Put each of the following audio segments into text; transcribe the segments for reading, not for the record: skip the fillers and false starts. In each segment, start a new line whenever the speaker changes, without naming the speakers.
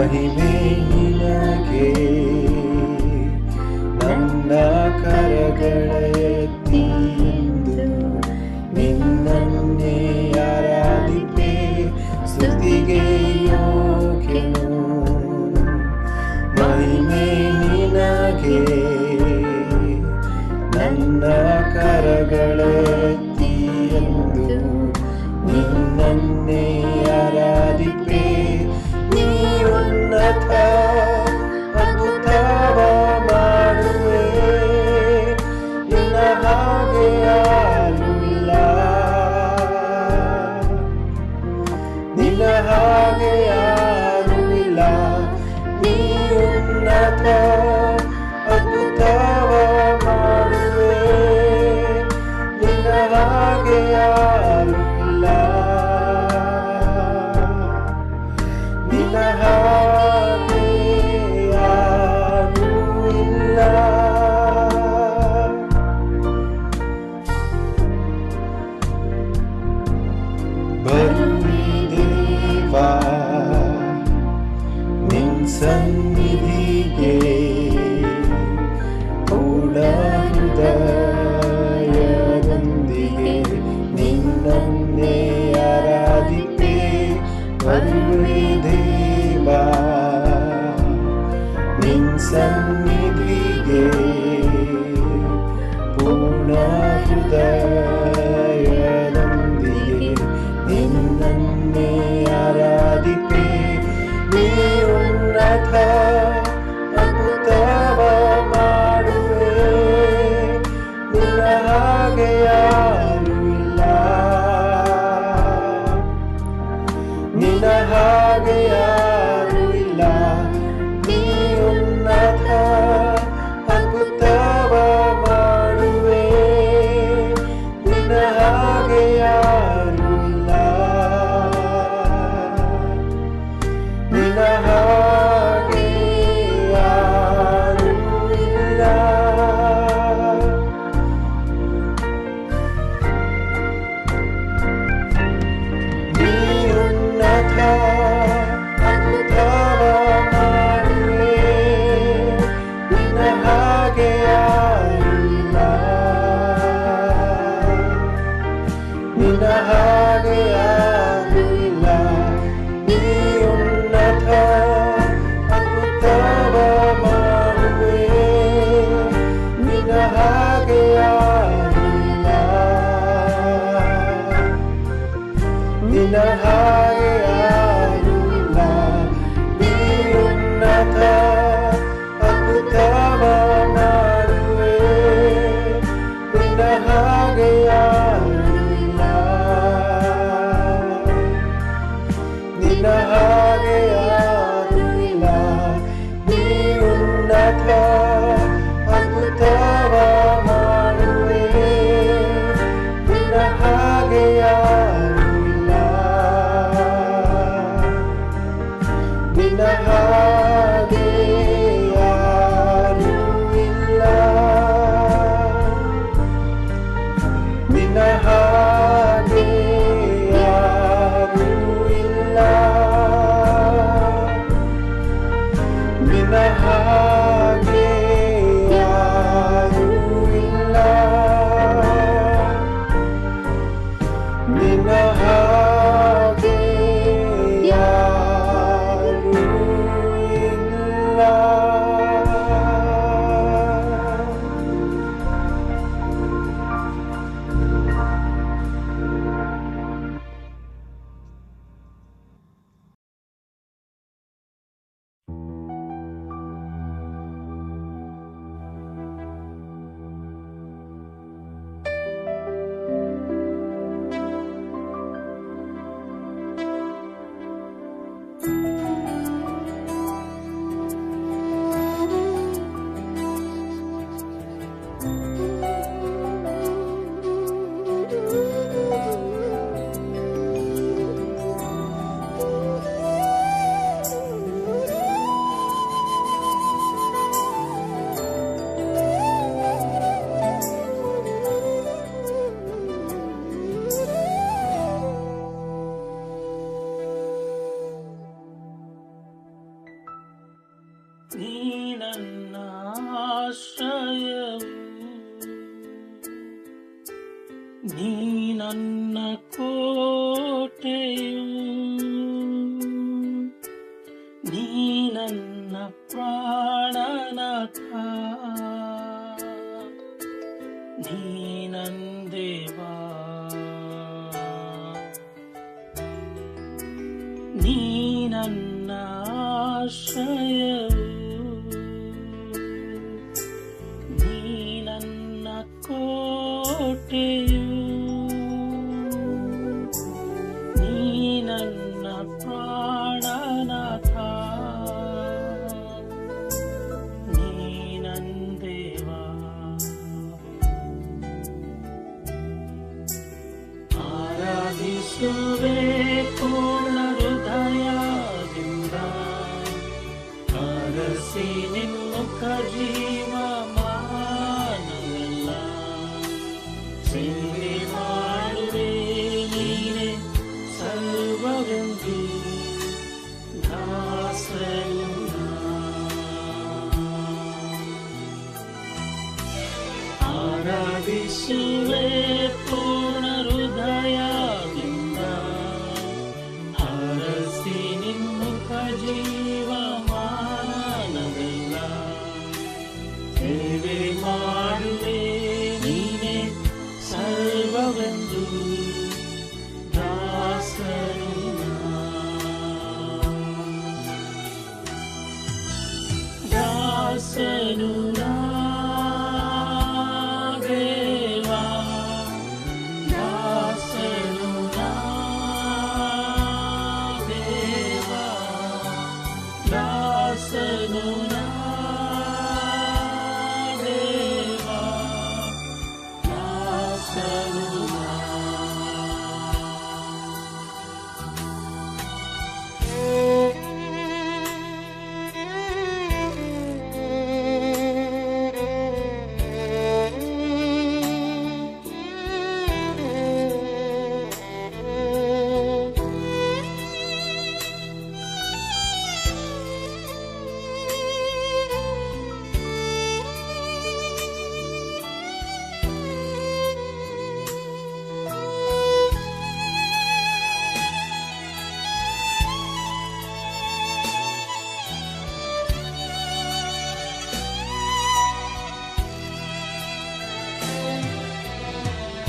ಮಹಿಮೆ ನಿನಗೆ. ನನ್ನ ಕರಗಳ ಎತ್ತಿ ಎಂದು ನಿನ್ನನ್ನೇ ಆರಾಧಿಪೆ. ಸ್ತುತಿಗೆ ಯೋಗ್ಯನು. ಮಹಿಮೆ ನಿನಗೆ. ನನ್ನ ಕರಗಳ ಎತ್ತಿ ಎಂದು ನಿನ್ನನ್ನೇ ಆರಾಧಿಪೆ. ನೀ ಉನ್ನತ ಅದ್ಭುತವ ಮಾಡುವೆ. ನಿನ್ನ ಹಾಗೆ ಯಾರೂ ಇಲ್ಲ. ನಿನ್ನ ಹಾಗೆ ಯಾರೂ ಇಲ್ಲ. ನೀ ಉನ್ನತ ಅದ್ಭುತವ ಮಾಡುವೆ. ನಿನ್ನ ಹಾಗೆ ಯಾರೂ ಇಲ್ಲ. ನಿನ್ನ ಹಾಗೆ ಯಾರೂ ಇಲ್ಲ. ಬರುವೆ ದೇವಾ ನಿನ್ ಸನ್ನಿಧಿಗೆ. ಪೂರ್ಣ ಹೃದಯದೊಂದಿಗೆ ನಿನ್ನನ್ನೇ ಆರಾಧಿಪೆ. ಬರುವೆ ದೇವಾ ನಿನ್ ಸನ್ನಿಧಿಗೆ. ಪೂರ್ಣ ಹೃದಯದೊಂದಿಗೆ ನಿನ್ನನ್ನೇ ಆರಾಧಿಪೆ. ನೀ ಉನ್ನತ ಅದ್ಭುತವ ಮಾಡುವೆ. ನಿನ್ನ ಹಾಗೆ ಯಾರೂ ಇಲ್ಲ. ನಿನ್ನ ಹಾಗೆ ಯಾರೂ ಇಲ್ಲ. ನೀ ಉನ್ನತ ಅದ್ಭುತವ ಮಾಡುವೆ. ನಿನ್ನ ಹಾಗೆ ಯಾರೂ ಇಲ್ಲ. ನಿನ್ನ ಹಾಗೆ ಯಾರೂ ಇಲ್ಲ. ನೀ ಉನ್ನತ ಅದ್ಭುತವ ಮಾಡುವೆ. ನಿನ್ನ ಹಾಗೆ ಯಾರೂ ಇಲ್ಲ. ನಿನ್ನ ಹಾಗೆ ಯಾರೂ ಇಲ್ಲ. ನೀ ಉನ್ನತ ಅದ್ಭುತವ ಮಾಡುವೆ. ನಿನ್ನ ಹಾಗೆ ಯಾರೂ ಇಲ್ಲ. ನಿನ್ನ ಹಾಗೆ ಯಾರೂ ಇಲ್ಲ. ನೀ ಉನ್ನತ ಅದ್ಭುತವ ಮಾಡುವೆ. ನಿನ್ನ ಹಾಗೆ ಯಾರೂ ಇಲ್ಲ. ನಿನ್ನ ಹಾಗೆ ಯಾರೂ ಇಲ್ಲ. ನೀ ಉನ್ನತ ಅದ್ಭುತವ ಮಾಡುವೆ. ನಿನ್ನ ಹಾಗೆ ಯಾರೂ ಇಲ್ಲ. ನಿನ್ನ ಹಾಗೆ ಯಾರೂ ಇಲ್ಲ. ನಿನ್ನ ಹಾಗೆ ಯಾರೂ ಇಲ್ಲ. ನಿನ್ನ ಹಾಗೆ ಯಾರೂ ಇಲ್ಲ. ನಿನ್ನ ಹಾಗೆ ಯಾರೂ
ನೀ ನನ್ನ ಆಶ್ರಯವು, ನೀ ನನ್ನ ಕೋಟೆಯು, ನೀ ನನ್ನ ಪ್ರಾಣನಾಥ, ನೀ ನನ್ನ ದೇವಾ, ನೀ ನನ್ನ ಆಶ್ರಯವು, ನೀ ನನ್ನ ಕೋಟೆಯು, ನೀ ನನ್ನ ಪ್ರಾಣನಾಥ, ನೀ ನನ್ನ ದೇವಾ. ಆರಾಧಿಸುವೆ ಪೂರ್ಣ ಹೃದಯದಿಂದ, ಆರಸಿ ನಿನ್ಮುಖ ಜೀವಮಾನವೆಲ್ಲ, ಸೇವೆ ಮಾಡುವೆ ನೀನೆ ಸರ್ವವೆಂದು, ದಾಸನು ಆರಾಧಿಸುವೆ ಪೂರ್ಣ ಹೃದಯದಿಂದ, ಆರಸಿ ನಿನ್ಮುಖ ಜೀವಮಾನವೆಲ್ಲ, ಸೇವೆ ಮಾಡುವೆ ನೀನೆ ಸರ್ವವೆಂದು, ದಾಸನು ದಾಸನು ದೇವಾ, ದಾಸನು ದೇವಾ, ದಾಸನು ದೇವಾ, ದಾಸನು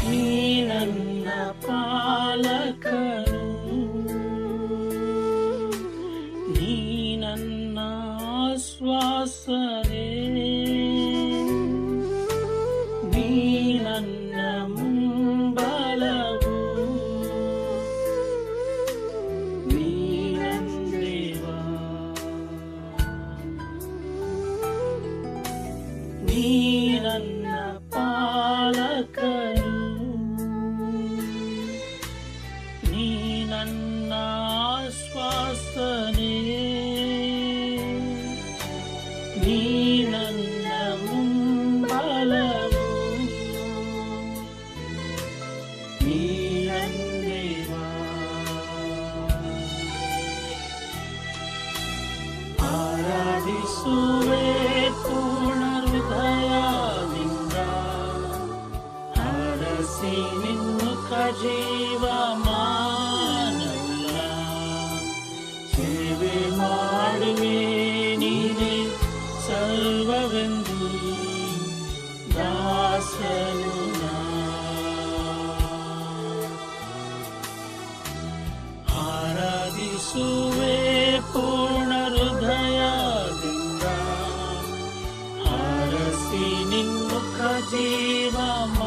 ನೀ ನನ್ನ ಪಾಲಕನು, ನೀ ನನ್ನ ಆಶ್ವಾಸನೆ, ನೀ ನನ್ನ ಮುಂಬಲವು, ನೀ ನನ್ನ ದೇವಾ, ನೀ ನನ್ನ ಪಾಲಕನು, ನೀ ನನ್ನ ಆಶ್ವಾಸನೆ, ನೀ ನನ್ನ ಮುಂಬಲವು, ನೀ ನನ್ನ ದೇವಾ. ಆರಾಧಿಸುವೆ ಪೂರ್ಣ ಹೃದಯದಿಂದ, ಆರಸಿ ನಿನ್ಮುಖ ಜೀವಮಾನವೆಲ್ಲ, ಸೇವೆ ಮಾಡುವೆ ನೀನೆ ಸರ್ವವೆಂದು, ದಾಸನು ಆರಾಧಿಸುವೆ ಪೂರ್ಣ ಹೃದಯದಿಂದ, ಆರಸಿ ನಿನ್ಮುಖ ಜೀವಮಾನವೆಲ್ಲ,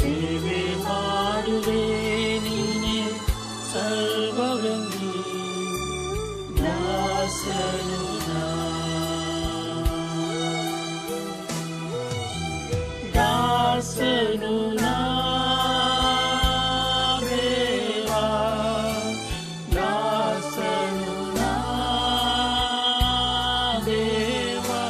ಸೇವೆ ಮಾಡುವೆ ನೀನೆ ಸರ್ವವೆಂದು, ದಾಸನು ದಾಸನು ದೇವಾ, ದಾಸನು ದೇವಾ,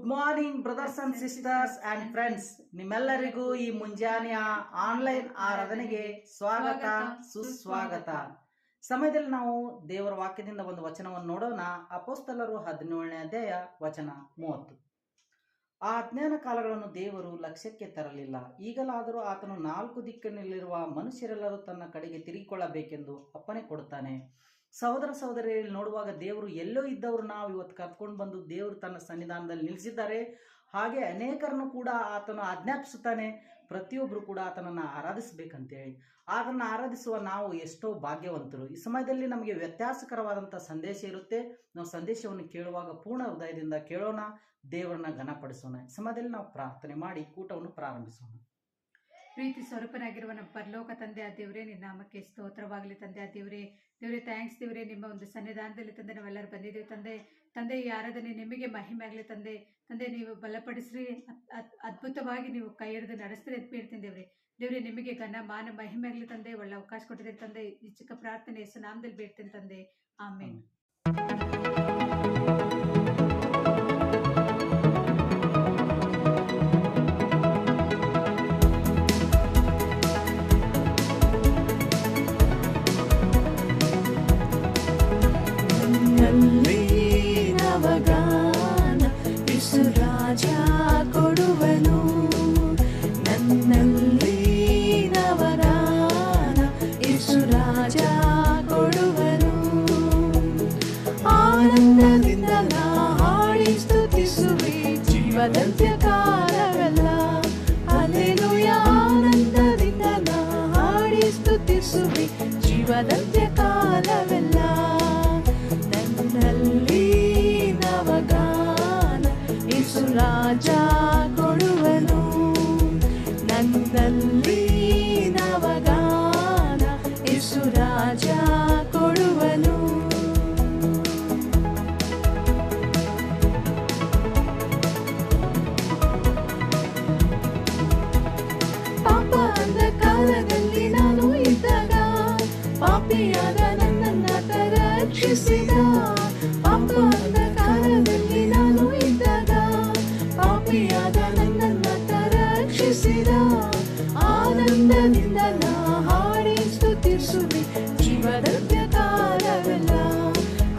good morning brothers and sisters and friends, ನಿಮ್ಮೆಲ್ಲರಿಗೂ ಈ ಮುಂಜಾನೆಯ ಆನ್ಲೈನ್ ಆರಾಧನೆಗೆ ಸ್ವಾಗತ ಸುಸ್ವಾಗತ. ಸಮಯದಲ್ಲಿ ನಾವು ದೇವರ ವಾಕ್ಯದಿಂದ ಒಂದು ವಚನವನ್ನು ನೋಡೋಣ. ಅಪೊಸ್ತಲರು 17ನೇ ಅಧ್ಯಾಯ ವಚನ 30. ಆ ಅಜ್ಞಾನ ಕಾಲಗಳನ್ನು ದೇವರು ಲಕ್ಷ್ಯಕ್ಕೆ ತರಲಿಲ್ಲ. ಈಗಲಾದರೂ ಆತನು 4 ದಿಕ್ಕಿನಲ್ಲಿರುವ ಮನುಷ್ಯರೆಲ್ಲರೂ ತನ್ನ ಕಡೆಗೆ ತಿರುಗಿಕೊಳ್ಳಬೇಕೆಂದು ಅಪ್ಪಣೆ ಕೊಡುತ್ತಾನೆ. ಸಹೋದರ ಸಹೋದರಿಯಲ್ಲಿ ನೋಡುವಾಗ ದೇವರು ಎಲ್ಲೋ ಇದ್ದವರು ನಾವು ಇವತ್ತು ಕರ್ಕೊಂಡು ಬಂದು ದೇವರು ತನ್ನ ಸನ್ನಿಧಾನದಲ್ಲಿ ನಿಲ್ಲಿಸಿದ್ದಾರೆ. ಹಾಗೆ ಅನೇಕರನ್ನು ಕೂಡ ಆತನು ಆಜ್ಞಾಪಿಸುತ್ತಾನೆ, ಪ್ರತಿಯೊಬ್ಬರು ಕೂಡ ಆತನನ್ನು ಆರಾಧಿಸಬೇಕಂತೇಳಿ. ಆತನನ್ನು ಆರಾಧಿಸುವ ನಾವು ಎಷ್ಟೋ ಭಾಗ್ಯವಂತರು. ಈ ಸಮಯದಲ್ಲಿ ನಮಗೆ ವ್ಯತ್ಯಾಸಕರವಾದಂಥ ಸಂದೇಶ ಇರುತ್ತೆ. ನಾವು ಸಂದೇಶವನ್ನು ಕೇಳುವಾಗ ಪೂರ್ಣ ಹೃದಯದಿಂದ ಕೇಳೋಣ, ದೇವರನ್ನ ಘನಪಡಿಸೋಣ. ಈ ಸಮಯದಲ್ಲಿ ನಾವು ಪ್ರಾರ್ಥನೆ ಮಾಡಿ ಕೂಟವನ್ನು ಪ್ರಾರಂಭಿಸೋಣ.
ಪ್ರೀತಿ ಸ್ವರೂಪನಾಗಿರುವ ನಮ್ಮ ಪರಲೋಕ ತಂದೆ ಆ ದೇವರೇ, ನಿನ್ನ ನಾಮಕ್ಕೆ ಸ್ತೋತ್ರವಾಗಲಿ ತಂದೆ. ಆ ದೇವರೇ ಥ್ಯಾಂಕ್ಸ್ ದೇವರೇ, ನಿಮ್ಮ ಒಂದು ಸನ್ನಿಧಾನದಲ್ಲಿ ತಂದೆ ನಾವೆಲ್ಲರೂ ಬಂದಿದ್ದೇವೆ ತಂದೆ ಈ ಆರಾಧನೆ ನಿಮಗೆ ಮಹಿಮೆ ಆಗಲಿ ತಂದೆ ನೀವು ಬಲಪಡಿಸ್ರಿ, ಅದ್ಭುತವಾಗಿ ನೀವು ಕೈ ಹಿಡಿದು ನಡೆಸ್ತೀರಿ ಅಂತ ಬೇಡ್ತೀನಿ ದೇವರೇ ನಿಮಗೆ ಘನ ಮಾನ ಮಹಿಮೆ ಆಗಲಿ ತಂದೆ. ಒಳ್ಳೆ ಅವಕಾಶ ಕೊಟ್ಟಿದ್ದೀರಿ ತಂದೆ. ಈ ಚಿಕ್ಕ ಪ್ರಾರ್ಥನೆ ಯೇಸು ನಾಮದಲ್ಲಿ ಬೇಡ್ತೀನಿ ತಂದೆ, ಆಮೇನ್.
ರಾಜ ಕೊಡುವನು ನನ್ನಲ್ಲಿ ನವಗಾನ, ಯೇಸು ರಾಜ ಕೊಡುವನು. ಆನಂದದಿಂದ ನಾ ಹಾಡಿ ಸ್ತುತಿಸುವೆ ಜೀವದಂತ್ಯ ಕಾಲವೆಲ್ಲ. ಹಲ್ಲೆಲೂಯ, ಆನಂದದಿಂದ ನಾ ಹಾಡಿ ಸ್ತುತಿಸುವೆ ಜೀವದಂತ್ಯ ಕಾಲವೆಲ್ಲ. ನನ್ನಲ್ಲಿ ನವಗಾನ, ಯೇಸು ರಾಜ ಕೊಡುವನು. ನನ್ನಲ್ಲಿ ನವಗಾನ, ಯೇಸು ರಾಜ ಕೊಡುವನು. ಪಾಪ ಅಂದ ಕಾಲದಲ್ಲಿ ನಾನು ಇದ್ದಾಗ ಪಾಪಿಯಾದ ನನ್ನನ್ನಾತ ರಕ್ಷಿಸಿದ. ಪಾಪ ಅಂದ ಕಾಲದಲ್ಲಿ ನಾನು ಇದ್ದಾಗ ಪಾಪಿಯಾದ ನನ್ನನ್ನಾತ ರಕ್ಷಿಸಿದ. ಆನಂದದಿಂದ ನಾ ಹಾಡಿ ಸ್ತುತಿಸುವೆ ಜೀವದಂತ್ಯ ಕಾಲವೆಲ್ಲ.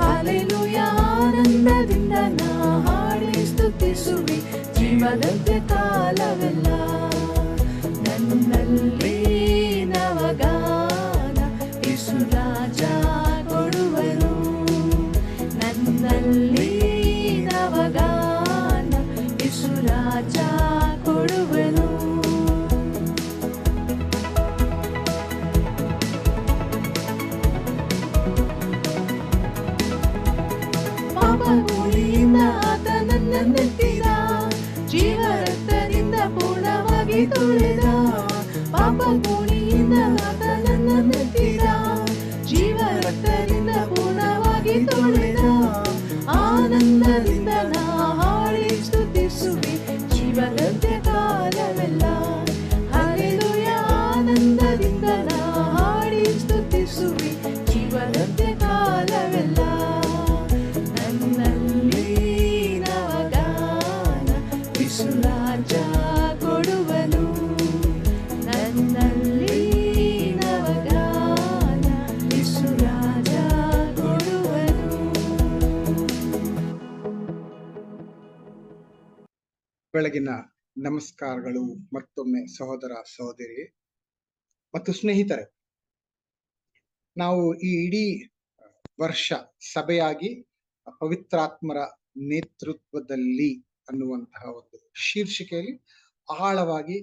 ಹಲ್ಲೆಲೂಯ, ಆನಂದದಿಂದ ನಾ ಹಾಡಿ ಸ್ತುತಿಸುವೆ ಜೀವದಂತ್ಯ ಕಾಲವೆಲ್ಲ. ನನ್ನಲ್ಲಿ ನವಗಾನ, ಯೇಸು ರಾಜ ಕೊಡುವನು. ನನ್ನಲ್ಲಿ ನವಗಾನ, ಯೇಸು ರಾಜ ಕೊಡುವನು. ಪಾಪ ಕೂಲಿಯಿಂದ ಆತ ನನ್ನನ್ನೆತ್ತಿದ, ಜೀವ ರಕ್ತದಿಂದ ಪೂರ್ಣವಾಗಿ ತೊಳೆದ. ಪಾಪ ಕೂಲಿಯಿಂದ ಆತ ನನ್ನನ್ನೆತ್ತಿದ, ಜೀವ ರಕ್ತದಿಂದ ಪೂರ್ಣವಾಗಿ ತೊಳೆದ. ಆನಂದದಿಂದ ನಾ ಹಾಡಿ ಸ್ತುತಿಸುವೆ ಜೀವದಂತ್ಯ ಕಾಲವೆಲ್ಲ. ಹಲ್ಲೆಲೂಯ, ಆನಂದದಿಂದ ನಾ ಹಾಡಿ ಸ್ತುತಿಸುವೆ ಜೀವದಂತ್ಯ ಕಾಲವೆಲ್ಲ. ನನ್ನಲ್ಲಿ ನವಗಾನ, ಯೇಸು ರಾಜ ಕೊಡುವನು. ನನ್ನಲ್ಲಿ ನವಗಾನ, ಯೇಸು ರಾಜ ಕೊಡುವನು.
ಬೆಳಗಿನ ನಮಸ್ಕಾರಗಳು ಮತ್ತೊಮ್ಮೆ ಸಹೋದರ ಸಹೋದರಿ ಮತ್ತು ಸ್ನೇಹಿತರೆ. ನಾವು ಈ ಇಡೀ ವರ್ಷ ಸಭೆಯಾಗಿ ಪವಿತ್ರಾತ್ಮರ ನೇತೃತ್ವದಲ್ಲಿ ಅನ್ನುವಂತಹ ಒಂದು ಶೀರ್ಷಿಕೆಯಲ್ಲಿ ಆಳವಾಗಿ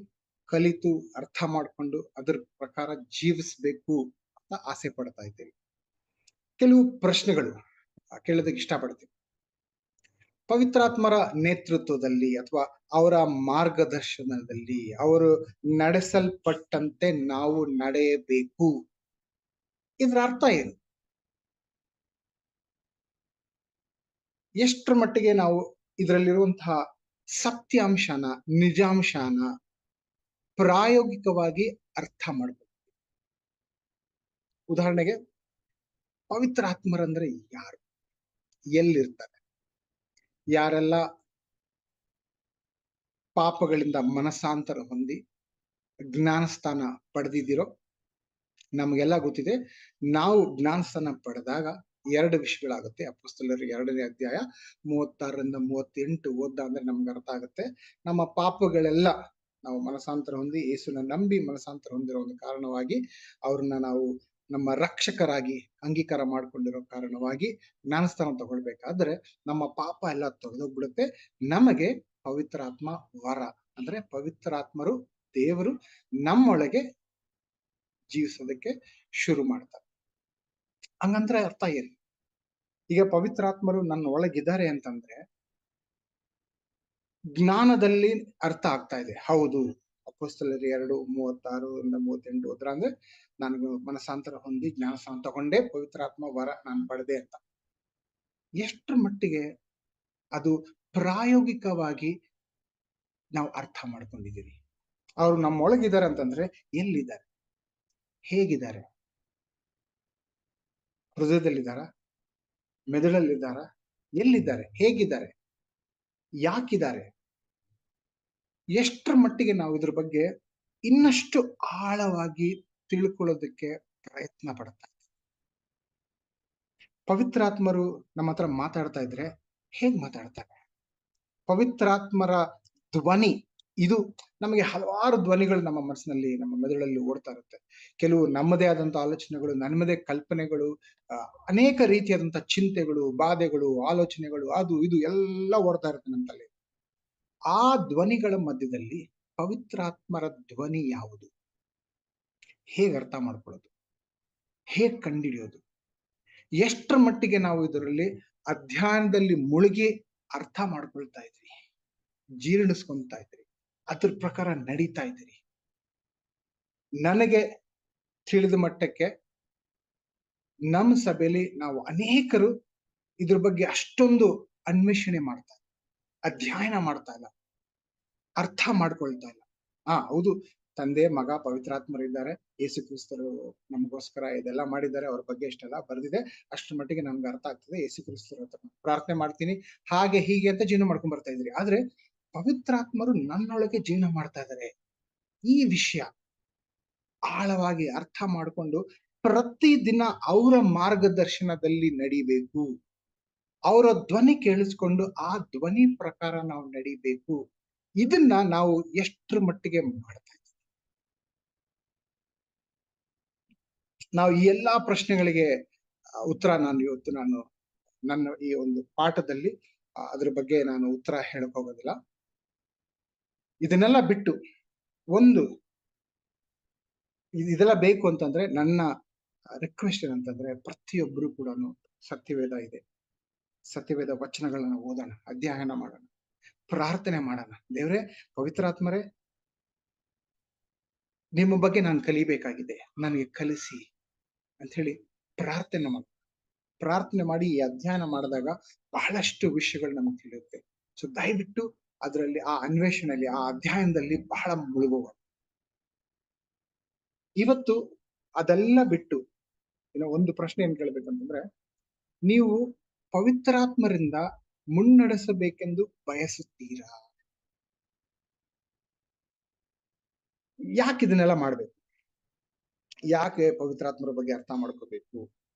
ಕಲಿತು ಅರ್ಥ ಮಾಡಿಕೊಂಡು ಅದರ ಪ್ರಕಾರ ಜೀವಿಸಬೇಕು ಅಂತ ಆಸೆ ಪಡ್ತಾ ಇದ್ದೇವೆ. ಕೆಲವು ಪ್ರಶ್ನೆಗಳು ಕೇಳೋದಕ್ಕೆ ಇಷ್ಟಪಡ್ತೀವಿ. ಪವಿತ್ರಾತ್ಮರ ನೇತೃತ್ವದಲ್ಲಿ ಅಥವಾ ಅವರ ಮಾರ್ಗದರ್ಶನದಲ್ಲಿ ಅವರು ನಡೆಸಲ್ಪಟ್ಟಂತೆ ನಾವು ನಡೆಯಬೇಕು. ಇದರ ಅರ್ಥ ಏನು? ಎಷ್ಟರ ಮಟ್ಟಿಗೆ ನಾವು ಇದರಲ್ಲಿರುವಂತಹ ಸತ್ಯಾಂಶನ, ನಿಜಾಂಶನ ಪ್ರಾಯೋಗಿಕವಾಗಿ ಅರ್ಥ ಮಾಡಬೇಕು. ಉದಾಹರಣೆಗೆ, ಪವಿತ್ರಾತ್ಮರಂದ್ರೆ ಯಾರು, ಎಲ್ಲಿರ್ತಾರೆ, ಯಾರೆಲ್ಲ ಪಾಪಗಳಿಂದ ಮನಸ್ಸಾಂತರ ಹೊಂದಿ ಜ್ಞಾನಸ್ಥಾನ ಪಡೆದಿದ್ದೀರೋ? ನಮಗೆಲ್ಲ ಗೊತ್ತಿದೆ. ನಾವು ಜ್ಞಾನಸ್ಥಾನ ಪಡೆದಾಗ 2 ವಿಷಯಗಳಾಗುತ್ತೆ. ಅಪೊಸ್ತಲರ 2ನೇ ಅಧ್ಯಾಯ 36ರಿಂದ 38 ಓದ್ದ ಅಂದ್ರೆ ನಮ್ಗೆ ಅರ್ಥ ಆಗುತ್ತೆ. ನಮ್ಮ ಪಾಪಗಳೆಲ್ಲ ನಾವು ಮನಸಾಂತರ ಹೊಂದಿ ಯೇಸುನ ನಂಬಿ ಮನಸಾಂತರ ಹೊಂದಿರೋ ಒಂದು ಕಾರಣವಾಗಿ ಅವ್ರನ್ನ ನಾವು ನಮ್ಮ ರಕ್ಷಕರಾಗಿ ಅಂಗೀಕಾರ ಮಾಡ್ಕೊಂಡಿರೋ ಕಾರಣವಾಗಿ ಜ್ಞಾನಸ್ಥಾನ ತಗೊಳ್ಬೇಕಾದ್ರೆ ನಮ್ಮ ಪಾಪ ಎಲ್ಲ ತೊಳೆದೋಗ್ಬಿಡುತ್ತೆ. ನಮಗೆ ಪವಿತ್ರಾತ್ಮ ವರ ಅಂದ್ರೆ ಪವಿತ್ರಾತ್ಮರು ದೇವರು ನಮ್ಮೊಳಗೆ ಜೀವಿಸೋದಕ್ಕೆ ಶುರು ಮಾಡ್ತಾರೆ. ಹಂಗಂದ್ರೆ ಅರ್ಥ ಏನು? ಈಗ ಪವಿತ್ರಾತ್ಮರು ನನ್ನ ಒಳಗಿದ್ದಾರೆ ಅಂತಂದ್ರೆ ಜ್ಞಾನದಲ್ಲಿ ಅರ್ಥ ಆಗ್ತಾ ಇದೆ. ಹೌದು, ಅಪೊಸ್ತಲರ 2:36 38 ಹೋದ್ರ ಅಂದ್ರೆ ನಾನು ಮನಸಾಂತರ ಹೊಂದಿ ಜ್ಞಾನಸ್ಥಾನ ತಗೊಂಡೆ, ಪವಿತ್ರಾತ್ಮ ವರ ನಾನು ಪಡೆದೆ ಅಂತ. ಎಷ್ಟರ ಮಟ್ಟಿಗೆ ಅದು ಪ್ರಾಯೋಗಿಕವಾಗಿ ನಾವು ಅರ್ಥ ಮಾಡ್ಕೊಂಡಿದ್ದೀವಿ? ಅವ್ರು ನಮ್ಮೊಳಗಿದ್ದಾರೆ ಅಂತಂದ್ರೆ ಎಲ್ಲಿದ್ದಾರೆ, ಹೇಗಿದ್ದಾರೆ? ಹೃದಯದಲ್ಲಿದ್ದಾರ, ಮೆದುಳಲ್ಲಿದ್ದಾರ, ಎಲ್ಲಿದ್ದಾರೆ, ಹೇಗಿದ್ದಾರೆ, ಯಾಕಿದ್ದಾರೆ? ಎಷ್ಟರ ಮಟ್ಟಿಗೆ ನಾವು ಇದ್ರ ಬಗ್ಗೆ ಇನ್ನಷ್ಟು ಆಳವಾಗಿ ತಿಳ್ಕೊಳ್ಳೋದಕ್ಕೆ ಪ್ರಯತ್ನ ಪಡ್ತಾ ಇದ್ದೀವಿ? ಪವಿತ್ರಾತ್ಮರು ನಮ್ಮ ಹತ್ರ ಮಾತಾಡ್ತಾ ಇದ್ರೆ ಹೇಗ್ ಮಾತಾಡ್ತಾರೆ? ಪವಿತ್ರಾತ್ಮರ ಧ್ವನಿ ಇದು ನಮಗೆ ಹಲವಾರು ಧ್ವನಿಗಳು ನಮ್ಮ ಮನಸ್ಸಿನಲ್ಲಿ ನಮ್ಮ ಮೆದುಳಲ್ಲಿ ಓಡ್ತಾ ಇರುತ್ತೆ. ಕೆಲವು ನಮ್ಮದೇ ಆದಂತ ಆಲೋಚನೆಗಳು, ನಮ್ಮದೇ ಕಲ್ಪನೆಗಳು, ಅನೇಕ ರೀತಿಯಾದಂತ ಚಿಂತೆಗಳು, ಬಾಧೆಗಳು, ಆಲೋಚನೆಗಳು, ಅದು ಇದು ಎಲ್ಲ ಓಡ್ತಾ ಇರುತ್ತೆ ನಮ್ಮ ತಲೆ. ಆ ಧ್ವನಿಗಳ ಮಧ್ಯದಲ್ಲಿ ಪವಿತ್ರಾತ್ಮರ ಧ್ವನಿ ಯಾವುದು? ಹೇಗೆ ಅರ್ಥ ಮಾಡ್ಕೊಳ್ಳೋದು? ಹೇಗ್ ಕಂಡುಹಿಡಿಯೋದು? ಎಷ್ಟರ ಮಟ್ಟಿಗೆ ನಾವು ಇದರಲ್ಲಿ ಅಧ್ಯಯನದಲ್ಲಿ ಮುಳುಗಿ ಅರ್ಥ ಮಾಡ್ಕೊಳ್ತಾ ಇದ್ವಿ, ಜೀರ್ಣಿಸ್ಕೊಂತಾ ಇದ್ರಿ, ಅದ್ರ ಪ್ರಕಾರ ನಡೀತಾ ಇದ್ದೀರಿ? ನನಗೆ ತಿಳಿದ ಮಟ್ಟಕ್ಕೆ ನಮ್ಮ ಸಭೆಯಲ್ಲಿ ನಾವು ಅನೇಕರು ಇದ್ರ ಬಗ್ಗೆ ಅಷ್ಟೊಂದು ಅನ್ವೇಷಣೆ ಮಾಡ್ತಾ ಇಲ್ಲ, ಅಧ್ಯಯನ ಮಾಡ್ತಾ ಇಲ್ಲ, ಅರ್ಥ ಮಾಡ್ಕೊಳ್ತಾ ಇಲ್ಲ. ಹೌದು, ತಂದೆ ಮಗ ಪವಿತ್ರಾತ್ಮರಿದ್ದಾರೆ, ಯೇಸು ಕ್ರಿಸ್ತರು ನಮಗೋಸ್ಕರ ಇದೆಲ್ಲ ಮಾಡಿದ್ದಾರೆ, ಅವ್ರ ಬಗ್ಗೆ ಇಷ್ಟೆಲ್ಲ ಬರ್ದಿದೆ, ಅಷ್ಟರ ಮಟ್ಟಿಗೆ ನಮ್ಗೆ ಅರ್ಥ ಆಗ್ತದೆ, ಯೇಸು ಕ್ರಿಸ್ತರು ಹತ್ರ ಪ್ರಾರ್ಥನೆ ಮಾಡ್ತೀನಿ, ಹಾಗೆ ಹೀಗೆ ಅಂತ ಜೀವನ ಮಾಡ್ಕೊಂಡ್ ಬರ್ತಾ ಇದ್ರಿ. ಆದ್ರೆ ಪವಿತ್ರಾತ್ಮರು ನನ್ನೊಳಗೆ ಜೀವನ ಮಾಡ್ತಾ ಇದ್ದಾರೆ. ಈ ವಿಷಯ ಆಳವಾಗಿ ಅರ್ಥ ಮಾಡ್ಕೊಂಡು ಪ್ರತಿದಿನ ಅವರ ಮಾರ್ಗದರ್ಶನದಲ್ಲಿ ನಡಿಬೇಕು, ಅವರ ಧ್ವನಿ ಕೇಳಿಸ್ಕೊಂಡು ಆ ಧ್ವನಿ ಪ್ರಕಾರ ನಾವು ನಡಿಬೇಕು. ಇದನ್ನ ನಾವು ಎಷ್ಟರ ಮಟ್ಟಿಗೆ ಮಾಡ್ತಾ ಇದ್ದೀವಿ? ನಾವು ಈ ಎಲ್ಲಾ ಪ್ರಶ್ನೆಗಳಿಗೆ ಉತ್ತರ ಇವತ್ತು ನಾನು ನನ್ನ ಈ ಒಂದು ಪಾಠದಲ್ಲಿ ಅದ್ರ ಬಗ್ಗೆ ನಾನು ಉತ್ತರ ಹೇಳಕ್ ಹೋಗೋದಿಲ್ಲ. ಇದನ್ನೆಲ್ಲ ಬಿಟ್ಟು ಇದೆಲ್ಲ ಬೇಕು ಅಂತಂದ್ರೆ ನನ್ನ ರಿಕ್ವೆಸ್ಟ್ ಏನಂತಂದ್ರೆ ಪ್ರತಿಯೊಬ್ಬರು ಕೂಡ ಸತ್ಯವೇದ ಇದೆ, ಸತ್ಯವೇದ ವಚನಗಳನ್ನ ಓದೋಣ, ಅಧ್ಯಯನ ಮಾಡೋಣ, ಪ್ರಾರ್ಥನೆ ಮಾಡೋಣ. ದೇವ್ರೆ, ಪವಿತ್ರಾತ್ಮರೇ, ನಿಮ್ಮ ಬಗ್ಗೆ ನಾನು ಕಲಿಬೇಕಾಗಿದೆ, ನನಗೆ ಕಲಿಸಿ ಅಂತ ಹೇಳಿ ಪ್ರಾರ್ಥನೆ ಮಾಡಿ ಈ ಅಧ್ಯಯನ ಮಾಡಿದಾಗ ಬಹಳಷ್ಟು ವಿಷಯಗಳು ನಮಗೆ ತಿಳಿಯುತ್ತೆ. ಸೊ ದಯವಿಟ್ಟು ಅದರಲ್ಲಿ ಆ ಅನ್ವೇಷಣೆಯಲ್ಲಿ ಆ ಅಧ್ಯಯನದಲ್ಲಿ ಬಹಳ ಮುಳುಗುವ. ಇವತ್ತು ಅದೆಲ್ಲ ಬಿಟ್ಟು ಒಂದು ಪ್ರಶ್ನೆ ಏನ್ ಕೇಳ್ಬೇಕಂತಂದ್ರೆ, ನೀವು ಪವಿತ್ರಾತ್ಮರಿಂದ ಮುನ್ನಡೆಸಬೇಕೆಂದು ಬಯಸುತ್ತೀರಾ? ಯಾಕೆ ಇದನ್ನೆಲ್ಲ ಮಾಡ್ಬೇಕು? ಯಾಕೆ ಪವಿತ್ರಾತ್ಮರ ಬಗ್ಗೆ ಅರ್ಥ ಮಾಡ್ಕೋಬೇಕು?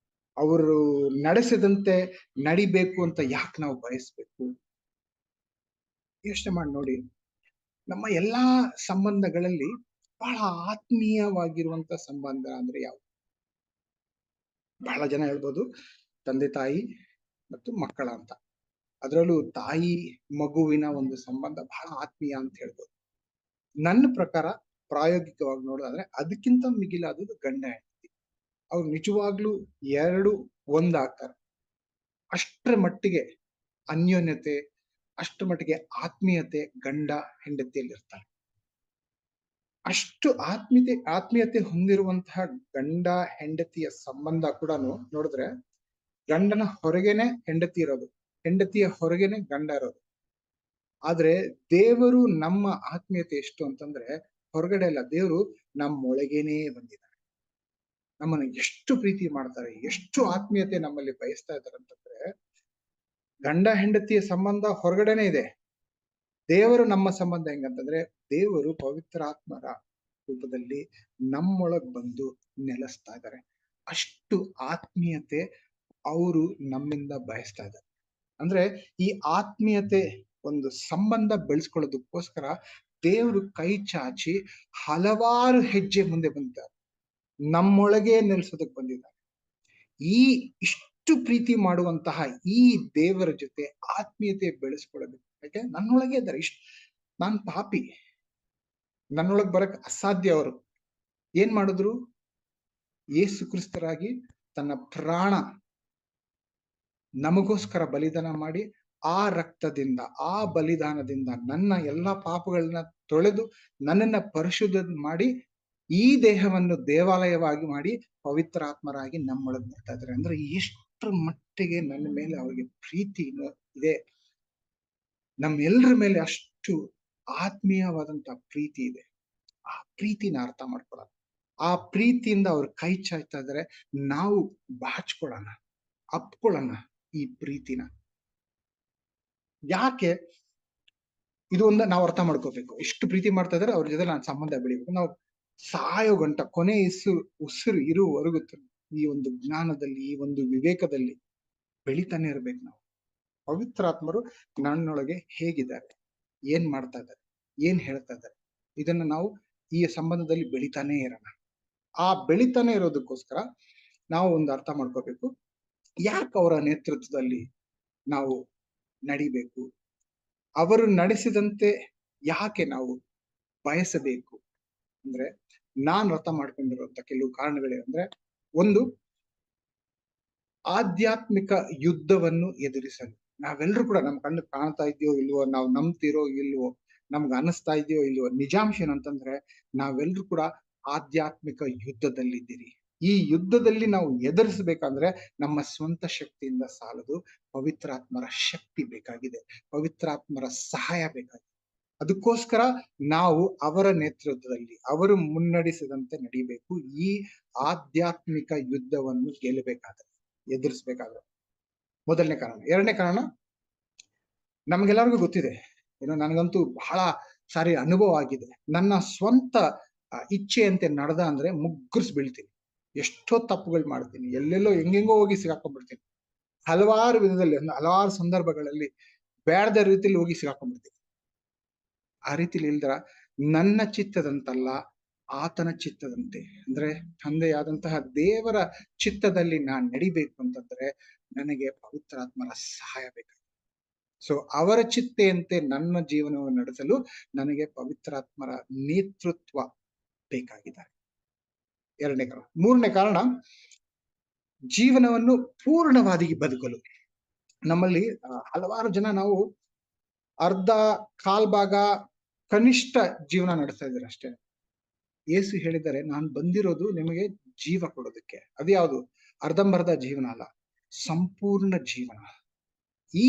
ಅವರು ನಡೆಸಿದಂತೆ ನಡಿಬೇಕು ಅಂತ ಯಾಕೆ ನಾವು ಬಯಸ್ಬೇಕು? ಯೋಚನೆ ಮಾಡಿ ನೋಡಿ. ನಮ್ಮ ಎಲ್ಲಾ ಸಂಬಂಧಗಳಲ್ಲಿ ಬಹಳ ಆತ್ಮೀಯವಾಗಿರುವಂತ ಸಂಬಂಧ ಅಂದ್ರೆ ಯಾವುದು? ಬಹಳ ಜನ ಹೇಳ್ಬೋದು ತಂದೆ ತಾಯಿ ಮತ್ತು ಮಕ್ಕಳ ಅಂತ. ಅದರಲ್ಲೂ ತಾಯಿ ಮಗುವಿನ ಒಂದು ಸಂಬಂಧ ಬಹಳ ಆತ್ಮೀಯ ಅಂತ ಹೇಳ್ಬೋದು. ನನ್ನ ಪ್ರಕಾರ ಪ್ರಾಯೋಗಿಕವಾಗಿ ನೋಡೋದಾದ್ರೆ ಅದಕ್ಕಿಂತ ಮಿಗಿಲಾದದ್ದು ಗಂಡ ಹೆಂಡತಿ. ಅವ್ರು ನಿಜವಾಗ್ಲೂ ಎರಡು ಒಂದಾಗ್ತಾರೆ. ಅಷ್ಟರ ಮಟ್ಟಿಗೆ ಅನ್ಯೋನ್ಯತೆ, ಅಷ್ಟರ ಮಟ್ಟಿಗೆ ಆತ್ಮೀಯತೆ ಗಂಡ ಹೆಂಡತಿಯಲ್ಲಿ ಇರ್ತಾರೆ. ಅಷ್ಟು ಆತ್ಮೀಯತೆ ಹೊಂದಿರುವಂತಹ ಗಂಡ ಹೆಂಡತಿಯ ಸಂಬಂಧ ಕೂಡ ನೋಡಿದ್ರೆ ಗಂಡನ ಹೊರಗೇನೆ ಹೆಂಡತಿ ಇರೋದು, ಹೆಂಡತಿಯ ಹೊರಗೇನೆ ಗಂಡ ಇರೋದು. ಆದ್ರೆ ದೇವರು ನಮ್ಮ ಆತ್ಮೀಯತೆ ಎಷ್ಟು ಅಂತಂದ್ರೆ ಹೊರಗಡೆ ಅಲ್ಲ, ದೇವರು ನಮ್ಮೊಳಗೇನೆ ಬಂದಿದ್ದಾರೆ. ನಮ್ಮನ್ನ ಎಷ್ಟು ಪ್ರೀತಿ ಮಾಡ್ತಾರೆ, ಎಷ್ಟು ಆತ್ಮೀಯತೆ ನಮ್ಮಲ್ಲಿ ಬಯಸ್ತಾ ಇದ್ದಾರೆ ಅಂತಂದ್ರೆ ಗಂಡ ಹೆಂಡತಿಯ ಸಂಬಂಧ ಹೊರಗಡೆನೆ ಇದೆ, ದೇವರು ನಮ್ಮ ಸಂಬಂಧ ಹೆಂಗಂತಂದ್ರೆ, ದೇವರು ಪವಿತ್ರಾತ್ಮರ ರೂಪದಲ್ಲಿ ನಮ್ಮೊಳಗ್ ಬಂದು ನೆಲೆಸ್ತಾ ಇದ್ದಾರೆ. ಅಷ್ಟು ಆತ್ಮೀಯತೆ ಅವರು ನಮ್ಮಿಂದ ಬಯಸ್ತಾ ಇದ್ದಾರೆ. ಅಂದ್ರೆ ಈ ಆತ್ಮೀಯತೆ ಒಂದು ಸಂಬಂಧ ಬೆಳೆಸ್ಕೊಳ್ಳೋದಕ್ಕೋಸ್ಕರ ದೇವರು ಕೈ ಚಾಚಿ ಹಲವಾರು ಹೆಜ್ಜೆ ಮುಂದೆ ಬಂದಿದ್ದಾರೆ, ನಮ್ಮೊಳಗೆ ನೆಲೆಸೋದಕ್ಕೆ ಬಂದಿದ್ದಾರೆ. ಈ ಇಷ್ಟು ಪ್ರೀತಿ ಮಾಡುವಂತಹ ಈ ದೇವರ ಜೊತೆ ಆತ್ಮೀಯತೆ ಬೆಳೆಸ್ಕೊಳ್ಳೋದಕ್ಕೆ, ಯಾಕೆ ನನ್ನೊಳಗೆ ಇದ್ದಾರೆ. ನಾನ್ ಪಾಪಿ, ನನ್ನೊಳಗ್ ಬರಕ್ ಅಸಾಧ್ಯ. ಅವರು ಏನ್ ಮಾಡಿದ್ರು? ಯೇಸು ಕ್ರಿಸ್ತರಾಗಿ ತನ್ನ ಪ್ರಾಣ ನಮಗೋಸ್ಕರ ಬಲಿದಾನ ಮಾಡಿ, ಆ ರಕ್ತದಿಂದ, ಆ ಬಲಿದಾನದಿಂದ ನನ್ನ ಎಲ್ಲಾ ಪಾಪಗಳನ್ನ ತೊಳೆದು ನನ್ನನ್ನ ಪರಿಶುದ್ಧ ಮಾಡಿ, ಈ ದೇಹವನ್ನು ದೇವಾಲಯವಾಗಿ ಮಾಡಿ ಪವಿತ್ರಾತ್ಮರಾಗಿ ನಮ್ಮೊಳಗ್ ಬರ್ತಾ ಇದ್ದಾರೆ. ಅಂದ್ರೆ ಎಷ್ಟರ ಮಟ್ಟಿಗೆ ನನ್ನ ಮೇಲೆ ಅವರಿಗೆ ಪ್ರೀತಿ ಇದೆ, ನಮ್ಮೆಲ್ಲರ ಮೇಲೆ ಅಷ್ಟು ಆತ್ಮೀಯವಾದಂತ ಪ್ರೀತಿ ಇದೆ. ಆ ಪ್ರೀತಿನ ಅರ್ಥ ಮಾಡ್ಕೊಳ್ಳೋಣ. ಆ ಪ್ರೀತಿಯಿಂದ ಅವ್ರು ಕೈ ಚಾಯ್ತಾ ಇದ್ದಾರೆ. ನಾವು ಬಾಚ್ಕೊಳ್ಳೋಣ, ಅಪ್ಕೊಳ್ಳೋಣ ಈ ಪ್ರೀತಿನ. ಯಾಕೆ ಇದು ಒಂದು ನಾವು ಅರ್ಥ ಮಾಡ್ಕೋಬೇಕು. ಎಷ್ಟು ಪ್ರೀತಿ ಮಾಡ್ತಾ ಇದಾರೆ, ಅವ್ರ ಜೊತೆ ನಾನು ಸಂಬಂಧ ಬೆಳಿಬೇಕು. ನಾವು ಸಾಯೋ ಗಂಟ, ಕೊನೆ ಉಸಿರು ಇರುವವರೆಗೂ ಈ ಒಂದು ಜ್ಞಾನದಲ್ಲಿ, ಈ ಒಂದು ವಿವೇಕದಲ್ಲಿ ಬೆಳಿತಾನೆ ಇರ್ಬೇಕು ನಾವು. ಪವಿತ್ರಾತ್ಮರು ನನ್ನೊಳಗೆ ಹೇಗಿದ್ದಾರೆ, ಏನ್ ಮಾಡ್ತಾ ಇದ್ದಾರೆ, ಏನ್ ಹೇಳ್ತಾ ಇದ್ದಾರೆ, ಇದನ್ನ ನಾವು ಈ ಸಂಬಂಧದಲ್ಲಿ ಬೆಳಿತಾನೆ ಇರೋಣ. ಆ ಬೆಳಿತಾನೆ ಇರೋದಕ್ಕೋಸ್ಕರ ನಾವು ಒಂದು ಅರ್ಥ ಮಾಡ್ಕೋಬೇಕು. ಯಾಕೆ ಅವರ ನೇತೃತ್ವದಲ್ಲಿ ನಾವು ನಡಿಬೇಕು, ಅವರು ನಡೆಸಿದಂತೆ ಯಾಕೆ ನಾವು ಬಯಸಬೇಕು ಅಂದ್ರೆ, ನಾನು ಅರ್ಥ ಮಾಡ್ಕೊಂಡಿರುವಂತ ಕೆಲವು ಕಾರಣಗಳೇನಂದ್ರೆ, ಒಂದು, ಆಧ್ಯಾತ್ಮಿಕ ಯುದ್ಧವನ್ನು ಎದುರಿಸಲು ನಾವೆಲ್ಲರೂ ಕೂಡ, ನಮ್ ಕಣ್ಣು ಕಾಣ್ತಾ ಇದೆಯೋ ಇಲ್ವೋ, ನಾವು ನಂಬ್ತಿರೋ ಇಲ್ವೋ, ನಮ್ಗೆ ಅನಿಸ್ತಾ ಇದೆಯೋ ಇಲ್ವೋ, ನಿಜಾಂಶ ಏನಂತಂದ್ರೆ ನಾವೆಲ್ಲರೂ ಕೂಡ ಆಧ್ಯಾತ್ಮಿಕ ಯುದ್ಧದಲ್ಲಿದ್ದೀರಿ. ಈ ಯುದ್ಧದಲ್ಲಿ ನಾವು ಎದುರಿಸಬೇಕಂದ್ರೆ ನಮ್ಮ ಸ್ವಂತ ಶಕ್ತಿಯಿಂದ ಸಾಲದು, ಪವಿತ್ರಾತ್ಮರ ಶಕ್ತಿ ಬೇಕಾಗಿದೆ, ಪವಿತ್ರಾತ್ಮರ ಸಹಾಯ ಬೇಕಾಗಿದೆ. ಅದಕ್ಕೋಸ್ಕರ ನಾವು ಅವರ ನೇತೃತ್ವದಲ್ಲಿ, ಅವರು ಮುನ್ನಡೆಸಿದಂತೆ ನಡಿಬೇಕು. ಈ ಆಧ್ಯಾತ್ಮಿಕ ಯುದ್ಧವನ್ನು ಗೆಲ್ಲಬೇಕಾದ್ರೆ, ಎದುರಿಸ್ಬೇಕಾದ್ರೆ. ಮೊದಲನೇ ಕಾರಣ. ಎರಡನೇ ಕಾರಣ, ನಮ್ಗೆಲ್ಲರಿಗೂ ಗೊತ್ತಿದೆ, ಏನೋ ನನಗಂತೂ ಬಹಳ ಸಾರಿ ಅನುಭವ ಆಗಿದೆ. ನನ್ನ ಸ್ವಂತ ಇಚ್ಛೆಯಂತೆ ನಡೆದ ಅಂದ್ರೆ ಮುಗ್ಗರ್ಸ್ ಬೀಳ್ತೀನಿ, ಎಷ್ಟೋ ತಪ್ಪುಗಳು ಮಾಡ್ತೀನಿ, ಎಲ್ಲೆಲ್ಲೋ ಹೆಂಗೆಂಗೋ ಹೋಗಿ ಸಿಗಾಕೊಂಡ್ಬಿಡ್ತೀನಿ. ಹಲವಾರು ವಿಧದಲ್ಲಿ, ಹಲವಾರು ಸಂದರ್ಭಗಳಲ್ಲಿ ಬೇಡದ ರೀತಿಯಲ್ಲಿ ಹೋಗಿ ಸಿಗಾಕೊಂಡ್ಬಿಡ್ತೀನಿ. ಆ ರೀತಿಲಿ ಇಲ್ದರ ನನ್ನ ಚಿತ್ತದಂತಲ್ಲ, ಆತನ ಚಿತ್ತದಂತೆ, ಅಂದ್ರೆ ತಂದೆಯಾದಂತಹ ದೇವರ ಚಿತ್ತದಲ್ಲಿ ನಾನ್ ನಡಿಬೇಕು ಅಂತಂದ್ರೆ ನನಗೆ ಪವಿತ್ರಾತ್ಮರ ಸಹಾಯ ಬೇಕಾಗಿದೆ. ಸೊ ಅವರ ಚಿತ್ತೆಯಂತೆ ನನ್ನ ಜೀವನವನ್ನು ನಡೆಸಲು ನನಗೆ ಪವಿತ್ರಾತ್ಮರ ನೇತೃತ್ವ ಬೇಕಾಗಿದೆ. ಎರಡನೇ ಕಾರಣ. ಮೂರನೇ ಕಾರಣ, ಜೀವನವನ್ನು ಪೂರ್ಣವಾಗಿ ಬದುಕಲು. ನಮ್ಮಲ್ಲಿ ಹಲವಾರು ಜನ ನಾವು ಅರ್ಧ ಕಾಲ್ಭಾಗ ಕನಿಷ್ಠ ಜೀವನ ನಡೆಸ್ತಾ ಇದ್ದಾರೆ ಅಷ್ಟೇ. ಯೇಸು ಹೇಳಿದ್ದಾರೆ, ನಾನು ಬಂದಿರೋದು ನಿಮಗೆ ಜೀವ ಕೊಡೋದಕ್ಕೆ. ಅದ್ಯಾವುದು? ಅರ್ಧಂಬರ್ಧ ಜೀವನ ಅಲ್ಲ, ಸಂಪೂರ್ಣ ಜೀವನ. ಈ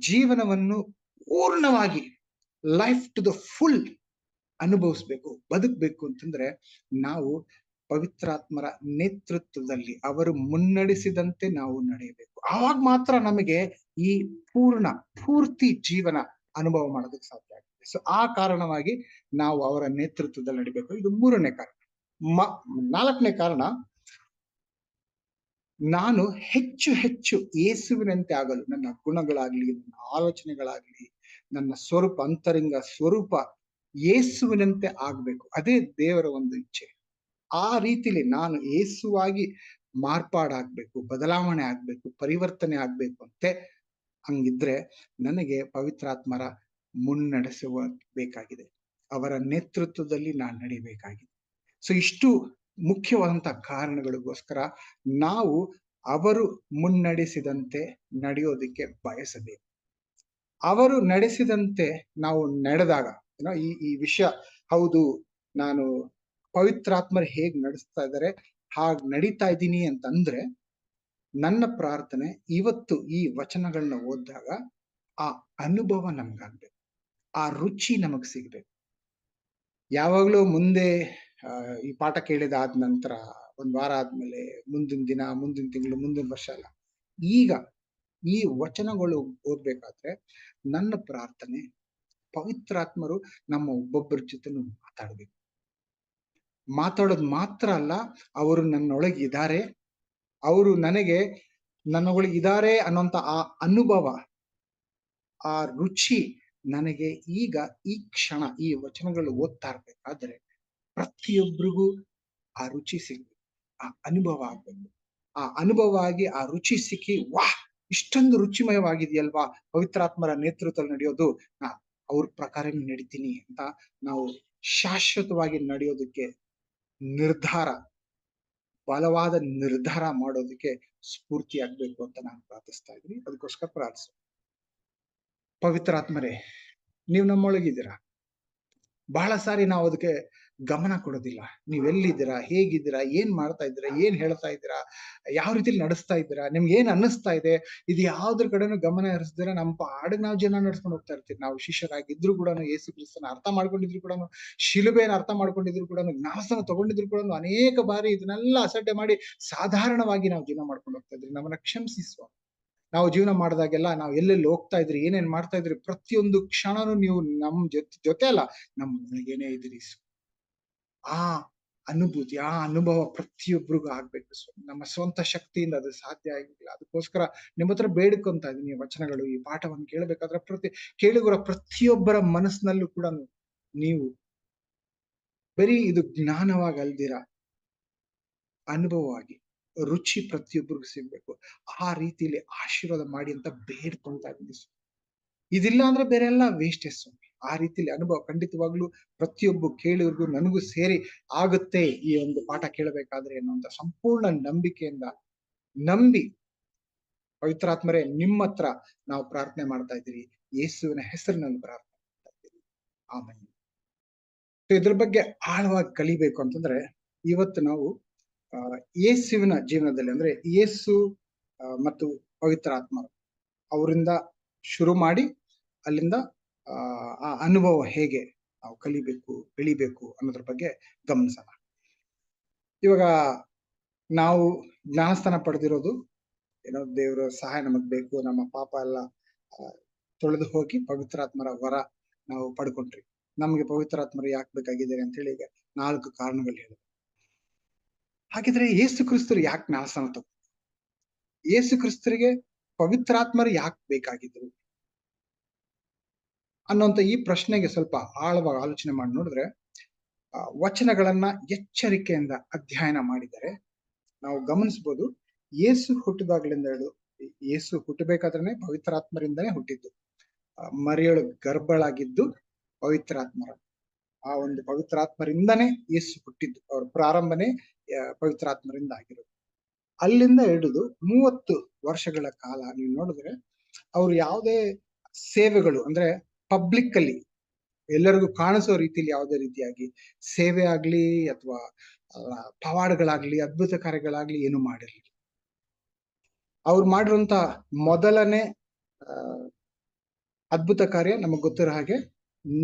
ಜೀವನವನ್ನು ಪೂರ್ಣವಾಗಿ, ಲೈಫ್ ಟು ದ ಫುಲ್ ಅನುಭವಿಸ್ಬೇಕು, ಬದುಕಬೇಕು ಅಂತಂದ್ರೆ ನಾವು ಪವಿತ್ರಾತ್ಮರ ನೇತೃತ್ವದಲ್ಲಿ, ಅವರು ಮುನ್ನಡೆಸಿದಂತೆ ನಾವು ನಡೆಯಬೇಕು. ಆವಾಗ ಮಾತ್ರ ನಮಗೆ ಈ ಪೂರ್ತಿ ಜೀವನ ಅನುಭವ ಮಾಡೋದಕ್ಕೆ ಸಾಧ್ಯ ಆಗುತ್ತೆ. ಸೊ ಆ ಕಾರಣವಾಗಿ ನಾವು ಅವರ ನೇತೃತ್ವದಲ್ಲಿ ನಡಿಬೇಕು. ಇದು ಮೂರನೇ ಕಾರಣ. ನಾಲ್ಕನೇ ಕಾರಣ, ನಾನು ಹೆಚ್ಚು ಹೆಚ್ಚು ಯೇಸುವಿನಂತೆ ಆಗಲು, ನನ್ನ ಗುಣಗಳಾಗ್ಲಿ, ನನ್ನ ಆಲೋಚನೆಗಳಾಗ್ಲಿ, ನನ್ನ ಸ್ವರೂಪ, ಅಂತರಂಗ ಸ್ವರೂಪ ಯೇಸುವಿನಂತೆ ಆಗ್ಬೇಕು. ಅದೇ ದೇವರ ಒಂದು ಇಚ್ಛೆ. ಆ ರೀತಿಲಿ ನಾನು ಯೇಸುವಾಗಿ ಮಾರ್ಪಾಡಾಗ್ಬೇಕು, ಬದಲಾವಣೆ ಆಗ್ಬೇಕು, ಪರಿವರ್ತನೆ ಆಗ್ಬೇಕು ಅಂತೆ. ಹಂಗಿದ್ರೆ ನನಗೆ ಪವಿತ್ರಾತ್ಮರ ಮುನ್ನಡೆಸುವ ಬೇಕಾಗಿದೆ, ಅವರ ನೇತೃತ್ವದಲ್ಲಿ ನಾನು ನಡಿಬೇಕಾಗಿದೆ. ಸೊ ಇಷ್ಟು ಮುಖ್ಯವಾದಂತಹ ಕಾರಣಗಳಿಗೋಸ್ಕರ ನಾವು ಅವರು ಮುನ್ನಡೆಸಿದಂತೆ ನಡೆಯೋದಕ್ಕೆ ಬಯಸಬೇಕು. ಅವರು ನಡೆಸಿದಂತೆ ನಾವು ನಡೆದಾಗ, ಏನೋ ಈ ವಿಷಯ ಹೌದು, ನಾನು ಪವಿತ್ರಾತ್ಮರು ಹೇಗ್ ನಡೆಸ್ತಾ ಇದ್ದಾರೆ ಹಾಗ್ ನಡೀತಾ ಇದ್ದೀನಿ ಅಂತಂದ್ರೆ, ನನ್ನ ಪ್ರಾರ್ಥನೆ ಇವತ್ತು ಈ ವಚನಗಳನ್ನ ಓದಿದಾಗ ಆ ಅನುಭವ ನಮ್ಗಾಗ್ಬೇಕು, ಆ ರುಚಿ ನಮಗ್ ಸಿಗ್ಬೇಕು. ಯಾವಾಗ್ಲೂ ಮುಂದೆ ಈ ಪಾಠ ಕೇಳಿದಾದ ನಂತರ, ಒಂದ್ ವಾರ ಆದ್ಮೇಲೆ, ಮುಂದಿನ ದಿನ, ಮುಂದಿನ ತಿಂಗಳು, ಮುಂದಿನ ವರ್ಷ ಅಲ್ಲ, ಈಗ ಈ ವಚನಗಳು ಓದ್ಬೇಕಾದ್ರೆ ನನ್ನ ಪ್ರಾರ್ಥನೆ ಪವಿತ್ರಾತ್ಮರು ನಮ್ಮ ಒಬ್ಬೊಬ್ಬರ ಜೊತೆನೂ ಮಾತಾಡ್ಬೇಕು. ಮಾತಾಡೋದು ಮಾತ್ರ ಅಲ್ಲ, ಅವರು ನನ್ನೊಳಗೆ ಇದ್ದಾರೆ, ಅವರು ನನ್ನೊಳಗೆ ಇದ್ದಾರೆ ಅನ್ನೋಂತ ಆ ಅನುಭವ, ಆ ರುಚಿ ನನಗೆ ಈಗ ಈ ಕ್ಷಣ ಈ ವಚನಗಳು ಓದ್ತಾ ಇರ್ಬೇಕಾದ್ರೆ ಪ್ರತಿಯೊಬ್ಬರಿಗೂ ಆ ರುಚಿ ಸಿಗ್ಬೇಕು, ಆ ಅನುಭವ ಆಗ್ಬೇಕು. ಆ ಅನುಭವ ಆಗಿ ಆ ರುಚಿ ಸಿಕ್ಕಿ ವಾಹ್, ಇಷ್ಟೊಂದು ರುಚಿಮಯವಾಗಿದೆಯಲ್ವಾ ಪವಿತ್ರಾತ್ಮರ ನೇತೃತ್ವದಲ್ಲಿ ನಡೆಯೋದು, ನಾ ಅವ್ರ ಪ್ರಕಾರ ನಡಿತೀನಿ ಅಂತ ನಾವು ಶಾಶ್ವತವಾಗಿ ನಡೆಯೋದಕ್ಕೆ ಬಲವಾದ ನಿರ್ಧಾರ ಮಾಡೋದಕ್ಕೆ ಸ್ಫೂರ್ತಿ ಆಗ್ಬೇಕು ಅಂತ ನಾನು ಪ್ರಾರ್ಥಿಸ್ತಾ ಇದ್ದೀನಿ. ಅದಕ್ಕೋಸ್ಕರ ಪ್ರಾರ್ಥಿಸ. ಪವಿತ್ರಾತ್ಮರೇ, ನೀವು ನಮ್ಮೊಳಗಿದ್ದೀರಾ. ಬಹಳ ಸಾರಿ ನಾವು ಅದಕ್ಕೆ ಗಮನ ಕೊಡೋದಿಲ್ಲ. ನೀವೆಲ್ಲಿದ್ದೀರಾ, ಹೇಗಿದ್ದೀರಾ, ಏನ್ ಮಾಡ್ತಾ ಇದ್ದೀರಾ, ಏನ್ ಹೇಳ್ತಾ ಇದ್ದೀರಾ, ಯಾವ ರೀತಿಲಿ ನಡೆಸ್ತಾ ಇದ್ದೀರಾ, ನಿಮ್ಗೆ ಏನ್ ಅನ್ನಿಸ್ತಾ ಇದೆ, ಇದು ಯಾವ್ದ್ರ ಕಡೆನೂ ಗಮನ ಹರಿಸಿದ್ರೆ ನಮ್ಮ ಪಾಡಿಗೆ ನಾವು ಜನ ನಡ್ಸ್ಕೊಂಡು ಹೋಗ್ತಾ ಇರ್ತೀವಿ. ನಾವು ಶಿಷ್ಯರಾಗಿದ್ರು ಕೂಡ, ಯೇಸು ಕ್ರಿಸ್ತನ ಅರ್ಥ ಮಾಡ್ಕೊಂಡಿದ್ರು ಕೂಡ, ಶಿಲುಬೆನ ಅರ್ಥ ಮಾಡ್ಕೊಂಡಿದ್ರು ಕೂಡ, ಜ್ಞಾನಸ್ನಾನ ತಗೊಂಡಿದ್ರು ಕೂಡ, ಅನೇಕ ಬಾರಿ ಇದನ್ನೆಲ್ಲ ಅಸಡ್ಡೆ ಮಾಡಿ ಸಾಧಾರಣವಾಗಿ ನಾವು ಜೀವನ ಮಾಡ್ಕೊಂಡು ಹೋಗ್ತಾ ಇದ್ರಿ. ನಮ್ಮನ್ನ ಕ್ಷಮಿಸುವ. ನಾವು ಜೀವನ ಮಾಡಿದಾಗೆಲ್ಲ ನಾವು ಎಲ್ಲೆಲ್ಲಿ ಹೋಗ್ತಾ ಇದ್ರಿ, ಏನೇನ್ ಮಾಡ್ತಾ ಇದ್ರಿ, ಪ್ರತಿಯೊಂದು ಕ್ಷಣನೂ ನೀವು ನಮ್ ಜೊತೆ ಅಲ್ಲ, ನಮ್ಮೊಳಗೇನೆ ಇದ್ರಿ. ಆ ಅನುಭೂತಿ, ಆ ಅನುಭವ ಪ್ರತಿಯೊಬ್ಬರಿಗೂ ಆಗ್ಬೇಕು. ನಮ್ಮ ಸ್ವಂತ ಶಕ್ತಿಯಿಂದ ಅದು ಸಾಧ್ಯ ಆಗಿಲ್ಲ. ಅದಕ್ಕೋಸ್ಕರ ನಿಮ್ಮ ಹತ್ರ ಬೇಡ್ಕೊಂತ ಇದೀನಿ. ವಚನಗಳು, ಈ ಪಾಠವನ್ನು ಕೇಳಬೇಕಾದ್ರೆ ಕೇಳುಗರ ಪ್ರತಿಯೊಬ್ಬರ ಮನಸ್ಸಿನಲ್ಲೂ ಕೂಡ ನೀವು ಬರೀ ಇದು ಜ್ಞಾನವಾಗಿ ಅಲ್ದಿರ ಅನುಭವವಾಗಿ ರುಚಿ ಪ್ರತಿಯೊಬ್ಬರಿಗೂ ಸಿಗ್ಬೇಕು. ಆ ರೀತಿಯಲ್ಲಿ ಆಶೀರ್ವಾದ ಮಾಡಿ ಅಂತ ಬೇಡ್ಕೊಂತ ಇದ್ದೀನಿ. ಇದಿಲ್ಲ ಅಂದ್ರೆ ಬೇರೆ ಎಲ್ಲ ವೇಸ್ಟೇ ಸ್ವಾಮಿ. ಆ ರೀತಿಯಲ್ಲಿ ಅನುಭವ ಖಂಡಿತವಾಗ್ಲೂ ಪ್ರತಿಯೊಬ್ಬ ಕೇಳುವರಿಗೂ ನನಗೂ ಸೇರಿ ಆಗುತ್ತೆ ಈ ಒಂದು ಪಾಠ ಕೇಳಬೇಕಾದ್ರೆ ಅನ್ನುವಂತ ಸಂಪೂರ್ಣ ನಂಬಿಕೆಯಿಂದ ನಂಬಿ ಪವಿತ್ರಾತ್ಮರೇ ನಿಮ್ಮ ಹತ್ರ ನಾವು ಪ್ರಾರ್ಥನೆ ಮಾಡ್ತಾ ಇದ್ದೀರಿ. ಯೇಸುವಿನ ಹೆಸರಿನಲ್ಲಿ ಪ್ರಾರ್ಥನೆ ಮಾಡ್ತಾ ಇದ್ದೀರಿ. ಆಮೇಲೆ ಇದ್ರ ಬಗ್ಗೆ ಆಳವಾಗಿ ಕಲಿಬೇಕು ಅಂತಂದ್ರೆ ಇವತ್ತು ನಾವು ಯೇಸುವಿನ ಜೀವನದಲ್ಲಿ, ಅಂದ್ರೆ ಯೇಸು ಮತ್ತು ಪವಿತ್ರಾತ್ಮ ಅವರಿಂದ ಶುರು ಮಾಡಿ ಅಲ್ಲಿಂದ ಆ ಅನುಭವ ಹೇಗೆ ನಾವು ಕಲಿಬೇಕು, ಬೆಳಿಬೇಕು ಅನ್ನೋದ್ರ ಬಗ್ಗೆ ಗಮನಿಸೋಣ. ಇವಾಗ ನಾವು ಜ್ಞಾನಸ್ಥಾನ ಪಡೆದಿರೋದು ಏನೋ ದೇವರ ಸಹಾಯ ನಮಗ್ ಬೇಕು, ನಮ್ಮ ಪಾಪ ಎಲ್ಲ ತೊಳೆದು ಹೋಗಿ ಪವಿತ್ರಾತ್ಮರ ವರ ನಾವು ಪಡ್ಕೊಂಡ್ರಿ. ನಮ್ಗೆ ಪವಿತ್ರಾತ್ಮರು ಯಾಕೆ ಬೇಕಾಗಿದ್ದಾರೆ ಅಂತ ಹೇಳಿ ಈಗ 4 ಕಾರಣಗಳು ಹೇಳಿದ್ರು. ಹಾಗಿದ್ರೆ ಯೇಸು ಕ್ರಿಸ್ತರು ಯಾಕೆ ಜ್ಞಾನಸ್ಥಾನ ತಗೊಂಡ್ರು? ಯೇಸು ಕ್ರಿಸ್ತರಿಗೆ ಪವಿತ್ರಾತ್ಮರು ಯಾಕೆ ಬೇಕಾಗಿದ್ರು ಅನ್ನೋಂತ ಈ ಪ್ರಶ್ನೆಗೆ ಸ್ವಲ್ಪ ಆಳವಾಗಿ ಆಲೋಚನೆ ಮಾಡಿ ನೋಡಿದ್ರೆ, ವಚನಗಳನ್ನ ಎಚ್ಚರಿಕೆಯಿಂದ ಅಧ್ಯಯನ ಮಾಡಿದರೆ ನಾವು ಗಮನಿಸ್ಬೋದು. ಯೇಸು ಹುಟ್ಟಿದಾಗ್ಲಿಂದ ಯೇಸು ಹುಟ್ಟಬೇಕಾದ್ರೆ ಪವಿತ್ರಾತ್ಮರಿಂದನೇ ಹುಟ್ಟಿದ್ದು. ಮರಿಯಳು ಗರ್ಭಳಾಗಿದ್ದು ಪವಿತ್ರಾತ್ಮರ, ಆ ಒಂದು ಪವಿತ್ರಾತ್ಮರಿಂದನೇ ಯೇಸು ಹುಟ್ಟಿದ್ದು. ಅವ್ರ ಪ್ರಾರಂಭನೆ ಪವಿತ್ರಾತ್ಮರಿಂದ ಆಗಿರೋದು. ಅಲ್ಲಿಂದ ಹಿಡಿದು 30 ವರ್ಷಗಳ ಕಾಲ ನೀವು ನೋಡಿದ್ರೆ ಅವ್ರು ಯಾವುದೇ ಸೇವೆಗಳು, ಅಂದ್ರೆ ಪಬ್ಲಿಕ್ ಅಲ್ಲಿ ಎಲ್ಲರಿಗೂ ಕಾಣಿಸೋ ರೀತಿಯಲ್ಲಿ ಯಾವುದೇ ರೀತಿಯಾಗಿ ಸೇವೆ ಆಗ್ಲಿ ಅಥವಾ ಪವಾಡಗಳಾಗ್ಲಿ ಅದ್ಭುತ ಕಾರ್ಯಗಳಾಗ್ಲಿ ಏನು ಮಾಡಿರ್ಲಿಲ್ಲ. ಅವ್ರು ಮಾಡಿರುವಂತ ಮೊದಲನೇ ಅದ್ಭುತ ಕಾರ್ಯ ನಮಗ್ ಗೊತ್ತಿರೋ ಹಾಗೆ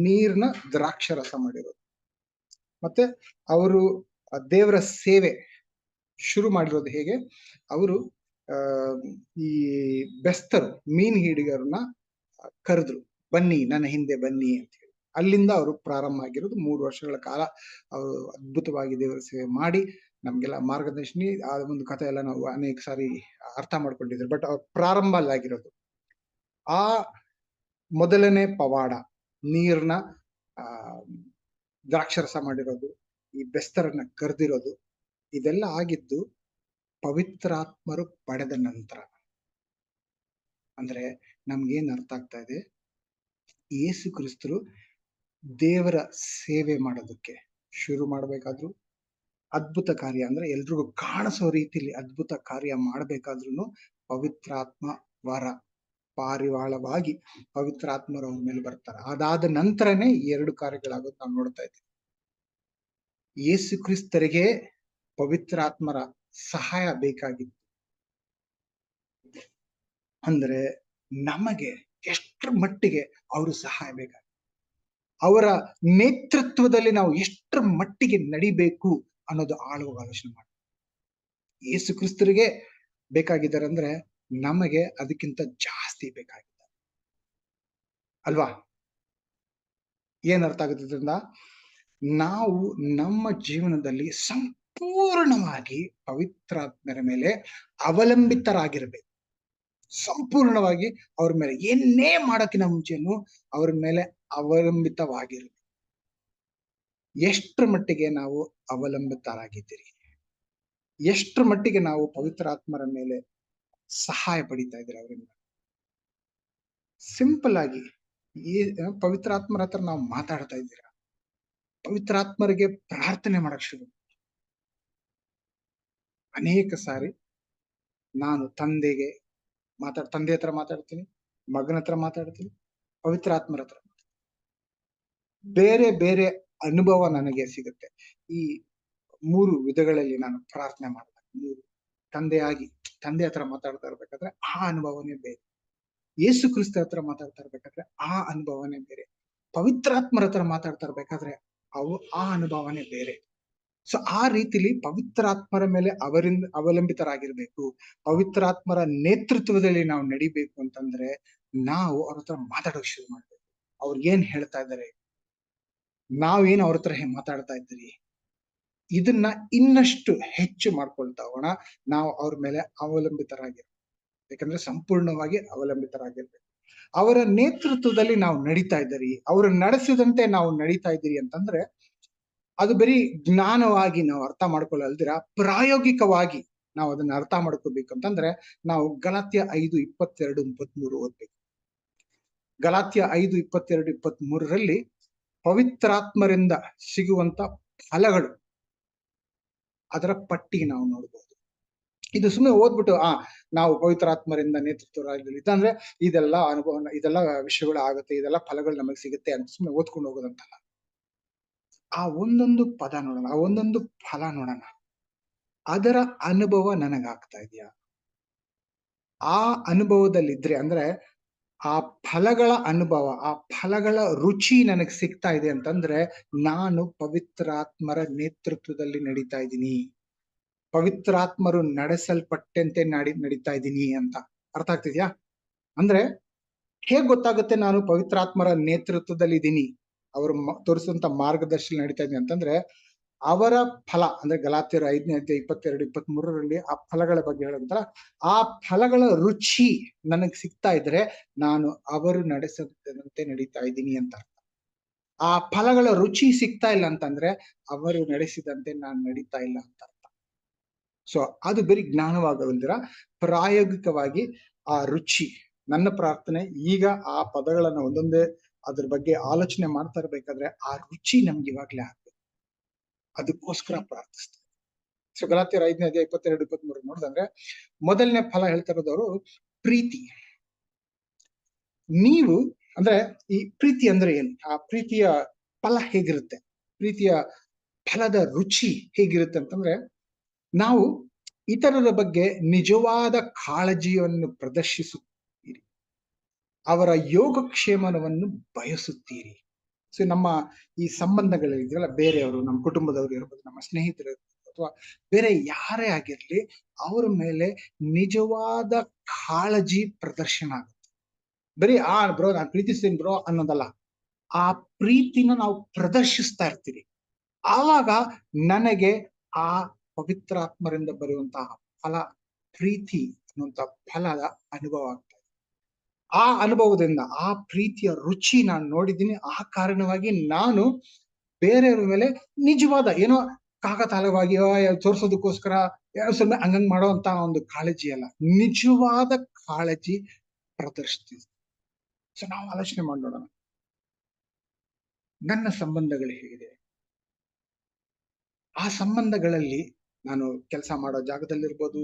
ನೀರ್ನ ದ್ರಾಕ್ಷರಸ ಮಾಡಿರೋದು. ಮತ್ತೆ ಅವರು ದೇವರ ಸೇವೆ ಶುರು ಮಾಡಿರೋದು ಹೇಗೆ, ಅವರು ಈ ಬೆಸ್ತರು ಮೀನ್ ಹಿಡಿಗರನ್ನ ಕರೆದ್ರು, ಬನ್ನಿ ನನ್ನ ಹಿಂದೆ ಬನ್ನಿ ಅಂತ ಹೇಳಿ. ಅಲ್ಲಿಂದ ಅವರು ಪ್ರಾರಂಭ ಆಗಿರೋದು. 3 ವರ್ಷಗಳ ಕಾಲ ಅವರು ಅದ್ಭುತವಾಗಿ ದೇವರ ಸೇವೆ ಮಾಡಿ ನಮ್ಗೆಲ್ಲ ಮಾರ್ಗದರ್ಶನಿ. ಆ ಒಂದು ಕಥೆ ಎಲ್ಲ ನಾವು ಅನೇಕ ಸಾರಿ ಅರ್ಥ ಮಾಡ್ಕೊಂಡಿದ್ರು. ಬಟ್ ಅವ್ರ ಪ್ರಾರಂಭ ಅಲ್ಲಾಗಿರೋದು ಆ ಮೊದಲನೇ ಪವಾಡ, ನೀರ್ನ ದ್ರಾಕ್ಷರಸ ಮಾಡಿರೋದು, ಈ ಬೆಸ್ತರನ್ನ ಕರೆದಿರೋದು, ಇದೆಲ್ಲ ಆಗಿದ್ದು ಪವಿತ್ರಾತ್ಮರು ಪಡೆದ ನಂತರ. ಅಂದ್ರೆ ನಮ್ಗೇನ್ ಅರ್ಥ ಆಗ್ತಾ ಇದೆ, ಯೇಸು ಕ್ರಿಸ್ತರು ದೇವರ ಸೇವೆ ಮಾಡೋದಕ್ಕೆ ಶುರು ಮಾಡ್ಬೇಕಾದ್ರು, ಅದ್ಭುತ ಕಾರ್ಯ ಅಂದ್ರೆ ಎಲ್ರಿಗೂ ಕಾಣಿಸೋ ರೀತಿಯಲ್ಲಿ ಅದ್ಭುತ ಕಾರ್ಯ ಮಾಡ್ಬೇಕಾದ್ರೂ ಪವಿತ್ರಾತ್ಮ ವರ ಪಾರಿವಾಳವಾಗಿ ಪವಿತ್ರಾತ್ಮರು ಅವ್ರ ಮೇಲೆ ಬರ್ತಾರೆ. ಅದಾದ ನಂತರನೇ 2 ಕಾರ್ಯಗಳಾಗೋದು ನಾವು ನೋಡ್ತಾ ಇದ್ದೀವಿ. ಯೇಸು ಕ್ರಿಸ್ತರಿಗೆ ಪವಿತ್ರಾತ್ಮರ ಸಹಾಯ ಬೇಕಾಗಿತ್ತು. ಅಂದ್ರೆ ನಮಗೆ ಎಷ್ಟರ ಮಟ್ಟಿಗೆ ಅವರು ಸಹಾಯ ಬೇಕಾಗಿತ್ತು, ಅವರ ನೇತೃತ್ವದಲ್ಲಿ ನಾವು ಎಷ್ಟರ ಮಟ್ಟಿಗೆ ನಡಿಬೇಕು ಅನ್ನೋದು ಆಳವಾಗಿ ಆಲೋಚನೆ ಮಾಡಿ. ಯೇಸು ಕ್ರಿಸ್ತರಿಗೆ ಬೇಕಾಗಿದ್ದಾರೆ ಅಂದ್ರೆ ನಮಗೆ ಅದಕ್ಕಿಂತ ಜಾಸ್ತಿ ಬೇಕಾಗಿದ್ದಾರೆ ಅಲ್ವಾ? ಏನ್ ಅರ್ಥ ಆಗುತ್ತೆ ಇದರಿಂದ? ನಾವು ನಮ್ಮ ಜೀವನದಲ್ಲಿ ಸಂಪೂರ್ಣವಾಗಿ ಪವಿತ್ರಾತ್ಮರ ಮೇಲೆ ಅವಲಂಬಿತರಾಗಿರ್ಬೇಕು. ಸಂಪೂರ್ಣವಾಗಿ ಅವ್ರ ಮೇಲೆ ಏನೇ ಮಾಡೋಕ್ಕಿಂತ ಮುಂಚೆನು ಅವ್ರ ಮೇಲೆ ಅವಲಂಬಿತವಾಗಿರ್ಬೇಕು. ಎಷ್ಟರ ಮಟ್ಟಿಗೆ ನಾವು ಅವಲಂಬಿತರಾಗಿದ್ದೀರಿ? ಎಷ್ಟರ ಮಟ್ಟಿಗೆ ನಾವು ಪವಿತ್ರಾತ್ಮರ ಮೇಲೆ ಸಹಾಯ ಪಡಿತಾ ಇದ್ದೀರಿ ಅವರಿಂದ? ಸಿಂಪಲ್ ಆಗಿ ಪವಿತ್ರಾತ್ಮರ ಹತ್ರ ನಾವು ಮಾತಾಡ್ತಾ ಇದ್ದೀರಾ? ಪವಿತ್ರಾತ್ಮರಿಗೆ ಪ್ರಾರ್ಥನೆ ಮಾಡಕ್ ಶುರು. ಅನೇಕ ಸಾರಿ ನಾನು ತಂದೆ ಹತ್ರ ಮಾತಾಡ್ತೀನಿ, ಮಗನ ಹತ್ರ ಮಾತಾಡ್ತೀನಿ, ಪವಿತ್ರಾತ್ಮರ ಹತ್ರ ಬೇರೆ ಬೇರೆ ಅನುಭವ ನನಗೆ ಸಿಗುತ್ತೆ. ಈ 3 ವಿಧಗಳಲ್ಲಿ ನಾನು ಪ್ರಾರ್ಥನೆ ಮಾಡ್ತೀನಿ. 3 ತಂದೆ ಹತ್ರ ಮಾತಾಡ್ತಾ ಇರ್ಬೇಕಾದ್ರೆ ಆ ಅನುಭವನೇ ಬೇರೆ, ಯೇಸು ಕ್ರಿಸ್ತ ಹತ್ರ ಮಾತಾಡ್ತಾ ಇರ್ಬೇಕಾದ್ರೆ ಆ ಅನುಭವನೇ ಬೇರೆ, ಪವಿತ್ರಾತ್ಮರ ಹತ್ರ ಮಾತಾಡ್ತಾ ಇರ್ಬೇಕಾದ್ರೆ ಆ ಅನುಭವನೇ ಬೇರೆ. ಸೊ ಆ ರೀತಿಲಿ ಪವಿತ್ರಾತ್ಮರ ಮೇಲೆ ಅವಲಂಬಿತರಾಗಿರ್ಬೇಕು. ಪವಿತ್ರಾತ್ಮರ ನೇತೃತ್ವದಲ್ಲಿ ನಾವು ನಡಿಬೇಕು ಅಂತಂದ್ರೆ ನಾವು ಅವ್ರ ಹತ್ರ ಮಾತಾಡೋಕ್ ಶುರು ಮಾಡ್ಬೇಕು. ಅವ್ರು ಏನ್ ಹೇಳ್ತಾ ಇದ್ದಾರೆ, ನಾವೇನು ಅವ್ರ ಹತ್ರ ಮಾತಾಡ್ತಾ ಇದ್ದೀರಿ, ಇದನ್ನ ಇನ್ನಷ್ಟು ಹೆಚ್ಚು ಮಾಡ್ಕೊಳ್ತಾ ಹೋಗೋಣ. ನಾವು ಅವ್ರ ಮೇಲೆ ಅವಲಂಬಿತರಾಗಿರ್ಬೇಕು. ಯಾಕಂದ್ರೆ ಸಂಪೂರ್ಣವಾಗಿ ಅವಲಂಬಿತರಾಗಿರ್ಬೇಕು. ಅವರ ನೇತೃತ್ವದಲ್ಲಿ ನಾವು ನಡೀತಾ ಇದ್ದೀರಿ, ಅವರು ನಡೆಸಿದಂತೆ ನಾವು ನಡೀತಾ ಇದ್ದೀರಿ ಅಂತಂದ್ರೆ ಅದು ಬರೀ ಜ್ಞಾನವಾಗಿ ನಾವು ಅರ್ಥ ಮಾಡ್ಕೊಳ್ಳಲ್ದಿರ ಪ್ರಾಯೋಗಿಕವಾಗಿ ನಾವು ಅದನ್ನ ಅರ್ಥ ಮಾಡ್ಕೋಬೇಕು ಅಂತಂದ್ರೆ ನಾವು ಗಲಾತ್ಯ 5:22-23 ಓದ್ಬೇಕು. ಗಲಾತ್ಯ 5:22-23ರಲ್ಲಿ ಪವಿತ್ರಾತ್ಮರಿಂದ ಸಿಗುವಂತ ಫಲಗಳು, ಅದರ ಪಟ್ಟಿ ನಾವು ನೋಡ್ಬೋದು. ಇದು ಸುಮ್ಮನೆ ಓದ್ಬಿಟ್ಟು ನಾವು ಪವಿತ್ರಾತ್ಮರಿಂದ ನೇತೃತ್ವರಾಗಿಲ್ಲ ಅಂದ್ರೆ ಇದೆಲ್ಲ ಅನುಭವ, ಇದೆಲ್ಲ ವಿಷಯಗಳು ಆಗುತ್ತೆ, ಇದೆಲ್ಲ ಫಲಗಳು ನಮಗೆ ಸಿಗುತ್ತೆ ಅಂತ ಸುಮ್ಮನೆ ಓದ್ಕೊಂಡು ಹೋಗೋದಂತಲ್ಲ. ಆ ಒಂದೊಂದು ಪದ ನೋಡೋಣ, ಆ ಒಂದೊಂದು ಫಲ ನೋಡೋಣ. ಅದರ ಅನುಭವ ನನಗಾಗ್ತಾ ಇದೆಯಾ? ಆ ಅನುಭವದಲ್ಲಿದ್ರೆ ಅಂದ್ರೆ ಆ ಫಲಗಳ ಅನುಭವ, ಆ ಫಲಗಳ ರುಚಿ ನನಗೆ ಸಿಗ್ತಾ ಇದೆ ಅಂತಂದ್ರೆ ನಾನು ಪವಿತ್ರಾತ್ಮರ ನೇತೃತ್ವದಲ್ಲಿ ನಡೀತಾ ಇದ್ದೀನಿ, ಪವಿತ್ರಾತ್ಮರು ನಡೆಸಲ್ಪಟ್ಟಂತೆ ನಡೀತಾ ಇದ್ದೀನಿ ಅಂತ ಅರ್ಥ ಆಗ್ತಿದ್ಯಾ? ಅಂದ್ರೆ ಹೇಗ್ ಗೊತ್ತಾಗುತ್ತೆ ನಾನು ಪವಿತ್ರಾತ್ಮರ ನೇತೃತ್ವದಲ್ಲಿ ಇದ್ದೀನಿ, ಅವರು ತೋರಿಸುವಂತ ಮಾರ್ಗದರ್ಶನ ನಡೀತಾ ಇದ್ದೀನಿ ಅಂತಂದ್ರೆ ಅವರ ಫಲ, ಅಂದ್ರೆ ಗಲಾತ್ಯರ 5:22-23ರಲ್ಲಿ ಆ ಫಲಗಳ ಬಗ್ಗೆ ಹೇಳಂತ ಆ ಫಲಗಳ ರುಚಿ ನನಗ್ ಸಿಗ್ತಾ ಇದ್ರೆ ನಾನು ಅವರು ನಡೆಸದಂತೆ ನಡೀತಾ ಇದ್ದೀನಿ ಅಂತ ಅರ್ಥ. ಆ ಫಲಗಳ ರುಚಿ ಸಿಗ್ತಾ ಇಲ್ಲ ಅಂತಂದ್ರೆ ಅವರು ನಡೆಸಿದಂತೆ ನಾನು ನಡೀತಾ ಇಲ್ಲ ಅಂತ ಅರ್ಥ. ಸೊ ಅದು ಬರೀ ಜ್ಞಾನವಾಗೋದಿರ ಪ್ರಾಯೋಗಿಕವಾಗಿ ಆ ರುಚಿ. ನನ್ನ ಪ್ರಾರ್ಥನೆ ಈಗ ಆ ಪದಗಳನ್ನ ಒಂದೊಂದೇ ಅದ್ರ ಬಗ್ಗೆ ಆಲೋಚನೆ ಮಾಡ್ತಾ ಇರ್ಬೇಕಾದ್ರೆ ಆ ರುಚಿ ನಮ್ಗೆ ಇವಾಗ್ಲೇ ಆಗ್ಬೇಕು. ಅದಕ್ಕೋಸ್ಕರ ಪ್ರಾರ್ಥಿಸ್ತಾರೆ. ಸೊ ಗಲಾತ್ಯರ 5:22-23 ನೋಡಿದ್ರೆ ಮೊದಲನೇ ಫಲ ಹೇಳ್ತಾ ಇರೋದವರು ಪ್ರೀತಿ. ನೀವು ಅಂದ್ರೆ ಈ ಪ್ರೀತಿ ಅಂದ್ರೆ ಏನು, ಆ ಪ್ರೀತಿಯ ಫಲ ಹೇಗಿರುತ್ತೆ, ಪ್ರೀತಿಯ ಫಲದ ರುಚಿ ಹೇಗಿರುತ್ತೆ ಅಂತಂದ್ರೆ ನಾವು ಇತರರ ಬಗ್ಗೆ ನಿಜವಾದ ಕಾಳಜಿಯನ್ನು ಪ್ರದರ್ಶಿಸುತ್ತೀರಿ, ಅವರ ಯೋಗಕ್ಷೇಮವನ್ನು ಬಯಸುತ್ತೀರಿ. ಸೊ ನಮ್ಮ ಈ ಸಂಬಂಧಗಳಿದೆಯಲ್ಲ, ಬೇರೆಯವರು, ನಮ್ಮ ಕುಟುಂಬದವರು ಇರ್ಬೋದು, ನಮ್ಮ ಸ್ನೇಹಿತರು ಇರ್ಬೋದು, ಅಥವಾ ಬೇರೆ ಯಾರೇ ಆಗಿರ್ಲಿ, ಅವ್ರ ಮೇಲೆ ನಿಜವಾದ ಕಾಳಜಿ ಪ್ರದರ್ಶನ ಆಗುತ್ತೆ. ಬರೀ ಬ್ರೋ ನಾನು ಪ್ರೀತಿಸ್ತೀನಿ ಬ್ರೋ ಅನ್ನೋದಲ್ಲ, ಆ ಪ್ರೀತಿನ ನಾವು ಪ್ರದರ್ಶಿಸ್ತಾ ಇರ್ತೀವಿ. ಆವಾಗ ನನಗೆ ಆ ಪವಿತ್ರಾತ್ಮರಿಂದ ಬರುವಂತಹ ಫಲ, ಪ್ರೀತಿ ಅನ್ನುವಂತ ಫಲದ ಅನುಭವ ಆಗ್ತದೆ. ಆ ಅನುಭವದಿಂದ ಆ ಪ್ರೀತಿಯ ರುಚಿ ನಾನು ನೋಡಿದ್ದೀನಿ. ಆ ಕಾರಣವಾಗಿ ನಾನು ಬೇರೆಯವ್ರ ಮೇಲೆ ನಿಜವಾದ ಏನೋ ಕಾಕತಾಳವಾಗಿ ತೋರ್ಸೋದಕ್ಕೋಸ್ಕರ ಸುಮ್ಮನೆ ಹಂಗಂಗ್ ಮಾಡುವಂತ ಒಂದು ಕಾಳಜಿ ಅಲ್ಲ, ನಿಜವಾದ ಕಾಳಜಿ ಪ್ರದರ್ಶಿಸ್ತೀವಿ. ಸೊ ನಾವು ಆಲೋಚನೆ ಮಾಡೋಣ, ನನ್ನ ಸಂಬಂಧಗಳು ಹೇಗಿದೆ? ಆ ಸಂಬಂಧಗಳಲ್ಲಿ ನಾನು ಕೆಲಸ ಮಾಡೋ ಜಾಗದಲ್ಲಿರ್ಬೋದು,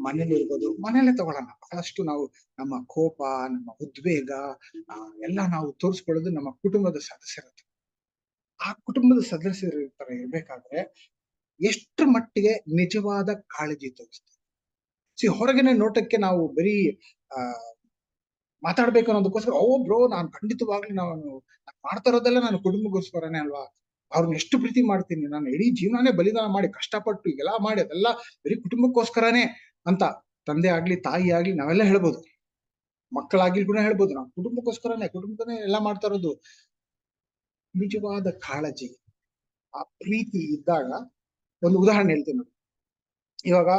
ಮನೇಲಿರ್ಬೋದು, ಮನೇಲೆ ತಗೊಳ್ಳೋಣ. ಬಹಳಷ್ಟು ನಾವು ನಮ್ಮ ಕೋಪ, ನಮ್ಮ ಉದ್ವೇಗ ಎಲ್ಲ ನಾವು ತೋರಿಸ್ಕೊಳ್ಳೋದು ನಮ್ಮ ಕುಟುಂಬದ ಸದಸ್ಯರ ಹತ್ರ. ಆ ಕುಟುಂಬದ ಸದಸ್ಯರ ತರ ಇರ್ಬೇಕಾದ್ರೆ ಎಷ್ಟರ ಮಟ್ಟಿಗೆ ನಿಜವಾದ ಕಾಳಜಿ ತೋರಿಸ್ತೀವಿ. ಹೊರಗಿನ ನೋಟಕ್ಕೆ ನಾವು ಬರೀ ಮಾತಾಡ್ಬೇಕು ಅನ್ನೋದಕ್ಕೋಸ್ಕರ ಬ್ರೋ ನಾನು ಖಂಡಿತವಾಗ್ಲೂ ನಾನು ಮಾಡ್ತಾ ಇರೋದೆಲ್ಲ ನನ್ನ ಕುಟುಂಬಕ್ಕೋಸ್ಕರನೇ ಅಲ್ವಾ, ಅವ್ರನ್ನ ಎಷ್ಟು ಪ್ರೀತಿ ಮಾಡ್ತೀನಿ, ನಾನು ಇಡೀ ಜೀವನನೇ ಬಲಿದಾನ ಮಾಡಿ ಕಷ್ಟಪಟ್ಟು ಇದೆಲ್ಲ ಮಾಡಿ ಅದೆಲ್ಲ ಬರೀ ಕುಟುಂಬಕ್ಕೋಸ್ಕರನೇ ಅಂತ ತಂದೆ ಆಗ್ಲಿ ತಾಯಿ ಆಗ್ಲಿ ನಾವೆಲ್ಲ ಹೇಳ್ಬೋದು, ಮಕ್ಕಳಾಗ್ಲಿ ಕೂಡ ಹೇಳ್ಬೋದು, ನಾವು ಕುಟುಂಬಕ್ಕೋಸ್ಕರನೇ ಎಲ್ಲ ಮಾಡ್ತಾ ಇರೋದು. ನಿಜವಾದ ಕಾಳಜಿ, ಆ ಪ್ರೀತಿ ಇದ್ದಾಗ ಒಂದು ಉದಾಹರಣೆ ಹೇಳ್ತೀನಿ ನೋಡಿ. ಇವಾಗ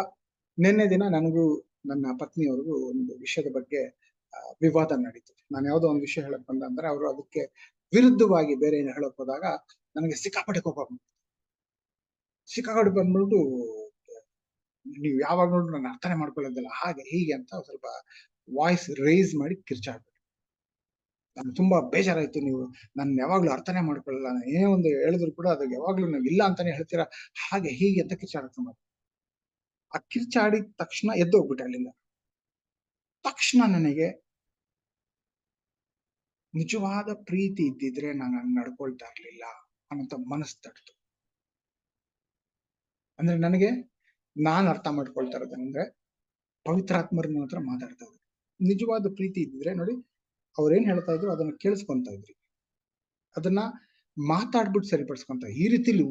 ನಿನ್ನೆ ದಿನ ನನಗೂ ನನ್ನ ಪತ್ನಿಯವ್ರಿಗೂ ಒಂದು ವಿಷಯದ ಬಗ್ಗೆ ವಿವಾದ ನಡೀತು. ನಾನು ಯಾವುದೋ ಒಂದು ವಿಷಯ ಹೇಳಕ್ ಬಂದ ಅಂದ್ರೆ ಅವರು ಅದಕ್ಕೆ ವಿರುದ್ಧವಾಗಿ ಬೇರೆ ಏನು ಹೇಳಕ್ ಹೋದಾಗ ನನಗೆ ಸಿಕ್ಕಾಪಟ್ಟೆ ಕೋಪ ಬಂತು. ಸಿಕ್ಕಾಪಟ್ಟೆ ಬಂದ್ಬಿಟ್ಟು ನೀವು ಯಾವಾಗ ನೋಡ್ರು ನನ್ನ ಅರ್ಥನೆ ಮಾಡ್ಕೊಳ್ಳೋದಿಲ್ಲ ಹಾಗೆ ಹೀಗೆ ಅಂತ ಸ್ವಲ್ಪ ವಾಯ್ಸ್ ರೇಸ್ ಮಾಡಿ ಕಿರ್ಚಾಡ್ಬಿಟ್ಟು ನನ್ಗೆ ತುಂಬಾ ಬೇಜಾರಾಯ್ತು. ನೀವು ನನ್ನ ಯಾವಾಗ್ಲೂ ಅರ್ಥನೆ ಮಾಡ್ಕೊಳ್ಳಲ್ಲ, ನಾನು ಏನೇ ಒಂದು ಹೇಳಿದ್ರು ಕೂಡ ಅದಕ್ಕೆ ಯಾವಾಗ್ಲೂ ನೀವು ಇಲ್ಲ ಅಂತಾನೆ ಹೇಳ್ತೀರಾ ಹಾಗೆ ಹೀಗೆ ಅಂತ ಕಿರ್ಚಾಡ್ತಾ ಮಾಡಿ. ಆ ಕಿರ್ಚಾಡಿದ ತಕ್ಷಣ ಎದ್ದು ಹೋಗ್ಬಿಟ್ಟೆ ಅಲ್ಲಿಂದ. ತಕ್ಷಣ ನನಗೆ ನಿಜವಾದ ಪ್ರೀತಿ ಇದ್ದಿದ್ರೆ ನಾನು ನಡ್ಕೊಳ್ತಾ ಇರ್ಲಿಲ್ಲ ಅನ್ನೋಂತ ಮನಸ್ಸು ತಡ್ತು. ಅಂದ್ರೆ ನನಗೆ ನಾನ್ ಅರ್ಥ ಮಾಡ್ಕೊಳ್ತಾ ಇರೋದಂದ್ರೆ ಪವಿತ್ರಾತ್ಮರ ಹತ್ರ ಮಾತಾಡ್ತಾ ಇದ್ರು. ನಿಜವಾದ ಪ್ರೀತಿ ಇದ್ದಿದ್ರೆ ನೋಡಿ, ಅವ್ರೇನ್ ಹೇಳ್ತಾ ಇದ್ರು ಅದನ್ನ ಕೇಳಿಸ್ಕೊಂತ ಇದ್ರಿ, ಅದನ್ನ ಮಾತಾಡ್ಬಿಟ್ಟು ಸರಿಪಡಿಸ್ಕೊಂತ. ಈ ರೀತಿಲಿ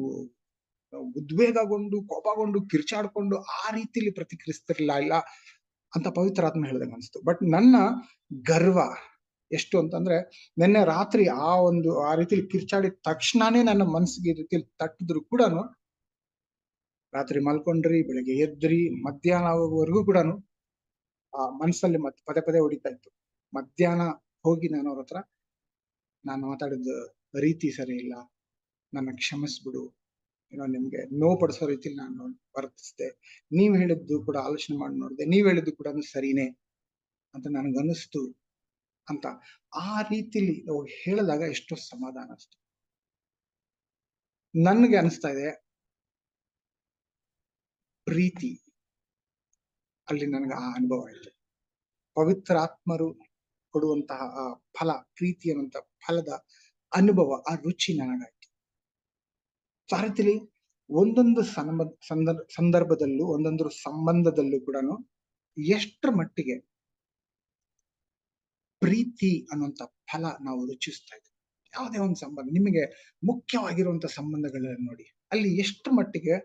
ಉದ್ವೇಗಗೊಂಡು ಕೋಪಗೊಂಡು ಕಿರ್ಚಾಡ್ಕೊಂಡು ಆ ರೀತಿಲಿ ಪ್ರತಿಕ್ರಿಯಿಸ್ತಿರ್ಲಿಲ್ಲ ಇಲ್ಲ ಅಂತ ಪವಿತ್ರಾತ್ಮ ಹೇಳ್ದಂಗ ಅನ್ಸ್ತು. ಬಟ್ ನನ್ನ ಗರ್ವ ಎಷ್ಟು ಅಂತಂದ್ರೆ ನಿನ್ನೆ ರಾತ್ರಿ ಆ ರೀತಿಲಿ ಕಿರ್ಚಾಡಿದ ತಕ್ಷಣನೇ ನನ್ನ ಮನ್ಸಿಗೆ ಈ ರೀತಿಲಿ ತಟ್ಟಿದ್ರು ಕೂಡ ರಾತ್ರಿ ಮಲ್ಕೊಂಡ್ರಿ, ಬೆಳಗ್ಗೆ ಎದ್ರಿ, ಮಧ್ಯಾಹ್ನ ಆಗೋವರೆಗೂ ಕೂಡ ಆ ಮನ್ಸಲ್ಲಿ ಮತ್ತೆ ಪದೇ ಪದೇ ಹೊಡಿತಾ ಇತ್ತು. ಮಧ್ಯಾಹ್ನ ಹೋಗಿ ನಾನು ಅವ್ರ ಹತ್ರ ನಾನು ಮಾತಾಡಿದ ರೀತಿ ಸರಿ ಇಲ್ಲ, ನನ್ನ ಕ್ಷಮಿಸ್ಬಿಡು, ಏನೋ ನಿಮ್ಗೆ ನೋವು ಪಡಿಸೋ ರೀತಿಲಿ ನಾನು ವರ್ತಿಸ್ದೆ, ನೀವ್ ಹೇಳಿದ್ದು ಕೂಡ ಆಲೋಚನೆ ಮಾಡಿ ನೋಡಿದೆ, ನೀವ್ ಹೇಳಿದ್ದು ಕೂಡ ಸರಿನೇ ಅಂತ ನನಗನ್ನಿಸ್ತು ಅಂತ ಆ ರೀತಿಲಿ ಹೇಳಿದಾಗ ಎಷ್ಟೋ ಸಮಾಧಾನ ಅನಿಸ್ತು. ನನ್ಗೆ ಅನಿಸ್ತಾ ಇದೆ ಪ್ರೀತಿ ಅಲ್ಲಿ ನನಗೆ ಆ ಅನುಭವ ಆಯ್ತು. ಪವಿತ್ರ ಆತ್ಮರು ಕೊಡುವಂತಹ ಆ ಫಲ, ಪ್ರೀತಿ ಅನ್ನುವಂತ ಫಲದ ಅನುಭವ, ಆ ರುಚಿ ನನಗಾಯ್ತು. ಆ ರೀತಿಲಿ ಒಂದೊಂದು ಸಂದರ್ಭದಲ್ಲೂ ಒಂದೊಂದು ಸಂಬಂಧದಲ್ಲೂ ಕೂಡ ಎಷ್ಟರ ಮಟ್ಟಿಗೆ ಪ್ರೀತಿ ಅನ್ನುವಂತ ಫಲ ನಾವು ರುಚಿಸ್ತಾ ಇದ್ದೀವಿ. ಯಾವುದೇ ಒಂದು ಸಂಬಂಧ ನಿಮಗೆ ಮುಖ್ಯವಾಗಿರುವಂತ ಸಂಬಂಧಗಳನ್ನ ನೋಡಿ, ಅಲ್ಲಿ ಎಷ್ಟು ಮಟ್ಟಿಗೆ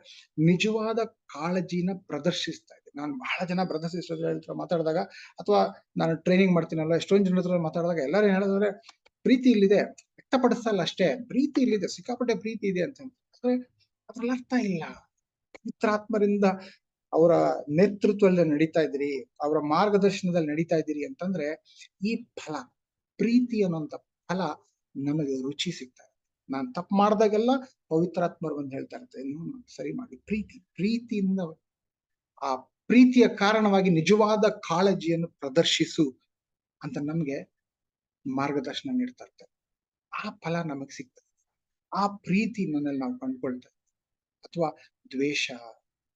ನಿಜವಾದ ಕಾಳಜಿನ ಪ್ರದರ್ಶಿಸ್ತಾ ಇದೆ. ನಾನು ಬಹಳ ಜನ ಬ್ರದರ್ಸ್ ಸಿಸ್ಟರ್ಸ್ ಹತ್ರ ಮಾತಾಡಿದಾಗ ಅಥವಾ ನಾನು ಟ್ರೈನಿಂಗ್ ಮಾಡ್ತೀನಲ್ಲ, ಎಷ್ಟೊಂದು ಜನ ಹತ್ರ ಮಾತಾಡಿದಾಗ ಎಲ್ಲರೂ ಹೇಳಿದ್ರೆ ಪ್ರೀತಿ ಇಲ್ಲಿದೆ, ವ್ಯಕ್ತಪಡಿಸ್ತಾ ಇಲ್ಲ ಅಷ್ಟೇ, ಪ್ರೀತಿ ಇಲ್ಲಿದೆ, ಸಿಕ್ಕಾಪಟ್ಟೆ ಪ್ರೀತಿ ಇದೆ ಅಂತ. ಆದ್ರೆ ಅದ್ರಲ್ಲಿ ಅರ್ಥ ಇಲ್ಲ. ಪವಿತ್ರಾತ್ಮರಿಂದ ಅವರ ನೇತೃತ್ವದಲ್ಲಿ ನಡೀತಾ ಇದ್ದೀರಿ, ಅವರ ಮಾರ್ಗದರ್ಶನದಲ್ಲಿ ನಡೀತಾ ಇದ್ದೀರಿ ಅಂತಂದ್ರೆ ಈ ಫಲ, ಪ್ರೀತಿ ಅನ್ನೋಂತ ಫಲ ನಮಗೆ ರುಚಿ ಸಿಗ್ತಾ ಇದೆ. ನಾನ್ ತಪ್ಪು ಮಾಡಿದಾಗೆಲ್ಲ ಪವಿತ್ರಾತ್ಮರು ಬಂದು ಹೇಳ್ತಾ ಇರ್ತಾರೆ, ಸರಿ ಮಾಡಿ, ಪ್ರೀತಿಯಿಂದ ಆ ಪ್ರೀತಿಯ ಕಾರಣವಾಗಿ ನಿಜವಾದ ಕಾಳಜಿಯನ್ನು ಪ್ರದರ್ಶಿಸು ಅಂತ ನಮ್ಗೆ ಮಾರ್ಗದರ್ಶನ ನೀಡ್ತಾ ಇರ್ತಾರೆ. ಆ ಫಲ ನಮಗ್ ಸಿಗ್ತದೆ. ಆ ಪ್ರೀತಿ ನನ್ನಲ್ಲಿ ನಾವು ಕಂಡ್ಕೊಳ್ತೇವೆ. ಅಥವಾ ದ್ವೇಷ,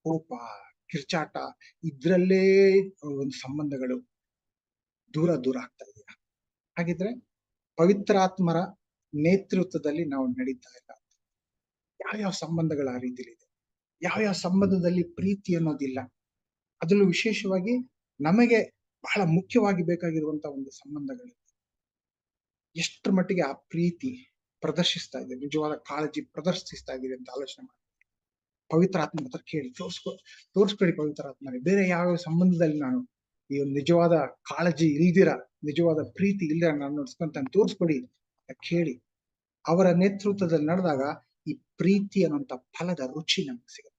ಕೋಪ, ಕಿರ್ಚಾಟ ಇದ್ರಲ್ಲೇ ಒಂದು ಸಂಬಂಧಗಳು ದೂರ ಆಗ್ತಾ ಇದೆಯಾ? ಹಾಗಿದ್ರೆ ಪವಿತ್ರಾತ್ಮರ ನೇತೃತ್ವದಲ್ಲಿ ನಾವು ನಡೀತಾ ಇಲ್ಲ. ಯಾವ್ಯಾವ ಸಂಬಂಧಗಳು ಆ ರೀತಿಲಿ ಇದೆ, ಯಾವ್ಯಾವ ಸಂಬಂಧದಲ್ಲಿ ಪ್ರೀತಿ ಅನ್ನೋದಿಲ್ಲ, ಅದರಲ್ಲೂ ವಿಶೇಷವಾಗಿ ನಮಗೆ ಬಹಳ ಮುಖ್ಯವಾಗಿ ಬೇಕಾಗಿರುವಂತ ಒಂದು ಸಂಬಂಧಗಳು ಎಷ್ಟರ ಮಟ್ಟಿಗೆ ಆ ಪ್ರೀತಿ ಪ್ರದರ್ಶಿಸ್ತಾ ಇದೆ, ನಿಜವಾದ ಕಾಳಜಿ ಪ್ರದರ್ಶಿಸ್ತಾ ಇದೀವಿ ಅಂತ ಆಲೋಚನೆ ಮಾಡಿ ಪವಿತ್ರಾತ್ಮ ಹತ್ರ ಕೇಳಿ ತೋರಿಸ್ಬೇಡಿ. ಪವಿತ್ರಾತ್ಮರೇ, ಬೇರೆ ಯಾವ ಸಂಬಂಧದಲ್ಲಿ ನಾನು ಈ ಒಂದು ನಿಜವಾದ ಕಾಳಜಿ ಇಲ್ದಿರ, ನಿಜವಾದ ಪ್ರೀತಿ ಇಲ್ದಿರ ನಾನು ನೋಡ್ಸ್ಕೊಂತ ತೋರಿಸ್ಕೊಡಿ ಅಂತ ಕೇಳಿ ಅವರ ನೇತೃತ್ವದಲ್ಲಿ ನಡೆದಾಗ ಈ ಪ್ರೀತಿ ಅನ್ನುವಂತ ಫಲದ ರುಚಿ ನಮ್ಗೆ ಸಿಗುತ್ತೆ.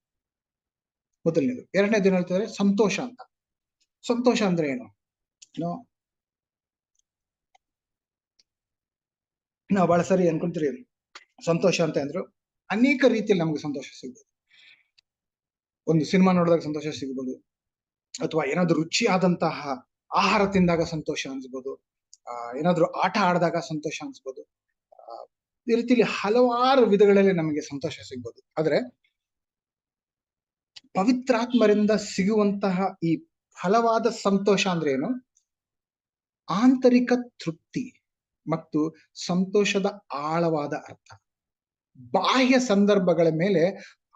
ಮೊದಲನೇದು. ಎರಡನೇದು ಏನ್ ಹೇಳ್ತಾರೆ? ಸಂತೋಷ ಅಂತ. ಸಂತೋಷ ಅಂದ್ರೆ ಏನು? ನಾವು ಬಹಳ ಸರಿ ಅನ್ಕೊಂತೀರಿ ಸಂತೋಷ ಅಂತ ಅಂದ್ರು ಅನೇಕ ರೀತಿಯಲ್ಲಿ ನಮ್ಗೆ ಸಂತೋಷ ಸಿಗ್ಬೋದು. ಒಂದು ಸಿನಿಮಾ ನೋಡಿದಾಗ ಸಂತೋಷ ಸಿಗ್ಬೋದು, ಅಥವಾ ಏನಾದ್ರು ರುಚಿಯಾದಂತಹ ಆಹಾರ ತಿಂದಾಗ ಸಂತೋಷ ಅನ್ಸ್ಬೋದು, ಏನಾದ್ರು ಆಟ ಆಡಿದಾಗ ಸಂತೋಷ ಅನ್ಸ್ಬೋದು. ಈ ರೀತಿಯಲ್ಲಿ ಹಲವಾರು ವಿಧಗಳಲ್ಲಿ ನಮಗೆ ಸಂತೋಷ ಸಿಗ್ಬೋದು. ಆದ್ರೆ ಪವಿತ್ರಾತ್ಮರಿಂದ ಸಿಗುವಂತಹ ಈ ಫಲವಾದ ಸಂತೋಷ ಅಂದ್ರೆ ಏನು? ಆಂತರಿಕ ತೃಪ್ತಿ ಮತ್ತು ಸಂತೋಷದ ಆಳವಾದ ಅರ್ಥ ಬಾಹ್ಯ ಸಂದರ್ಭಗಳ ಮೇಲೆ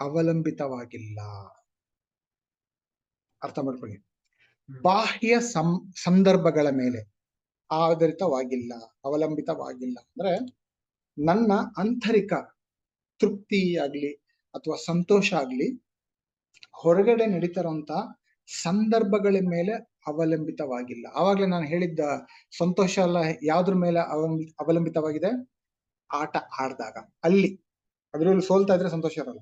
ಅವಲಂಬಿತವಾಗಿಲ್ಲ. ಅರ್ಥ ಮಾಡ್ಕೊಳ್ಳಿ. ಬಾಹ್ಯ ಸಂದರ್ಭಗಳ ಮೇಲೆ ಆಧಾರಿತವಾಗಿಲ್ಲ, ಅವಲಂಬಿತವಾಗಿಲ್ಲ. ಅಂದ್ರೆ ನನ್ನ ಆಂತರಿಕ ತೃಪ್ತಿ ಆಗ್ಲಿ ಅಥವಾ ಸಂತೋಷ ಆಗ್ಲಿ ಹೊರಗಡೆ ನಡೀತಾರಂತ ಸಂದರ್ಭಗಳ ಮೇಲೆ ಅವಲಂಬಿತವಾಗಿಲ್ಲ. ಆವಾಗ್ಲೇ ನಾನು ಹೇಳಿದ್ದ ಸಂತೋಷ ಎಲ್ಲ ಯಾವ್ದ್ರ ಮೇಲೆ ಅವಲಂಬಿತವಾಗಿದೆ? ಆಟ ಆಡ್ದಾಗ ಅಲ್ಲಿ ಅದ್ರಲ್ಲಿ ಸೋಲ್ತಾ ಇದ್ರೆ ಸಂತೋಷ ಇರಲ್ಲ,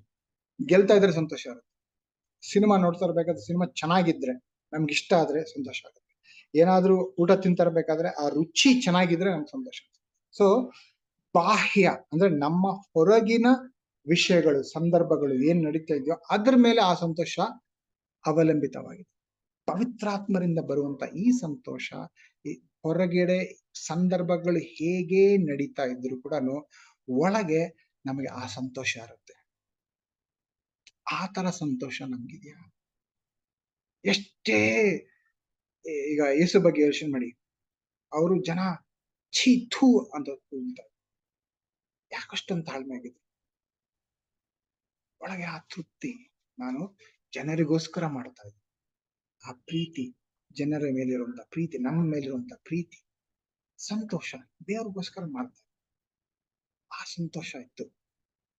ಗೆಲ್ತಾ ಇದ್ರೆ ಸಂತೋಷ ಇರುತ್ತೆ. ಸಿನಿಮಾ ನೋಡ್ತಾ ಇರ್ಬೇಕಾದ್ರೆ ಸಿನಿಮಾ ಚೆನ್ನಾಗಿದ್ರೆ ನಮ್ಗೆ ಇಷ್ಟ ಆದ್ರೆ ಸಂತೋಷ ಆಗುತ್ತೆ. ಏನಾದ್ರೂ ಊಟ ತಿಂತಾ ಇರ್ಬೇಕಾದ್ರೆ ಆ ರುಚಿ ಚೆನ್ನಾಗಿದ್ರೆ ನಮ್ಗೆ ಸಂತೋಷ. ಸೊ ಬಾಹ್ಯ ಅಂದ್ರೆ ನಮ್ಮ ಹೊರಗಿನ ವಿಷಯಗಳು, ಸಂದರ್ಭಗಳು ಏನ್ ನಡೀತಾ ಇದೆಯೋ ಅದ್ರ ಮೇಲೆ ಆ ಸಂತೋಷ ಅವಲಂಬಿತವಾಗಿದೆ. ಪವಿತ್ರಾತ್ಮರಿಂದ ಬರುವಂತ ಈ ಸಂತೋಷ ಈ ಹೊರಗಡೆ ಸಂದರ್ಭಗಳು ಹೇಗೆ ನಡೀತಾ ಇದ್ರು ಕೂಡ ಒಳಗೆ ನಮಗೆ ಆ ಸಂತೋಷ ಇರುತ್ತೆ. ಆ ತರ ಸಂತೋಷ ನಮ್ಗಿದ್ಯಾ? ಎಷ್ಟೇ ಈಗ ಯೇಸು ಬಗ್ಗೆ ಯೋಚನೆ ಮಾಡಿ, ಅವರು ಜನ ಛೀ ಥೂ ಅಂತ ಕೂಗ್ತಾರೆ. ಯಾಕಷ್ಟೊಂದು ತಾಳ್ಮೆ ಆಗಿದೆ? ಒಳಗೆ ಆ ತೃಪ್ತಿ, ನಾನು ಜನರಿಗೋಸ್ಕರ ಮಾಡ್ತಾ ಇದ್ದೆ. ಆ ಪ್ರೀತಿ, ಜನರ ಮೇಲಿರುವಂತ ಪ್ರೀತಿ, ನಮ್ಮ ಮೇಲಿರುವಂತ ಪ್ರೀತಿ, ಸಂತೋಷ ದೇವ್ರಿಗೋಸ್ಕರ ಮಾಡ್ತಾ ಇದ್ದೆ. ಆ ಸಂತೋಷ ಇತ್ತು.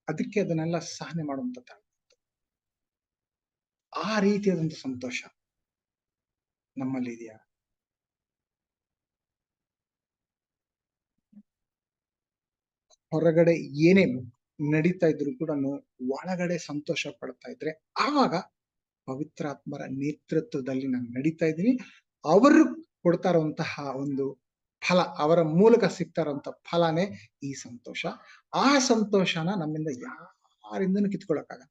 ಅದಕ್ಕೆ ಅದನ್ನೆಲ್ಲ ಸಹನೆ ಮಾಡುವಂತ ತಾಳ್ಮೆ ಇತ್ತು. ಆ ರೀತಿಯಾದಂತ ಸಂತೋಷ ನಮ್ಮಲ್ಲಿ ಇದೆಯಾ? ಹೊರಗಡೆ ಏನೇ ನಡೀತಾ ಇದ್ರು ಕೂಡ ಒಳಗಡೆ ಸಂತೋಷ ಪಡ್ತಾ ಇದ್ರೆ ಆವಾಗ ಪವಿತ್ರಾತ್ಮರ ನೇತೃತ್ವದಲ್ಲಿ ನಾನು ನಡೀತಾ ಇದ್ದೀನಿ. ಅವರು ಕೊಡ್ತಾ ಇರುವಂತಹ ಒಂದು ಫಲ, ಅವರ ಮೂಲಕ ಸಿಗ್ತಾ ಇರುವಂತ ಫಲನೇ ಈ ಸಂತೋಷ. ಆ ಸಂತೋಷನ ನಮ್ಮಿಂದ ಯಾರಿಂದನೂ ಕಿತ್ಕೊಳಕ್ಕಾಗಲ್ಲ,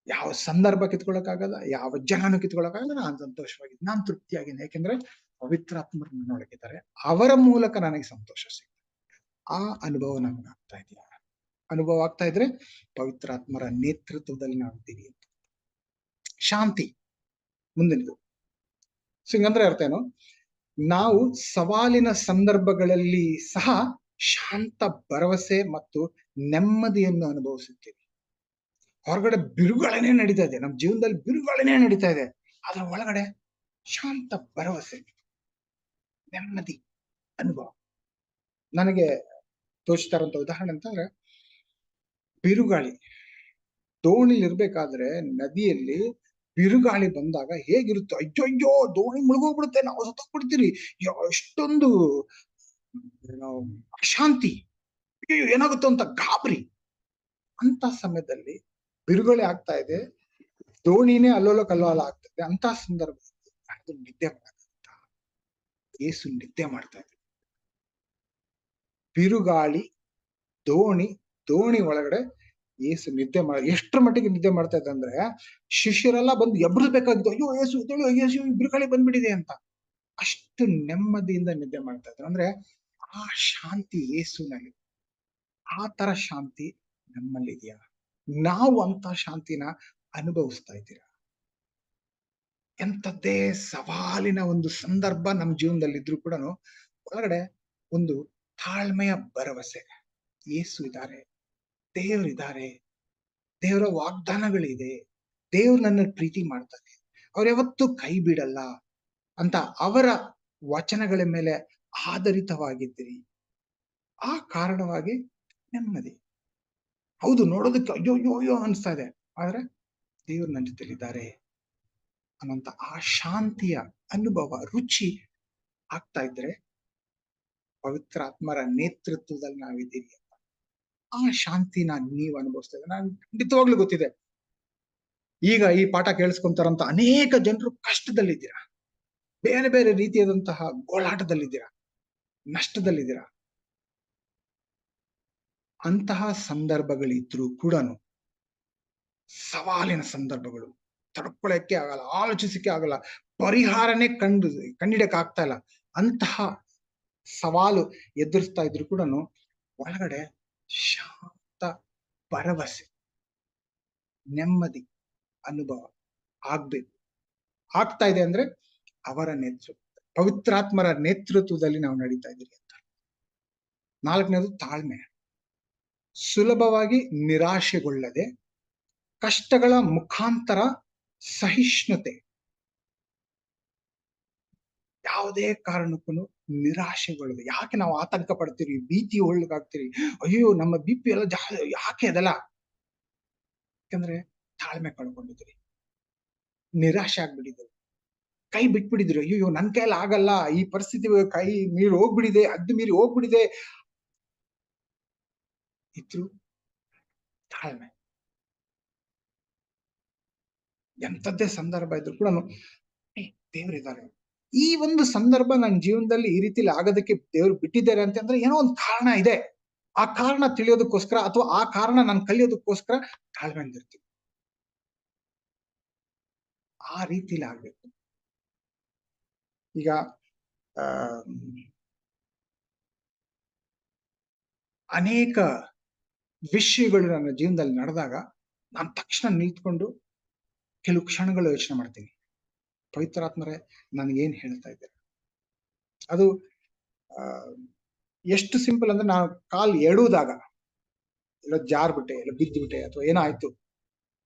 ಯಾವ ಸಂದರ್ಭ ಕಿತ್ಕೊಳಕ್ಕಾಗಲ್ಲ, ಯಾವ ಜನನು ಕಿತ್ಕೊಳಕ್ಕಾಗಲ್ಲ. ನಾನು ಸಂತೋಷವಾಗಿದ್ದೀನಿ, ನಾನು ತೃಪ್ತಿಯಾಗಿದ್ದೀನಿ. ಯಾಕೆಂದ್ರೆ ಪವಿತ್ರಾತ್ಮರು ನನ್ನೊಳಗಿದ್ದಾರೆ, ಅವರ ಮೂಲಕ ನನಗೆ ಸಂತೋಷ ಸಿಗ್ತದೆ. ಆ ಅನುಭವ ನಮ್ಗೆ ಆಗ್ತಾ ಇದೆಯಾ? ಅನುಭವ ಆಗ್ತಾ ಇದ್ರೆ ಪವಿತ್ರಾತ್ಮರ ನೇತೃತ್ವದಲ್ಲಿ ನಾವಿದ್ದೀವಿ ಅಂತ. ಶಾಂತಿ ಮುಂದಿನದು. ಸೊ ಹಿಂಗಂದ್ರೆ ಅರ್ಥ ಏನು? ನಾವು ಸವಾಲಿನ ಸಂದರ್ಭಗಳಲ್ಲಿ ಸಹ ಶಾಂತ ಭರವಸೆ ಮತ್ತು ನೆಮ್ಮದಿಯನ್ನು ಅನುಭವಿಸುತ್ತೇವೆ. ಹೊರಗಡೆ ಬಿರುಗಾಳಿನೇ ನಡೀತಾ ಇದೆ, ನಮ್ಮ ಜೀವನದಲ್ಲಿ ಬಿರುಗಾಳಿನೇ ನಡೀತಾ ಇದೆ, ಅದ್ರ ಒಳಗಡೆ ಶಾಂತ ಭರವಸೆ, ನೆಮ್ಮದಿ ಅನುಭವ. ನನಗೆ ತೋಚ್ತಾ ಇರುವಂತ ಉದಾಹರಣೆ ಅಂತಂದ್ರೆ, ಬಿರುಗಾಳಿ, ದೋಣಿಲಿ ಇರ್ಬೇಕಾದ್ರೆ ನದಿಯಲ್ಲಿ ಬಿರುಗಾಳಿ ಬಂದಾಗ ಹೇಗಿರುತ್ತೆ, ಅಯ್ಯೋ ದೋಣಿ ಮುಳುಗೋಗ್ಬಿಡುತ್ತೆ, ನಾವು ಸತ್ತೋಗ್ಬಿಡ್ತೀರಿ, ಎಷ್ಟೊಂದು ಅಶಾಂತಿ, ಅಯ್ಯೋ ಏನಾಗುತ್ತೋ ಅಂತ ಗಾಬರಿ. ಅಂತ ಸಮಯದಲ್ಲಿ ಬಿರುಗಾಳಿ ಆಗ್ತಾ ಇದೆ, ದೋಣಿನೇ ಅಲ್ಲೋಲ ಕಲ್ಲೋಲ ಆಗ್ತದೆ. ಅಂತ ಸಂದರ್ಭದಲ್ಲಿ ಅದು ನಿದ್ದೆ ಮಾಡಕ್ಕಾಗುತ್ತ? ಯೇಸು ನಿದ್ದೆ ಮಾಡ್ತಾ ಇದ್ರು. ಬಿರುಗಾಳಿ, ದೋಣಿ ಒಳಗಡೆ ಯೇಸು ನಿದ್ದೆ ಎಷ್ಟರ ಮಟ್ಟಿಗೆ ನಿದ್ದೆ ಮಾಡ್ತಾ ಇದ್ದ ಅಂದ್ರೆ ಶಿಷ್ಯರೆಲ್ಲ ಬಂದು ಎಬ್ಬಿಸ್ಬೇಕಾಗಿತ್ತು, ಅಯ್ಯೋ ಯೇಸು ಯೇಸು ಬಿರುಗಾಳಿ ಬಂದ್ಬಿಟ್ಟಿದೆ ಅಂತ. ಅಷ್ಟು ನೆಮ್ಮದಿಯಿಂದ ನಿದ್ದೆ ಮಾಡ್ತಾ ಇದ್ರು. ಅಂದ್ರೆ ಆ ಶಾಂತಿ ಯೇಸುನಲ್ಲಿ. ಆ ತರ ಶಾಂತಿ ನಮ್ಮಲ್ಲಿದೆಯಾ? ನಾವು ಅಂತ ಶಾಂತಿನ ಅನುಭವಿಸ್ತಾ ಇದ್ದೀರಾ? ಎಂಥದ್ದೇ ಸವಾಲಿನ ಒಂದು ಸಂದರ್ಭ ನಮ್ಮ ಜೀವನದಲ್ಲಿ ಇದ್ರು ಕೂಡ ಒಳಗಡೆ ಒಂದು ತಾಳ್ಮೆಯ ಭರವಸೆ, ಯೇಸು ಇದ್ದಾರೆ, ದೇವರಿದ್ದಾರೆ, ದೇವರ ವಾಗ್ದಾನಗಳಿದೆ, ದೇವ್ರು ನನ್ನ ಪ್ರೀತಿ ಮಾಡ್ತಾರೆ, ಅವ್ರು ಯಾವತ್ತೂ ಕೈ ಬಿಡಲ್ಲ ಅಂತ ಅವರ ವಚನಗಳ ಮೇಲೆ ಆಧಾರಿತವಾಗಿದ್ದೀರಿ. ಆ ಕಾರಣವಾಗಿ ನೆಮ್ಮದಿ. ಹೌದು, ನೋಡೋದಕ್ಕೆ ಅಯ್ಯೋ ಅನಿಸ್ತಾ ಇದೆ, ಆದ್ರೆ ದೇವ್ರು ನನ್ನ ಜೊತೆಲಿದ್ದಾರೆ ಅನ್ನೋಂತ ಆ ಶಾಂತಿಯ ಅನುಭವ, ರುಚಿ ಆಗ್ತಾ ಇದ್ರೆ ಪವಿತ್ರಾತ್ಮರ ನೇತೃತ್ವದಲ್ಲಿ ನಾವಿದ್ದೀವಿ ಅಂತ. ಆ ಶಾಂತಿನ ನೀವು ಅನುಭವಿಸ್ತಾ ಇದ್ದೀರಾ? ನಾನು ಖಂಡಿತವಾಗ್ಲೂ ಗೊತ್ತಿದೆ, ಈಗ ಈ ಪಾಠ ಕೇಳಿಸ್ಕೊಂತಾರಂತ ಅನೇಕ ಜನರು ಕಷ್ಟದಲ್ಲಿದ್ದೀರಾ, ಬೇರೆ ಬೇರೆ ರೀತಿಯಾದಂತಹ ಗೋಳಾಟದಲ್ಲಿದ್ದೀರಾ, ನಷ್ಟದಲ್ಲಿದ್ದೀರಾ. ಅಂತಹ ಸಂದರ್ಭಗಳಿದ್ರು ಕೂಡ, ಸವಾಲಿನ ಸಂದರ್ಭಗಳು, ತಡ್ಕೊಳಕ್ಕೆ ಆಗಲ್ಲ, ಆಲೋಚಿಸಕ್ಕೆ ಆಗಲ್ಲ, ಪರಿಹಾರನೇ ಕಂಡಿಡಕ್ ಆಗ್ತಾ ಇಲ್ಲ, ಅಂತಹ ಸವಾಲು ಎದುರಿಸ್ತಾ ಇದ್ರು ಕೂಡ ಒಳಗಡೆ ಶಾಂತ ಭರವಸೆ, ನೆಮ್ಮದಿ ಅನುಭವ ಆಗ್ಬೇಕು. ಆಗ್ತಾ ಇದೆ ಅಂದ್ರೆ ಅವರ ನೇತೃತ್ವ, ಪವಿತ್ರಾತ್ಮರ ನೇತೃತ್ವದಲ್ಲಿ ನಾವು ನಡೀತಾ ಇದ್ದೀವಿ ಅಂತ. 4ನೇದು ತಾಳ್ಮೆ. ಸುಲಭವಾಗಿ ನಿರಾಶೆಗೊಳ್ಳದೆ ಕಷ್ಟಗಳ ಮುಖಾಂತರ ಸಹಿಷ್ಣುತೆ. ಯಾವುದೇ ಕಾರಣಕ್ಕೂ ನಿರಾಶೆಗೊಳ್ಳದೆ. ಯಾಕೆ ನಾವು ಆತಂಕ ಪಡ್ತೀರಿ, ಭೀತಿ ಒಳಗಾಗ್ತೀರಿ, ಅಯ್ಯೋ ನಮ್ಮ BP ಎಲ್ಲ ಯಾಕೆ ಅದಲ್ಲ? ಯಾಕಂದ್ರೆ ತಾಳ್ಮೆ ಕಳ್ಕೊಂಡಿದ್ರಿ, ನಿರಾಶೆ ಆಗ್ಬಿಟ್ಟಿದ್ರು, ಕೈ ಬಿಟ್ಬಿಟ್ಟಿದ್ರು. ಅಯ್ಯೋ ನನ್ ಕೈಯಲ್ಲಿ ಆಗಲ್ಲ, ಈ ಪರಿಸ್ಥಿತಿ ಕೈ ಮೀರಿ ಹೋಗ್ಬಿಟ್ಟಿದೆ, ಅದ್ದು ಮೀರಿ ಹೋಗ್ಬಿಟ್ಟಿದೆ, ಇದ್ರು ತಾಳ್ಮೆ. ಎಂಥದ್ದೇ ಸಂದರ್ಭ ಇದ್ರು ಕೂಡ ದೇವರಿದ್ದಾರೆ. ಈ ಒಂದು ಸಂದರ್ಭ ನನ್ನ ಜೀವನದಲ್ಲಿ ಈ ರೀತಿಲಿ ಆಗೋದಕ್ಕೆ ದೇವ್ರು ಬಿಟ್ಟಿದ್ದಾರೆ ಅಂತಂದ್ರೆ ಏನೋ ಒಂದು ಕಾರಣ ಇದೆ. ಆ ಕಾರಣ ತಿಳಿಯೋದಕ್ಕೋಸ್ಕರ ಅಥವಾ ಆ ಕಾರಣ ನಾನು ಕಲಿಯೋದಕ್ಕೋಸ್ಕರ ತಾಳ್ಮೆಯಿಂದ ಇರ್ತೀನಿ. ಆ ರೀತಿಲಿ ಆಗ್ಬೇಕು. ಈಗ ಆ ಅನೇಕ ವಿಷಯಗಳು ನನ್ನ ಜೀವನದಲ್ಲಿ ನಡೆದಾಗ ನಾನು ತಕ್ಷಣ ನಿಂತ್ಕೊಂಡು ಕೆಲವು ಕ್ಷಣಗಳು ಯೋಚನೆ ಮಾಡ್ತೀನಿ. ಪವಿತ್ರಾತ್ಮರೇ ನನಗೇನ್ ಹೇಳ್ತಾ ಇದ್ದಾರೆ? ಅದು ಆ ಎಷ್ಟು ಸಿಂಪಲ್ ಅಂದ್ರೆ ನಾನು ಕಾಲ್ ಎಡುವುದಾಗ ಇಲ್ಲ ಜಾರ್ಬಿಟ್ಟೆ ಇಲ್ಲ ಬಿದ್ದುಬಿಟ್ಟೆ ಅಥವಾ ಏನೋ ಆಯ್ತು,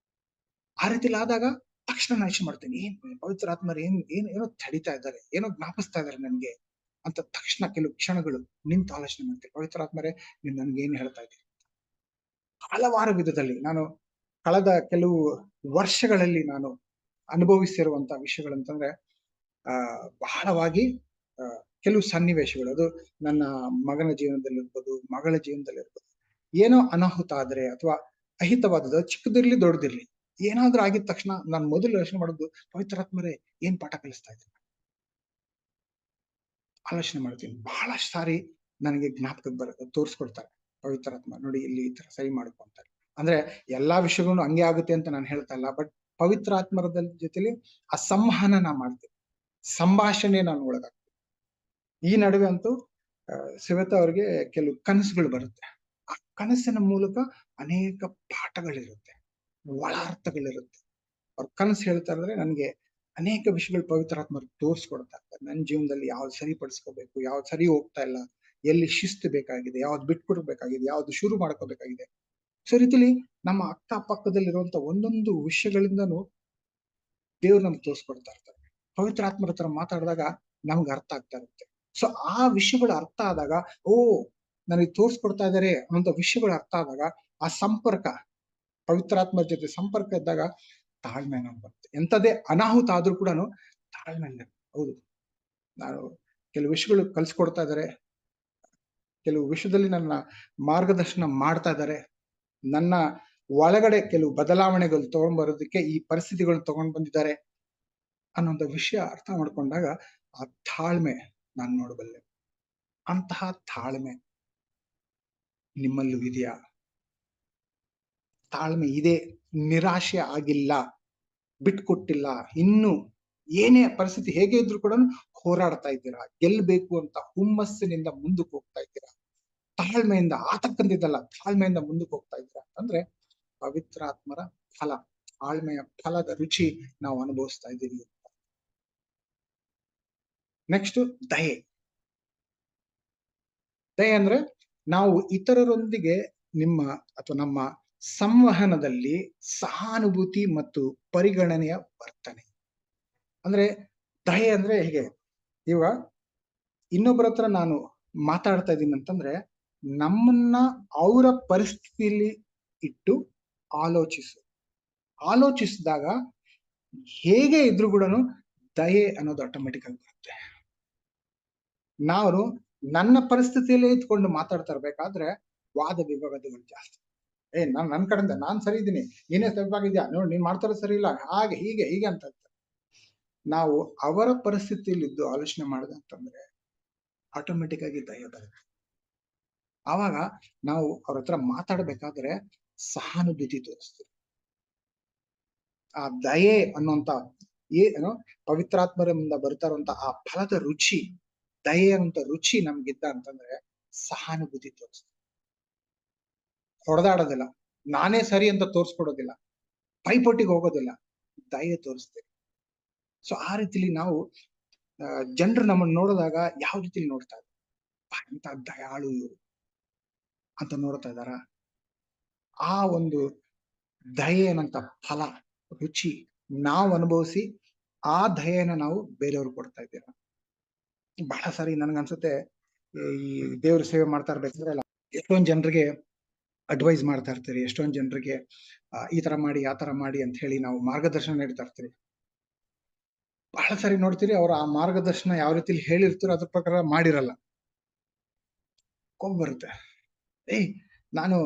ಆ ರೀತಿಲಿ ಆದಾಗ ತಕ್ಷಣ ನಾನು ಯೋಚನೆ ಮಾಡ್ತೀನಿ, ಏನ್ ಪವಿತ್ರಾತ್ಮರು ಏನೋ ತಡಿತಾ ಇದ್ದಾರೆ, ಏನೋ ಜ್ಞಾಪಿಸ್ತಾ ಇದ್ದಾರೆ ನನ್ಗೆ ಅಂತ ತಕ್ಷಣ ಕೆಲವು ಕ್ಷಣಗಳು ನಿಂತು ಆಲೋಚನೆ ಮಾಡ್ತೀನಿ. ಪವಿತ್ರಾತ್ಮರೇ ನೀವು ನನ್ಗೆ ಏನ್ ಹೇಳ್ತಾ ಇದ್ದೀರಿ? ಹಲವಾರು ವಿಧದಲ್ಲಿ ನಾನು ಕಳೆದ ಕೆಲವು ವರ್ಷಗಳಲ್ಲಿ ನಾನು ಅನುಭವಿಸಿರುವಂತಹ ವಿಷಯಗಳಂತಂದ್ರೆ ಬಹಳವಾಗಿ ಕೆಲವು ಸನ್ನಿವೇಶಗಳು, ಅದು ನನ್ನ ಮಗನ ಜೀವನದಲ್ಲಿರ್ಬೋದು, ಮಗಳ ಜೀವನದಲ್ಲಿರ್ಬೋದು, ಏನೋ ಅನಾಹುತ ಆದ್ರೆ ಅಥವಾ ಅಹಿತವಾದದ್ದು ಚಿಕ್ಕದಿರ್ಲಿ ದೊಡ್ಡದಿರ್ಲಿ ಏನಾದ್ರೂ ಆಗಿದ ತಕ್ಷಣ ನಾನು ಮೊದಲು ಯೋಚನೆ ಮಾಡೋದು, ಪವಿತ್ರಾತ್ಮರೇ ಏನ್ ಪಾಠ ಕಲಿಸ್ತಾ ಇದ್ದಾರೆ ಆಲೋಚನೆ ಮಾಡ್ತೀನಿ. ಬಹಳಷ್ಟು ಸಾರಿ ನನಗೆ ಜ್ಞಾಪಕಕ್ಕೆ ತೋರಿಸ್ಕೊಡ್ತಾರೆ ಪವಿತ್ರಾತ್ಮ, ನೋಡಿ ಇಲ್ಲಿ ಈ ತರ ಸರಿ ಮಾಡ್ಕೊ ಅಂತಾರೆ. ಅಂದ್ರೆ ಎಲ್ಲಾ ವಿಷಯಗಳು ಹಂಗೆ ಆಗುತ್ತೆ ಅಂತ ನಾನು ಹೇಳ್ತಾ ಇಲ್ಲ, ಬಟ್ ಪವಿತ್ರಾತ್ಮರ ಜೊತೆಲಿ ಆ ಸಂವಹನ ನಾ ಮಾಡ್ತೀನಿ, ಸಂಭಾಷಣೆ ನಾನು ಒಳಗಾಗ್ತೀನಿ. ಈ ನಡುವೆ ಅಂತೂ ಶ್ವೇತಾ ಅವ್ರಿಗೆ ಕೆಲವು ಕನಸುಗಳು ಬರುತ್ತೆ. ಆ ಕನಸಿನ ಮೂಲಕ ಅನೇಕ ಪಾಠಗಳಿರುತ್ತೆ, ಒಳ ಅರ್ಥಗಳಿರುತ್ತೆ. ಅವ್ರ ಕನಸು ಹೇಳ್ತಾ ಇದ್ರೆ ನನಗೆ ಅನೇಕ ವಿಷಯಗಳು ಪವಿತ್ರಾತ್ಮರು ತೋರಿಸ್ಕೊಡ್ತಾ ಇರ್ತಾರೆ. ನನ್ನ ಜೀವನದಲ್ಲಿ ಯಾವ್ದು ಸರಿಪಡಿಸ್ಕೋಬೇಕು, ಯಾವ್ದು ಸರಿ ಹೋಗ್ತಾ ಇಲ್ಲ, ಎಲ್ಲಿ ಶಿಸ್ತು ಬೇಕಾಗಿದೆ, ಯಾವ್ದು ಬಿಟ್ಕೊಡ್ಬೇಕಾಗಿದೆ, ಯಾವ್ದು ಶುರು ಮಾಡ್ಕೋಬೇಕಾಗಿದೆ. ಸೊ ರೀತಿಲಿ ನಮ್ಮ ಅಕ್ಕಪಕ್ಕದಲ್ಲಿರುವಂತ ಒಂದೊಂದು ವಿಷಯಗಳಿಂದನೂ ದೇವ್ರು ನಮ್ಗೆ ತೋರಿಸ್ಕೊಡ್ತಾ ಇರ್ತಾರೆ. ಪವಿತ್ರಾತ್ಮರ ಹತ್ರ ಮಾತಾಡಿದಾಗ ನಮ್ಗೆ ಅರ್ಥ ಆಗ್ತಾ ಇರುತ್ತೆ. ಸೊ ಆ ವಿಷಯಗಳು ಅರ್ಥ ಆದಾಗ, ಓ ನನಗೆ ತೋರಿಸ್ಕೊಡ್ತಾ ಇದಾರೆ ಅನ್ನೋ ವಿಷಯಗಳು ಅರ್ಥ ಆದಾಗ ಆ ಸಂಪರ್ಕ, ಪವಿತ್ರಾತ್ಮರ ಜೊತೆ ಸಂಪರ್ಕ ಇದ್ದಾಗ ತಾಳ್ಮೆ ನಮ್ಗೆ ಬರುತ್ತೆ. ಎಂಥದೇ ಅನಾಹುತ ಆದ್ರೂ ಕೂಡ ತಾಳ್ಮೆಯಿಂದ, ಹೌದು ನಾನು ಕೆಲವು ವಿಷಯಗಳು ಕಲ್ಸ್ಕೊಡ್ತಾ ಇದ್ದಾರೆ, ಕೆಲವು ವಿಷಯದಲ್ಲಿ ನನ್ನ ಮಾರ್ಗದರ್ಶನ ಮಾಡ್ತಾ ಇದ್ದಾರೆ, ನನ್ನ ಒಳಗಡೆ ಕೆಲವು ಬದಲಾವಣೆಗಳು ತಗೊಂಡ್ಬರೋದಕ್ಕೆ ಈ ಪರಿಸ್ಥಿತಿಗಳು ತಗೊಂಡ್ ಬಂದಿದ್ದಾರೆ ಅನ್ನೋ ವಿಷಯ ಅರ್ಥ ಮಾಡ್ಕೊಂಡಾಗ ಆ ತಾಳ್ಮೆ ನಾನು ನೋಡಬಲ್ಲೆ. ಅಂತಹ ತಾಳ್ಮೆ ನಿಮ್ಮಲ್ಲೂ ಇದೆಯಾ? ತಾಳ್ಮೆ ಇದೆ, ನಿರಾಶೆ ಆಗಿಲ್ಲ, ಬಿಟ್ಕೊಟ್ಟಿಲ್ಲ, ಇನ್ನು ಏನೇ ಪರಿಸ್ಥಿತಿ ಹೇಗೆ ಇದ್ರು ಕೂಡ ಹೋರಾಡ್ತಾ ಇದ್ದೀರಾ, ಗೆಲ್ಬೇಕು ಅಂತ ಹುಮ್ಮಸ್ಸಿನಿಂದ ಮುಂದಕ್ಕೆ ಹೋಗ್ತಾ ಇದ್ದೀರಾ, ತಾಳ್ಮೆಯಿಂದ, ಆತಂಕದಿಂದಲ್ಲ ತಾಳ್ಮೆಯಿಂದ ಮುಂದಕ್ಕೆ ಹೋಗ್ತಾ ಇದ್ದೀರಾ ಅಂತಂದ್ರೆ ಪವಿತ್ರಾತ್ಮರ ಫಲ, ತಾಳ್ಮೆಯ ಫಲದ ರುಚಿ ನಾವು ಅನುಭವಿಸ್ತಾ ಇದ್ದೀವಿ. ನೆಕ್ಸ್ಟ್ ದಯೆ. ದಯೆ ಅಂದ್ರೆ ನಾವು ಇತರರೊಂದಿಗೆ ನಮ್ಮ ಸಂವಹನದಲ್ಲಿ ಸಹಾನುಭೂತಿ ಮತ್ತು ಪರಿಗಣನೆಯ ವರ್ತನೆ. ಅಂದ್ರೆ ದಯೆ ಅಂದ್ರೆ ಹೇಗೆ, ಇವಾಗ ಇನ್ನೊಬ್ಬರ ಹತ್ರ ನಾನು ಮಾತಾಡ್ತಾ ಇದ್ದೀನಿ ಅಂತಂದ್ರೆ ನಮ್ಮನ್ನ ಅವರ ಪರಿಸ್ಥಿತಿಯಲ್ಲಿ ಇಟ್ಟು ಆಲೋಚಿಸಿದಾಗ ಹೇಗೆ ಇದ್ರು ಕೂಡ ದಯೆ ಅನ್ನೋದು ಆಟೋಮೆಟಿಕ್ ಆಗಿ ಬರುತ್ತೆ. ನಾನು ನನ್ನ ಪರಿಸ್ಥಿತಿಯಲ್ಲೇ ಇದ್ಕೊಂಡು ಮಾತಾಡ್ತಾ ಇರ್ಬೇಕಾದ್ರೆ ವಾದ ವಿವಾದಗಳು ಜಾಸ್ತಿ. ನನ್ ಕಡೆಯಿಂದ ನಾನ್ ಸರಿ ಇದ್ದೀನಿ, ನೀನೇ ತಪ್ಪಾಗಿದ್ಯಾ, ನೋಡಿ ನೀನ್ ಮಾಡ್ತಾರೋ ಸರಿ ಇಲ್ಲ, ಹಾಗೆ ಹೀಗೆ ಹೀಗೆ ಅಂತ. ನಾವು ಅವರ ಪರಿಸ್ಥಿತಿಯಲ್ಲಿ ಇದ್ದು ಆಲೋಚನೆ ಮಾಡಿದೆ ಅಂತಂದ್ರೆ ಆಟೋಮೆಟಿಕ್ ಆಗಿ ದಯೆ ಬರುತ್ತೆ. ಆವಾಗ ನಾವು ಅವ್ರ ಹತ್ರ ಮಾತಾಡ್ಬೇಕಾದ್ರೆ ಸಹಾನುಭೂತಿ ತೋರಿಸ್ತೀವಿ. ಆ ದಯೆ ಅನ್ನುವಂತ ಏನೋ ಪವಿತ್ರಾತ್ಮರಿಂದ ಬರ್ತಾ ಇರುವಂತ ಆ ಫಲದ ರುಚಿ, ದಯೆ ಅನ್ನುವಂತ ರುಚಿ ನಮ್ಗಿದ್ದ ಅಂತಂದ್ರೆ ಸಹಾನುಭೂತಿ ತೋರಿಸ್ತೀವಿ. ಹೊಡೆದಾಡೋದಿಲ್ಲ, ನಾನೇ ಸರಿ ಅಂತ ತೋರ್ಸ್ಕೊಡೋದಿಲ್ಲ, ಪೈಪೋಟಿಗೆ ಹೋಗೋದಿಲ್ಲ, ದಯೆ ತೋರಿಸ್ತೀವಿ. ಸೊ ಆ ರೀತಿಲಿ ನಾವು ಜನರು ನಮ್ಮನ್ನು ನೋಡಿದಾಗ ಯಾವ ರೀತಿಲಿ ನೋಡ್ತಾ ಇದ್ದಾರೆ, ಇಂತ ದಯಾಳು ಇವರು ಅಂತ ನೋಡ್ತಾ ಇದ್ದಾರ. ಆ ಒಂದು ದಯೆ ಅನ್ನಂತ ಫಲ ರುಚಿ ನಾವು ಅನುಭವಿಸಿ ಆ ದಯೆನ ನಾವು ಬೇರೆಯವ್ರಿಗೆ ಕೊಡ್ತಾ ಇದ್ದೀರ. ಬಹಳ ಸಾರಿ ನನ್ಗನ್ಸುತ್ತೆ ಈ ದೇವ್ರ ಸೇವೆ ಮಾಡ್ತಾ ಇರ್ಬೇಕಾದ್ರೆ ಎಷ್ಟೊಂದ್ ಜನರಿಗೆ ಅಡ್ವೈಸ್ ಮಾಡ್ತಾ ಇರ್ತೀರಿ, ಎಷ್ಟೊಂದ್ ಜನರಿಗೆ ಈ ತರ ಮಾಡಿ ಆ ತರ ಮಾಡಿ ಅಂತ ಹೇಳಿ ನಾವು ಮಾರ್ಗದರ್ಶನ ನೀಡ್ತಾ ಇರ್ತೀವಿ. ಬಹಳ ಸಾರಿ ನೋಡ್ತೀರಿ ಅವ್ರ ಆ ಮಾರ್ಗದರ್ಶನ ಯಾವ ರೀತಿಲಿ ಹೇಳಿರ್ತೀರೋ ಅದ್ರ ಪ್ರಕಾರ ಮಾಡಿರಲ್ಲ. ಕೋಪ ಬರುತ್ತೆ. ನಾನು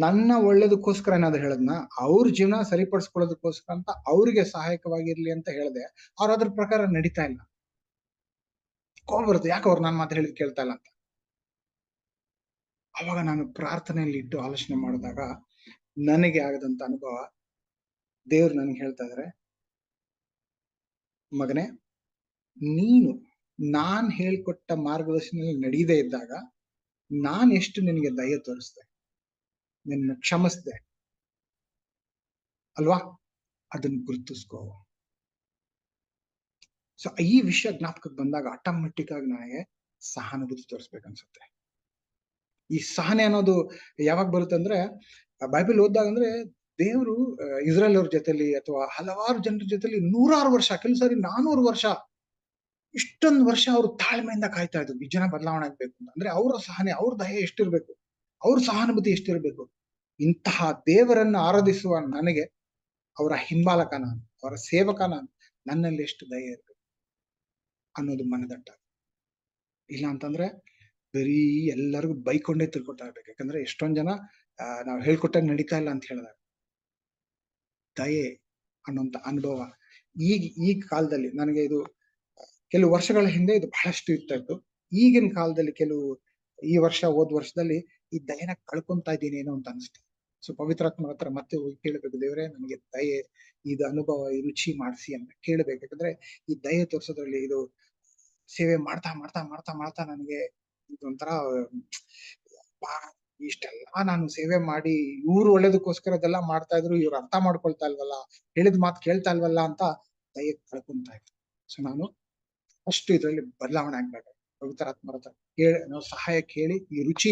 ನನ್ನ ಒಳ್ಳೇದಕ್ಕೋಸ್ಕರ ಏನಾದ್ರು ಹೇಳದ್ನ, ಅವ್ರ ಜೀವನ ಸರಿಪಡಿಸ್ಕೊಳ್ಳೋದಕ್ಕೋಸ್ಕರ ಅಂತ ಅವ್ರಿಗೆ ಸಹಾಯಕವಾಗಿರ್ಲಿ ಅಂತ ಹೇಳಿದೆ. ಅವ್ರ ಅದ್ರ ಪ್ರಕಾರ ನಡೀತಾ ಇಲ್ಲ. ಕೋಪ ಬರುತ್ತೆ, ಯಾಕೆ ಅವ್ರು ನನ್ನ ಮಾತು ಹೇಳಿದ್ ಕೇಳ್ತಾ ಇಲ್ಲ ಅಂತ. ಅವಾಗ ನಾನು ಪ್ರಾರ್ಥನೆಯಲ್ಲಿ ಇಟ್ಟು ಆಲೋಚನೆ ಮಾಡಿದಾಗ ನನಗೆ ಆಗದಂತ ಅನುಭವ, ದೇವ್ರು ನನ್ಗೆ ಹೇಳ್ತಾ ಇದಾರೆ, ಮಗನೇ, ನೀನು ನಾನ್ ಹೇಳ್ಕೊಟ್ಟ ಮಾರ್ಗದರ್ಶನದಲ್ಲಿ ನಡೀದೇ ಇದ್ದಾಗ ನಾನ್ ಎಷ್ಟು ನಿನಗೆ ದಯೆ ತೋರಿಸ್ದೆ, ನಿನ್ನ ಕ್ಷಮಿಸ್ದೆ ಅಲ್ವಾ, ಅದನ್ನ ಗುರುತಿಸ್ಕೋ. ಸೊ ಈ ವಿಷಯ ಜ್ಞಾಪಕಕ್ಕೆ ಬಂದಾಗ ಆಟೋಮೆಟಿಕ್ ಆಗಿ ನನಗೆ ಸಹಾನುಭೂತಿ ತೋರಿಸ್ಬೇಕನ್ಸುತ್ತೆ. ಈ ಸಹನೆ ಅನ್ನೋದು ಯಾವಾಗ ಬರುತ್ತೆ ಅಂದ್ರೆ, ಬೈಬಲ್ ಓದಿದಾಗ ಅಂದ್ರೆ ದೇವರು ಇಸ್ರೇಲ್ ಅವ್ರ ಜೊತೆಲಿ ಅಥವಾ ಹಲವಾರು ಜನರ ಜೊತೆಲಿ 100 ವರ್ಷ, ಕೆಲವು ಸಾರಿ 400 ವರ್ಷ, ಇಷ್ಟೊಂದು ವರ್ಷ ಅವರು ತಾಳ್ಮೆಯಿಂದ ಕಾಯ್ತಾ ಇದ್ರು ಈ ಜನ ಬದಲಾವಣೆ ಆಗ್ಬೇಕು ಅಂತ. ಅಂದ್ರೆ ಅವರ ಸಹನೆ, ಅವ್ರ ದಯೆ ಎಷ್ಟಿರ್ಬೇಕು, ಅವ್ರ ಸಹಾನುಭೂತಿ ಎಷ್ಟಿರ್ಬೇಕು. ಇಂತಹ ದೇವರನ್ನು ಆರಾಧಿಸುವ ನನಗೆ ಅವರ ಹಿಂಬಾಲಕ ನಾನು, ಅವರ ಸೇವಕ ನಾನು, ನನ್ನಲ್ಲಿ ಎಷ್ಟು ದಯೆ ಇರ್ಬೇಕು ಅನ್ನೋದು ಮನದಟ್ಟ. ಇಲ್ಲ ಅಂತಂದ್ರೆ ಬರೀ ಎಲ್ಲರಿಗೂ ಬೈಕೊಂಡೇ ತಿಳ್ಕೊತಾ ಇರ್ಬೇಕು. ಯಾಕಂದ್ರೆ ಎಷ್ಟೊಂದ್ ಜನ ನಾವ್ ಹೇಳ್ಕೊಟ್ಟಾಗ ನಡೀತಾ ಇಲ್ಲ ಅಂತ ಹೇಳಿದಾಗ ದಯೆ ಅನ್ನೋಂತ ಅನುಭವ ಈ ಕಾಲದಲ್ಲಿ ನನಗೆ ಇದು ಕೆಲವು ವರ್ಷಗಳ ಹಿಂದೆ ಇದು ಬಹಳಷ್ಟು ಇರ್ತಾ ಇತ್ತು. ಈಗಿನ ಕಾಲದಲ್ಲಿ ಈ ಹೋದ್ ವರ್ಷದಲ್ಲಿ ಈ ದಯೆನ ಕಳ್ಕೊಂತಾ ಇದ್ದೀನಿ ಏನೋ ಅಂತ ಅನಿಸ್ತು. ಸೊ ಪವಿತ್ರಾತ್ಮರ ಹತ್ರ ಮತ್ತೆ ಹೋಗಿ ಕೇಳಬೇಕು, ದೇವರೇ ನನಗೆ ದಯೆ, ಇದು ಅನುಭವ, ಈ ರುಚಿ ಮಾಡಿಸಿ ಅಂತ ಕೇಳಬೇಕು. ಯಾಕಂದ್ರೆ ಈ ದಯೆ ತೋರ್ಸೋದ್ರಲ್ಲಿ ಇದು ಸೇವೆ ಮಾಡ್ತಾ ಮಾಡ್ತಾ ಮಾಡ್ತಾ ಮಾಡ್ತಾ ನನಗೆ ಇದೊಂಥರ ಇಷ್ಟೆಲ್ಲ ನಾನು ಸೇವೆ ಮಾಡಿ ಇವ್ರು ಒಳ್ಳೇದಕ್ಕೋಸ್ಕರ ಅದೆಲ್ಲ ಮಾಡ್ತಾ ಇದ್ರು, ಇವ್ರು ಅರ್ಥ ಮಾಡ್ಕೊಳ್ತಾ ಇಲ್ವಲ್ಲ, ಹೇಳಿದ ಮಾತು ಕೇಳ್ತಾ ಇಲ್ವಲ್ಲ ಅಂತ ದಯೆ ಕಳ್ಕೊಂತಾ ಇದ್ರು. ಸೊ ನಾನು ಅಷ್ಟು ಇದರಲ್ಲಿ ಬದಲಾವಣೆ ಆಗ್ಬೇಕು. ಪವಿತ್ರಾತ್ಮರ ಹತ್ರ ನಾವು ಸಹಾಯ ಕೇಳಿ ಈ ರುಚಿ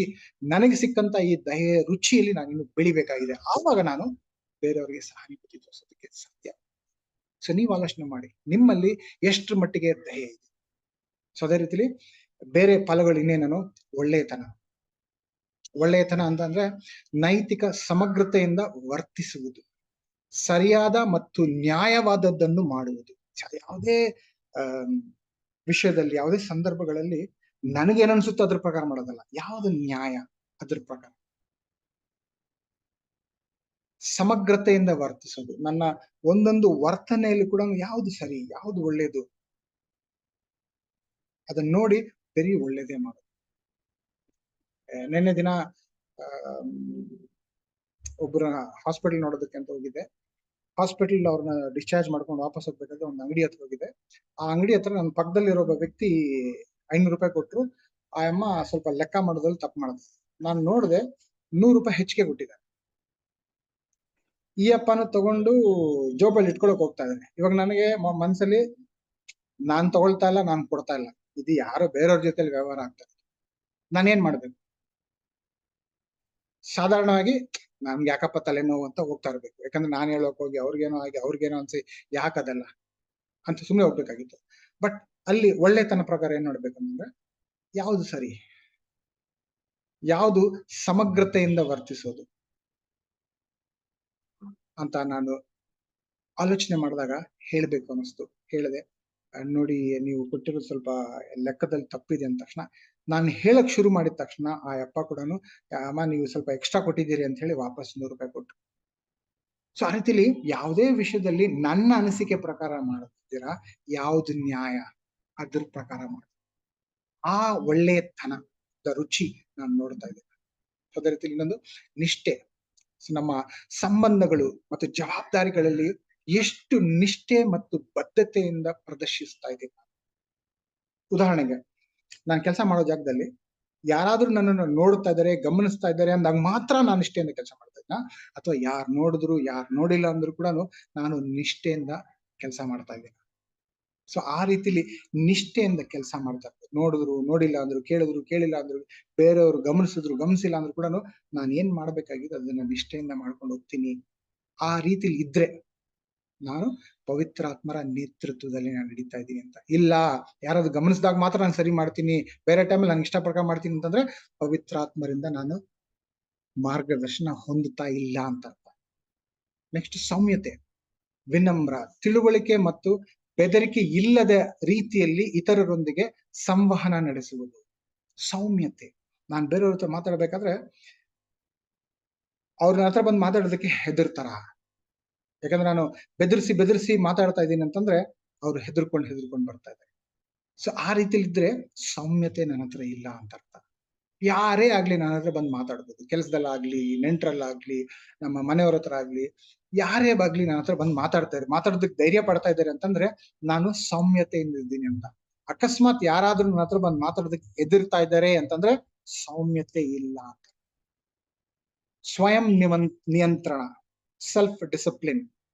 ನನಗೆ ಸಿಕ್ಕಂತ ಈ ದಯೆ ರುಚಿಯಲ್ಲಿ ನಾನು ಇನ್ನು ಬೆಳಿಬೇಕಾಗಿದೆ. ಆವಾಗ ನಾನು ಬೇರೆಯವರಿಗೆ ಸಹಾನುಭೂತಿ ತೋರಿಸೋದಕ್ಕೆ ಸಾಧ್ಯ. ಸೊ ನೀವು ಆಲೋಚನೆ ಮಾಡಿ, ನಿಮ್ಮಲ್ಲಿ ಎಷ್ಟರ ಮಟ್ಟಿಗೆ ದಯೆ ಇದೆ. ಸೊ ಅದೇ ರೀತಿಲಿ ಬೇರೆ ಫಲಗಳು ಇನ್ನೇನೋ, ಒಳ್ಳೆಯತನ ಅಂತಂದ್ರೆ ನೈತಿಕ ಸಮಗ್ರತೆಯಿಂದ ವರ್ತಿಸುವುದು, ಸರಿಯಾದ ಮತ್ತು ನ್ಯಾಯವಾದದ್ದನ್ನು ಮಾಡುವುದು. ಯಾವುದೇ ವಿಷಯದಲ್ಲಿ, ಯಾವುದೇ ಸಂದರ್ಭಗಳಲ್ಲಿ ನನಗೇನನ್ಸುತ್ತೋ ಅದ್ರ ಪ್ರಕಾರ ಮಾಡೋದಲ್ಲ, ಯಾವ್ದು ನ್ಯಾಯ ಅದ್ರ ಪ್ರಕಾರ ಸಮಗ್ರತೆಯಿಂದ ವರ್ತಿಸೋದು. ನನ್ನ ಒಂದೊಂದು ವರ್ತನೆಯಲ್ಲಿ ಕೂಡ ಯಾವ್ದು ಸರಿ, ಯಾವ್ದು ಒಳ್ಳೇದು ಅದನ್ನ ನೋಡಿ ಬರೀ ಒಳ್ಳೇದೇ ಮಾಡೋದು. ನಿನ್ನೆ ದಿನ ಒಬ್ಬರ ಹಾಸ್ಪಿಟಲ್ ನೋಡೋದಕ್ಕೆ ಅಂತ ಹೋಗಿದ್ದೆ. ಹಾಸ್ಪಿಟಲ್ ಅವ್ರನ್ನ ಡಿಸ್ಚಾರ್ಜ್ ಮಾಡ್ಕೊಂಡು ವಾಪಸ್ ಹೋಗ್ಬೇಕಾದ್ರೆ ಒಂದು ಅಂಗಡಿ ಹತ್ರ ಹೋಗಿದೆ. ಆ ಅಂಗಡಿ ಹತ್ರ ನನ್ನ ಪಕ್ಕದಲ್ಲಿರೋ ಒಬ್ಬ ವ್ಯಕ್ತಿ 500 ರೂಪಾಯಿ ಕೊಟ್ರು. ಆ ಅಮ್ಮ ಸ್ವಲ್ಪ ಲೆಕ್ಕ ಮಾಡೋದ್ರಲ್ಲಿ ತಪ್ಪು ಮಾಡಿದ್ರು. ನಾನು ನೋಡಿದೆ, 100 ರೂಪಾಯಿ ಹೆಚ್ಚಿಗೆ ಕೊಟ್ಟಿದ್ದಾರೆ. ಈ ಅಪ್ಪನ ತಗೊಂಡು ಜೋಬಲ್ಲಿ ಇಟ್ಕೊಳಕ್ ಹೋಗ್ತಾ ಇದ್ದಾನೆ. ಇವಾಗ ನನಗೆ ಮನ್ಸಲ್ಲಿ ನಾನ್ ತಗೊಳ್ತಾ ಇಲ್ಲ, ನಾನ್ ಕೊಡ್ತಾ ಇಲ್ಲ, ಇದು ಯಾರೋ ಬೇರೆಯವ್ರ ಜೊತೆಲಿ ವ್ಯವಹಾರ ಆಗ್ತದೆ. ನಾನೇನ್ ಮಾಡ್ಬೇಕು? ಸಾಧಾರಣವಾಗಿ ನನ್ಗೆ ಯಾಕಪ್ಪ ತಲೆನೋವು ಅಂತ ಹೋಗ್ತಾ ಇರ್ಬೇಕು. ಯಾಕಂದ್ರೆ ನಾನ್ ಹೇಳೋಕ್ ಹೋಗಿ ಅವ್ರಿಗೇನೋ ಆಗಿ ಅವ್ರಿಗೇನೋ ಅನ್ಸಿ ಯಾಕದಲ್ಲ ಅಂತ ಸುಮ್ಮನೆ ಹೋಗ್ಬೇಕಾಗಿತ್ತು. ಬಟ್ ಅಲ್ಲಿ ಒಳ್ಳೆತನ ಪ್ರಕಾರ ಏನ್ ನೋಡ್ಬೇಕಂದ್ರೆ ಯಾವ್ದು ಸರಿ, ಯಾವ್ದು ಸಮಗ್ರತೆಯಿಂದ ವರ್ತಿಸೋದು ಅಂತ ನಾನು ಆಲೋಚನೆ ಮಾಡಿದಾಗ ಹೇಳ್ಬೇಕು ಅನಿಸ್ತು. ಹೇಳಿದೆ, ನೋಡಿ ನೀವು ಕೊಟ್ಟಿರೋದು ಸ್ವಲ್ಪ ಲೆಕ್ಕದಲ್ಲಿ ತಪ್ಪಿದೆ ಅಂದ ತಕ್ಷಣ, ನಾನು ಹೇಳಕ್ ಶುರು ಮಾಡಿದ ತಕ್ಷಣ ಆ ಅಪ್ಪ ಕೂಡ ಅಮ್ಮ ನೀವು ಸ್ವಲ್ಪ ಎಕ್ಸ್ಟ್ರಾ ಕೊಟ್ಟಿದ್ದೀರಿ ಅಂತ ಹೇಳಿ ವಾಪಸ್ 100 ರೂಪಾಯಿ ಕೊಟ್ಟರು. ಸೊ ಆ ರೀತಿಲಿ ಯಾವುದೇ ವಿಷಯದಲ್ಲಿ ನನ್ನ ಅನಿಸಿಕೆ ಪ್ರಕಾರ ಮಾಡ್ತೀರಾ, ಯಾವ್ದು ನ್ಯಾಯ ಅದ್ರ ಪ್ರಕಾರ ಮಾಡಿ ಆ ಒಳ್ಳೆಯತನದ ರುಚಿ ನಾನು ನೋಡ್ತಾ ಇದ್ದೇನೆ. ಅದೇ ರೀತಿ ಇನ್ನೊಂದು ನಿಷ್ಠೆ. ನಮ್ಮ ಸಂಬಂಧಗಳು ಮತ್ತು ಜವಾಬ್ದಾರಿಗಳಲ್ಲಿ ಎಷ್ಟು ನಿಷ್ಠೆ ಮತ್ತು ಬದ್ಧತೆಯಿಂದ ಪ್ರದರ್ಶಿಸ್ತಾ ಇದ್ದೀನಿ. ಉದಾಹರಣೆಗೆ, ನಾನು ಕೆಲಸ ಮಾಡೋ ಜಾಗದಲ್ಲಿ ಯಾರಾದ್ರೂ ನನ್ನನ್ನು ನೋಡ್ತಾ ಇದ್ದಾರೆ, ಗಮನಿಸ್ತಾ ಇದ್ದಾರೆ ಅಂದಾಗ ಮಾತ್ರ ನಾನು ನಿಷ್ಠೆಯಿಂದ ಕೆಲಸ ಮಾಡ್ತಾ ಇದ್ನ, ಅಥವಾ ಯಾರು ನೋಡಿದ್ರು ಯಾರು ನೋಡಿಲ್ಲ ಅಂದ್ರೂ ಕೂಡ ನಾನು ನಿಷ್ಠೆಯಿಂದ ಕೆಲಸ ಮಾಡ್ತಾ ಇದ್ದೀನಿ. ಸೊ ಆ ರೀತಿಲಿ ನಿಷ್ಠೆಯಿಂದ ಕೆಲಸ ಮಾಡ್ತಾ ಇದ್ದೆ. ನೋಡಿದ್ರು ನೋಡಿಲ್ಲ ಅಂದ್ರು, ಕೇಳಿದ್ರು ಕೇಳಿಲ್ಲ ಅಂದ್ರು, ಬೇರೆಯವರು ಗಮನಿಸಿದ್ರು ಗಮನಿಸಿಲ್ಲ ಅಂದ್ರು ಕೂಡ ನಾನು ಏನ್ ಮಾಡ್ಬೇಕಾಗಿದೆ ಅದನ್ನ ನಿಷ್ಠೆಯಿಂದ ಮಾಡ್ಕೊಂಡು ಹೋಗ್ತೀನಿ. ಆ ರೀತಿಲಿ ಇದ್ರೆ ನಾನು ಪವಿತ್ರಾತ್ಮರ ನೇತೃತ್ವದಲ್ಲಿ ನಾನು ನಡೀತಾ ಇದ್ದೀನಿ ಅಂತ. ಇಲ್ಲ ಯಾರಾದ್ರು ಗಮನಿಸಿದಾಗ ಮಾತ್ರ ನಾನು ಸರಿ ಮಾಡ್ತೀನಿ, ಬೇರೆ ಟೈಮಲ್ಲಿ ನಾನು ಇಷ್ಟ ಪ್ರಕಾರ ಮಾಡ್ತೀನಿ ಅಂತಂದ್ರೆ ಪವಿತ್ರಾತ್ಮರಿಂದ ನಾನು ಮಾರ್ಗದರ್ಶನ ಹೊಂದುತ್ತಾ ಇಲ್ಲ ಅಂತ ಅರ್ಥ. ನೆಕ್ಸ್ಟ್ ಸೌಮ್ಯತೆ, ವಿನಮ್ರ, ತಿಳುವಳಿಕೆ ಮತ್ತು ಬೆದರಿಕೆ ಇಲ್ಲದ ರೀತಿಯಲ್ಲಿ ಇತರರೊಂದಿಗೆ ಸಂವಹನ ನಡೆಸುವುದು. ಸೌಮ್ಯತೆ, ನಾನು ಬೇರೆಯವ್ರ ಹತ್ರ ಮಾತಾಡ್ಬೇಕಾದ್ರೆ ಅವ್ರ ನನ್ನ ಹತ್ರ ಬಂದು ಮಾತಾಡೋದಕ್ಕೆ ಹೆದರ್ತಾರ? ಯಾಕಂದ್ರೆ ನಾನು ಬೆದರಿಸಿ ಮಾತಾಡ್ತಾ ಇದ್ದೀನಿ ಅಂತಂದ್ರೆ ಅವ್ರು ಹೆದರ್ಕೊಂಡು ಬರ್ತಾ ಇದ್ದಾರೆ. ಸೊ ಆ ರೀತಿಲಿ ಇದ್ರೆ ಸೌಮ್ಯತೆ ನನ್ನ ಹತ್ರ ಇಲ್ಲ ಅಂತ ಅರ್ಥ. ಯಾರೇ ಆಗ್ಲಿ ನನ್ನ ಹತ್ರ ಬಂದು ಮಾತಾಡ್ಬೋದು, ಕೆಲಸದಲ್ಲಾಗ್ಲಿ, ನೆಂಟ್ರಲ್ಲಾಗ್ಲಿ, ನಮ್ಮ ಮನೆಯವ್ರ ಹತ್ರ ಆಗ್ಲಿ, ಯಾರೇ ಆಗ್ಲಿ ನನ್ನ ಹತ್ರ ಬಂದು ಮಾತಾಡೋದಕ್ಕೆ ಧೈರ್ಯ ಪಡ್ತಾ ಇದ್ದಾರೆ ಅಂತಂದ್ರೆ ನಾನು ಸೌಮ್ಯತೆಯಿಂದ ಇದ್ದೀನಿ ಅಂತ. ಅಕಸ್ಮಾತ್ ಯಾರಾದ್ರೂ ನನ್ನ ಹತ್ರ ಬಂದು ಮಾತಾಡೋದಕ್ಕೆ ಹೆದರ್ತಾ ಇದ್ದಾರೆ ಅಂತಂದ್ರೆ ಸೌಮ್ಯತೆ ಇಲ್ಲ ಅಂತ. ಸ್ವಯಂ ನಿಯಂತ್ರಣ, ಸೆಲ್ಫ್ ಡಿಸಿಪ್ಲಿನ್,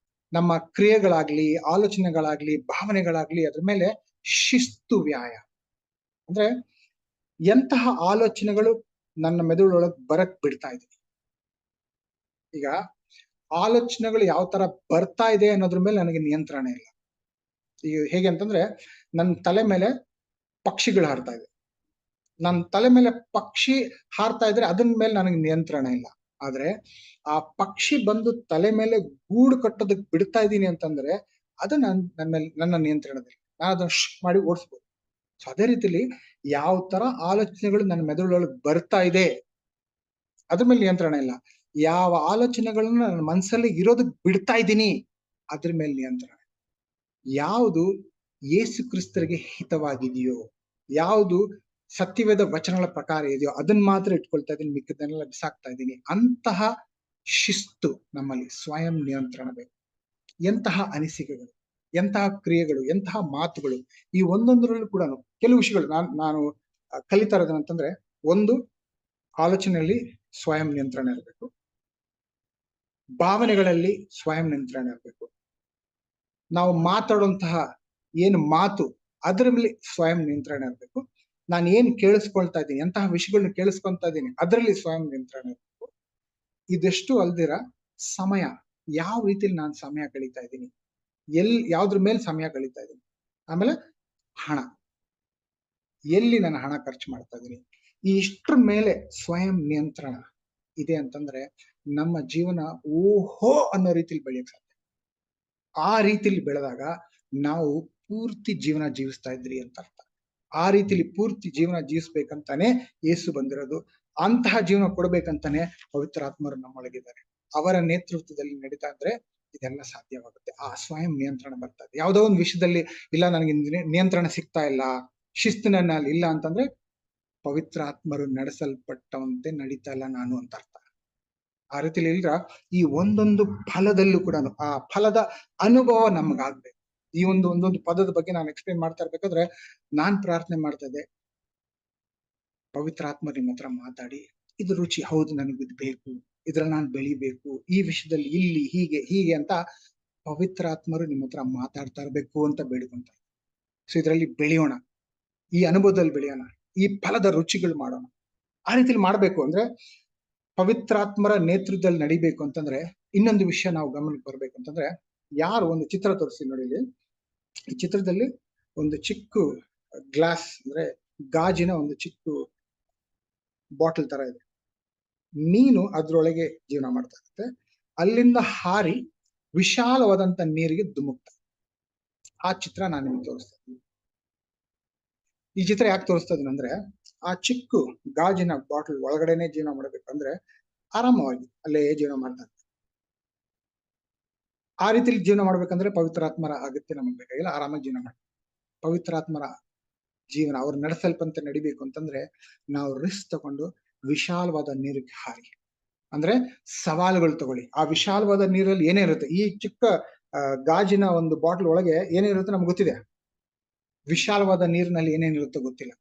ನಮ್ಮ ಕ್ರಿಯೆಗಳಾಗ್ಲಿ, ಆಲೋಚನೆಗಳಾಗ್ಲಿ, ಭಾವನೆಗಳಾಗ್ಲಿ, ಅದ್ರ ಮೇಲೆ ಶಿಸ್ತು ವ್ಯಾಯಾಮ. ಅಂದ್ರೆ ಎಂತಹ ಆಲೋಚನೆಗಳು ನನ್ನ ಮೆದುಳೊಳಗೆ ಬರಕ್ ಬಿಡ್ತಾ ಇದೆ. ಈಗ ಆಲೋಚನೆಗಳು ಯಾವ ತರ ಬರ್ತಾ ಇದೆ ಅನ್ನೋದ್ರ ಮೇಲೆ ನನಗೆ ನಿಯಂತ್ರಣ ಇಲ್ಲ. ಈಗ ಹೇಗೆ ಅಂತಂದ್ರೆ ನನ್ನ ತಲೆ ಮೇಲೆ ಪಕ್ಷಿಗಳು ಹಾರ್ತಾ ಇದೆ. ನನ್ನ ತಲೆ ಮೇಲೆ ಪಕ್ಷಿ ಹಾರ್ತಾ ಇದ್ರೆ ಅದನ್ನ ಮೇಲೆ ನನಗೆ ನಿಯಂತ್ರಣ ಇಲ್ಲ. ಆದ್ರೆ ಆ ಪಕ್ಷಿ ಬಂದು ತಲೆ ಮೇಲೆ ಗೂಡು ಕಟ್ಟೋದಕ್ಕೆ ಬಿಡ್ತಾ ಇದ್ದೀನಿ ಅಂತಂದ್ರೆ ಅದು ನನ್ನ ನಿಯಂತ್ರಣದಲ್ಲಿ, ನಾನು ಅದನ್ನ ಮಾಡಿ ಓಡಿಸ್ಬೋದು. ಸೊ ಅದೇ ರೀತಿಲಿ ಯಾವ ತರ ಆಲೋಚನೆಗಳು ನನ್ನ ಮೆದುಳೊಳಗೆ ಬರ್ತಾ ಇದೆ ಅದ್ರ ಮೇಲೆ ನಿಯಂತ್ರಣ ಇಲ್ಲ. ಯಾವ ಆಲೋಚನೆಗಳನ್ನ ನನ್ನ ಮನಸ್ಸಲ್ಲಿ ಇರೋದಕ್ಕೆ ಬಿಡ್ತಾ ಇದ್ದೀನಿ ಅದ್ರ ಮೇಲೆ ನಿಯಂತ್ರಣ. ಯಾವುದು ಯೇಸು ಕ್ರಿಸ್ತರಿಗೆ ಹಿತವಾಗಿದೆಯೋ, ಯಾವುದು ಸತ್ಯವೇದ ವಚನಗಳ ಪ್ರಕಾರ ಇದೆಯೋ ಅದನ್ನ ಮಾತ್ರ ಇಟ್ಕೊಳ್ತಾ ಇದ್ದೀನಿ, ಮಿಕ್ಕದನ್ನೆಲ್ಲ ಬಿಸಾಕ್ತಾ ಇದ್ದೀನಿ. ಅಂತಹ ಶಿಸ್ತು ನಮ್ಮಲ್ಲಿ, ಸ್ವಯಂ ನಿಯಂತ್ರಣ ಬೇಕು. ಎಂತಹ ಅನಿಸಿಕೆಗಳು, ಎಂತಹ ಕ್ರಿಯೆಗಳು, ಎಂತಹ ಮಾತುಗಳು, ಈ ಒಂದೊಂದರಲ್ಲೂ ಕೂಡ ಕೆಲವು ವಿಷಯಗಳು ನಾನು ಕಲಿತಾ ಇರೋದಂತಂದ್ರೆ, ಒಂದು, ಆಲೋಚನೆಯಲ್ಲಿ ಸ್ವಯಂ ನಿಯಂತ್ರಣ ಇರಬೇಕು, ಭಾವನೆಗಳಲ್ಲಿ ಸ್ವಯಂ ನಿಯಂತ್ರಣ ಇರಬೇಕು, ನಾವು ಮಾತಾಡುವಂತಹ ಏನು ಮಾತು ಅದರ ಮೇಲೆ ಸ್ವಯಂ ನಿಯಂತ್ರಣ ಇರಬೇಕು, ನಾನು ಏನ್ ಕೇಳಿಸ್ಕೊಳ್ತಾ ಇದ್ದೀನಿ, ಎಂತಹ ವಿಷಯಗಳನ್ನ ಕೇಳಿಸ್ಕೊಳ್ತಾ ಇದ್ದೀನಿ ಅದರಲ್ಲಿ ಸ್ವಯಂ ನಿಯಂತ್ರಣ ಇರಬೇಕು. ಇದೆಷ್ಟು ಅಲ್ದಿರ ಸಮಯ, ಯಾವ ರೀತಿಯಲ್ಲಿ ನಾನು ಸಮಯ ಕಳೀತಾ ಇದ್ದೀನಿ, ಯಾವ್ದ್ರ ಮೇಲೆ ಸಮಯ ಕಳೀತಾ ಇದ್ದೀನಿ, ಆಮೇಲೆ ಹಣ, ಎಲ್ಲಿ ನಾನು ಹಣ ಖರ್ಚು ಮಾಡ್ತಾ ಇದ್ದೀನಿ, ಈ ಇಷ್ಟ್ರ ಮೇಲೆ ಸ್ವಯಂ ನಿಯಂತ್ರಣ ಇದೆ ಅಂತಂದ್ರೆ ನಮ್ಮ ಜೀವನ ಓಹೋ ಅನ್ನೋ ರೀತಿಲಿ ಬೆಳೆಯಕ್ ಸಾಧ್ಯ. ಆ ರೀತಿಲಿ ಬೆಳೆದಾಗ ನಾವು ಪೂರ್ತಿ ಜೀವನ ಜೀವಿಸ್ತಾ ಇದ್ರಿ ಅಂತ ಅರ್ಥ. ಆ ರೀತಿಲಿ ಪೂರ್ತಿ ಜೀವನ ಜೀವಿಸ್ಬೇಕಂತಾನೆ ಯೇಸು ಬಂದಿರೋದು. ಅಂತಹ ಜೀವನ ಕೊಡ್ಬೇಕಂತಾನೆ ಪವಿತ್ರಾತ್ಮರು ನಮ್ಮೊಳಗಿದ್ದಾರೆ. ಅವರ ನೇತೃತ್ವದಲ್ಲಿ ನಡೀತಾ ಇದ್ರೆ ಇದೆಲ್ಲ ಸಾಧ್ಯವಾಗುತ್ತೆ. ಆ ಸ್ವಯಂ ನಿಯಂತ್ರಣ ಬರ್ತಾ ಇದೆ. ಯಾವುದೋ ಒಂದು ವಿಷಯದಲ್ಲಿ ಇಲ್ಲ, ನನಗೆ ನಿಯಂತ್ರಣ ಸಿಗ್ತಾ ಇಲ್ಲ, ಶಿಸ್ತಿನಲ್ಲಿ ಇಲ್ಲ ಅಂತಂದ್ರೆ ಪವಿತ್ರಾತ್ಮರು ನಡೆಸಲ್ಪಟ್ಟವಂತೆ ನಡೀತಾ ಇಲ್ಲ ನಾನು ಅಂತ ಅರ್ಥ. ಆ ರೀತಿಲಿ ಇಲ್ರ ಈ ಒಂದೊಂದು ಫಲದಲ್ಲೂ ಕೂಡ ಆ ಫಲದ ಅನುಭವ ನಮಗಾಗ್ಬೇಕು. ಈ ಒಂದೊಂದು ಪದದ ಬಗ್ಗೆ ನಾನು ಎಕ್ಸ್ಪ್ಲೇನ್ ಮಾಡ್ತಾ ಇರ್ಬೇಕಾದ್ರೆ ನಾನ್ ಪ್ರಾರ್ಥನೆ ಮಾಡ್ತಾ ಇದ್ದೆ, ಪವಿತ್ರಾತ್ಮ ನಿಮ್ಮ ಹತ್ರ ಮಾತಾಡಿ, ಇದು ರುಚಿ ಹೌದು, ನನಗಿದ್ ಬೇಕು, ಇದ್ರಲ್ಲಿ ನಾನು ಬೆಳಿಬೇಕು, ಈ ವಿಷಯದಲ್ಲಿ ಇಲ್ಲಿ ಹೀಗೆ ಅಂತ ಪವಿತ್ರಾತ್ಮರು ನಿಮ್ಮ ಹತ್ರ ಮಾತಾಡ್ತಾ ಇರ್ಬೇಕು ಅಂತ ಬೇಡ್ಕೊಂತಾರೆ. ಸೊ ಇದರಲ್ಲಿ ಬೆಳೆಯೋಣ, ಈ ಅನುಭವದಲ್ಲಿ ಬೆಳೆಯೋಣ, ಈ ಫಲದ ರುಚಿಗಳು ಮಾಡೋಣ. ಆ ರೀತಿಲಿ ಮಾಡ್ಬೇಕು ಅಂದ್ರೆ ಪವಿತ್ರಾತ್ಮರ ನೇತೃತ್ವದಲ್ಲಿ ನಡಿಬೇಕು ಅಂತಂದ್ರೆ ಇನ್ನೊಂದು ವಿಷಯ ನಾವು ಗಮನಕ್ಕೆ ಬರ್ಬೇಕು ಅಂತಂದ್ರೆ, ಯಾರು ಒಂದು ಚಿತ್ರ ತೋರಿಸ್ತೀನಿ ನೋಡಿ. ಇಲ್ಲಿ ಈ ಚಿತ್ರದಲ್ಲಿ ಒಂದು ಚಿಕ್ಕ ಗ್ಲಾಸ್ ಅಂದ್ರೆ ಗಾಜಿನ ಒಂದು ಚಿಕ್ಕ ಬಾಟಲ್ ತರ ಇದೆ. ಮೀನು ಅದ್ರೊಳಗೆ ಜೀವನ ಮಾಡ್ತಾ ಇರುತ್ತೆ. ಅಲ್ಲಿಂದ ಹಾರಿ ವಿಶಾಲವಾದಂತ ನೀರಿಗೆ ಧುಮುಕ್ತಾ. ಆ ಚಿತ್ರ ನಾನು ನಿಮ್ಗೆ ತೋರಿಸ್ತಾ ಇದ್ದೀನಿ. ಈ ಚಿತ್ರ ಯಾಕೆ ತೋರಿಸ್ತಾ ಇದೀನಿ ಅಂದ್ರೆ, ಆ ಚಿಕ್ಕ ಗಾಜಿನ ಬಾಟಲ್ ಒಳಗಡೆನೆ ಜೀವನ ಮಾಡ್ಬೇಕಂದ್ರೆ ಆರಾಮವಾಗಿ ಅಲ್ಲೇ ಜೀವನ ಮಾಡ್ತಾ ಇರ್ತಾರೆ. ಆ ರೀತಿಲಿ ಜೀವನ ಮಾಡ್ಬೇಕಂದ್ರೆ ಪವಿತ್ರಾತ್ಮರ ಅಗತ್ಯ ನಮಗೆ ಬೇಕಾಗಿಲ್ಲ, ಆರಾಮಾಗಿ ಜೀವನ ಮಾಡಿ. ಪವಿತ್ರಾತ್ಮರ ಜೀವನ ಅವ್ರು ನಡೆಸಲ್ಪಂತೆ ನಡಿಬೇಕು ಅಂತಂದ್ರೆ ನಾವು ರಿಸ್ಕ್ ತಗೊಂಡು ವಿಶಾಲವಾದ ನೀರಿಗೆ ಹಾರಿ, ಅಂದ್ರೆ ಸವಾಲುಗಳು ತಗೊಳ್ಳಿ. ಆ ವಿಶಾಲವಾದ ನೀರಲ್ಲಿ ಏನೇ ಇರುತ್ತೆ, ಈ ಚಿಕ್ಕ ಗಾಜಿನ ಒಂದು ಬಾಟಲ್ ಒಳಗೆ ಏನೇನಿರುತ್ತೆ ನಮ್ಗೆ ಗೊತ್ತಿದೆ, ವಿಶಾಲವಾದ ನೀರಿನಲ್ಲಿ ಏನೇನಿರುತ್ತೋ ಗೊತ್ತಿಲ್ಲ.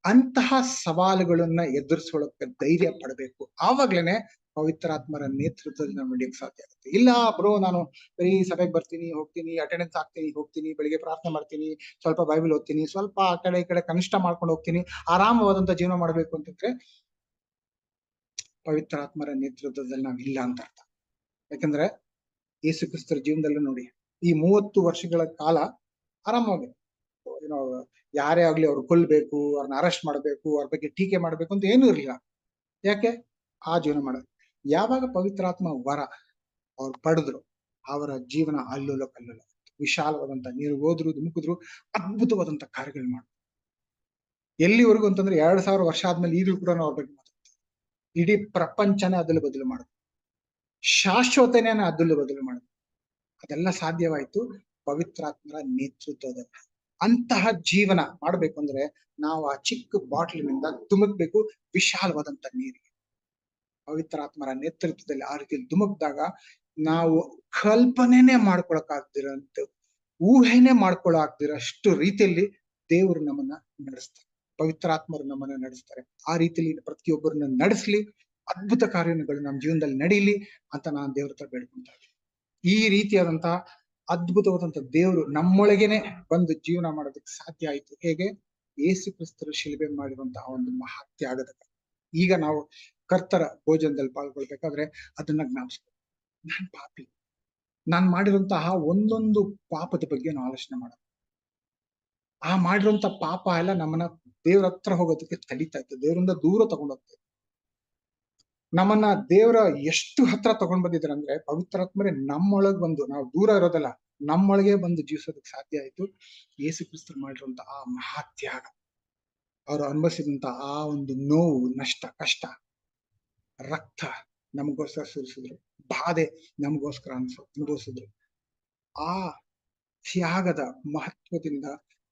ಅಂತಹ ಸವಾಲುಗಳನ್ನ ಎದುರಿಸ್ಕೊಳ್ಳೋಕೆ ಧೈರ್ಯ ಪಡಬೇಕು. ಆವಾಗ್ಲೇನೆ ಪವಿತ್ರಾತ್ಮರ ನೇತೃತ್ವದಲ್ಲಿ ನಾವು ನಡೆಯಕ್ ಸಾಧ್ಯ ಆಗುತ್ತೆ. ಇಲ್ಲ ಬ್ರೋ, ನಾನು ಬರೀ ಸಭೆಗೆ ಬರ್ತೀನಿ, ಹೋಗ್ತೀನಿ, ಅಟೆಂಡೆನ್ಸ್ ಹಾಕ್ತೀನಿ, ಹೋಗ್ತೀನಿ, ಬೆಳಿಗ್ಗೆ ಪ್ರಾರ್ಥನೆ ಮಾಡ್ತೀನಿ, ಸ್ವಲ್ಪ ಬೈಬಲ್ ಓದ್ತೀನಿ, ಸ್ವಲ್ಪ ಆ ಕಡೆ ಈ ಕಡೆ ಕನಿಷ್ಠ ಮಾಡ್ಕೊಂಡು ಹೋಗ್ತೀನಿ, ಆರಾಮವಾದಂತ ಜೀವನ ಮಾಡ್ಬೇಕು ಅಂತಂದ್ರೆ ಪವಿತ್ರಾತ್ಮರ ನೇತೃತ್ವದಲ್ಲಿ ನಾವ್ ಇಲ್ಲ ಅಂತ ಅರ್ಥ. ಯಾಕಂದ್ರೆ ಯೇಸು ಕ್ರಿಸ್ತರ ಜೀವನದಲ್ಲೂ ನೋಡಿ, ಈ 30 ವರ್ಷಗಳ ಕಾಲ ಆರಾಮಾಗಿ ಏನೋ ಯಾರೇ ಆಗ್ಲಿ ಅವ್ರು ಕೊಲ್ಬೇಕು, ಅವ್ರನ್ನ ಅರೆಸ್ಟ್ ಮಾಡ್ಬೇಕು, ಅವ್ರ ಬಗ್ಗೆ ಟೀಕೆ ಮಾಡ್ಬೇಕು ಅಂತ ಏನೂ ಇರಲಿಲ್ಲ. ಯಾಕೆ? ಆ ಜೀವನ ಮಾಡೋದು. ಯಾವಾಗ ಪವಿತ್ರಾತ್ಮ ವರ ಅವ್ರು ಪಡೆದ್ರು, ಅವರ ಜೀವನ ಅಲ್ಲೋಲ ಕಲ್ಲೋಲ, ವಿಶಾಲವಾದಂತ ನೀರು ಹೋದ್ರು, ಧುಮುಕಿದ್ರು, ಅದ್ಭುತವಾದಂತ ಕಾರ್ಯಗಳು ಮಾಡಿದ್ರು. ಎಲ್ಲಿವರೆಗೂ ಅಂತಂದ್ರೆ 2000 ವರ್ಷ ಆದ್ಮೇಲೆ ಈಗಲೂ ಕೂಡ ಅವ್ರ ಬಗ್ಗೆ ಮಾತಾಡ್ತಾರೆ. ಇಡೀ ಪ್ರಪಂಚನೇ ಅದರಲ್ಲಿ ಬದಲು ಮಾಡುದು. ಶಾಶ್ವತನೇ ಅದಲು ಬದಲು ಮಾಡಿದ್ರು. ಅದೆಲ್ಲ ಸಾಧ್ಯವಾಯಿತು ಪವಿತ್ರಾತ್ಮರ ನೇತೃತ್ವದಲ್ಲಿ. ಅಂತಹ ಜೀವನ ಮಾಡ್ಬೇಕು ಅಂದ್ರೆ ನಾವು ಆ ಚಿಕ್ಕ ಬಾಟ್ಲಿನಿಂದ ಧುಮುಕ್ಬೇಕು ವಿಶಾಲವಾದಂತ ನೀರಿಗೆ. ಪವಿತ್ರಾತ್ಮರ ನೇತೃತ್ವದಲ್ಲಿ ಆ ರೀತಿ ಧುಮುಕ್ದಾಗ ನಾವು ಕಲ್ಪನೆನೇ ಮಾಡ್ಕೊಳಕ್ ಊಹೆನೆ ಮಾಡ್ಕೊಳಕ್ದಿರಷ್ಟು ರೀತಿಯಲ್ಲಿ ದೇವರು ನಮ್ಮನ್ನ ನಡೆಸ್ತಾರೆ. ಪವಿತ್ರಾತ್ಮರು ನಮ್ಮನ್ನ ನಡೆಸ್ತಾರೆ. ಆ ರೀತಿಯಲ್ಲಿ ಪ್ರತಿಯೊಬ್ಬರನ್ನ ನಡೆಸ್ಲಿ, ಅದ್ಭುತ ಕಾರ್ಯಗಳು ನಮ್ಮ ಜೀವನದಲ್ಲಿ ನಡೀಲಿ ಅಂತ ನಾನು ದೇವ್ರ ಹತ್ರ ಬೇಡ್ಕೊಂತ ಇದ್ದೀನಿ. ಈ ರೀತಿಯಾದಂತಹ ಅದ್ಭುತವಾದಂತ ದೇವರು ನಮ್ಮೊಳಗೇನೆ ಬಂದು ಜೀವನ ಮಾಡೋದಕ್ಕೆ ಸಾಧ್ಯ ಆಯ್ತು. ಹೇಗೆ? ಯೇಸು ಕ್ರಿಸ್ತರು ಶಿಲುಬೆ ಮಾಡಿರುವಂತಹ ಒಂದು ಮಹಾತ್ಯಾಗದ. ಈಗ ನಾವು ಕರ್ತರ ಭೋಜನದಲ್ಲಿ ಪಾಲ್ಗೊಳ್ಬೇಕಾದ್ರೆ ಅದನ್ನ ಜ್ಞಾಪಿಸ್ಬೇಕು. ನಾನ್ ಪಾಪಿ, ನಾನ್ ಮಾಡಿರುವಂತಹ ಒಂದೊಂದು ಪಾಪದ ಬಗ್ಗೆ ನಾವು ಆಲೋಚನೆ ಮಾಡೋದು. ಆ ಮಾಡಿರುವಂತ ಪಾಪ ಎಲ್ಲ ನಮ್ಮನ್ನ ದೇವ್ರ ಹತ್ರ ಹೋಗೋದಕ್ಕೆ ತಡೀತಾ ಇತ್ತು, ದೇವರಿಂದ ದೂರ ತಗೊಂಡೋಗ್ತಾ ಇತ್ತು. ನಮ್ಮನ್ನ ದೇವರ ಎಷ್ಟು ಹತ್ರ ತಗೊಂಡ್ ಬಂದಿದ್ರ ಅಂದ್ರೆ ಪವಿತ್ರಾತ್ಮರೇ ನಮ್ಮೊಳಗ್ ಬಂದು, ನಾವು ದೂರ ಇರೋದಲ್ಲ, ನಮ್ಮೊಳಗೆ ಬಂದು ಜೀವಿಸೋದಕ್ಕೆ ಸಾಧ್ಯ ಆಯ್ತು ಯೇಸು ಕ್ರಿಸ್ತರು ಮಾಡಿರುವಂತ ಆ ಮಹಾತ್ಯಾಗ. ಅವರು ಅನುಭವಿಸಿದಂತ ಆ ಒಂದು ನೋವು, ನಷ್ಟ, ಕಷ್ಟ, ರಕ್ತ ನಮಗೋಸ್ಕರ ಸುರಿಸಿದ್ರು, ಬಾಧೆ ನಮಗೋಸ್ಕರ ಅನುಭವಿಸಿದ್ರು. ಆ ತ್ಯಾಗದ ಮಹತ್ವದಿಂದ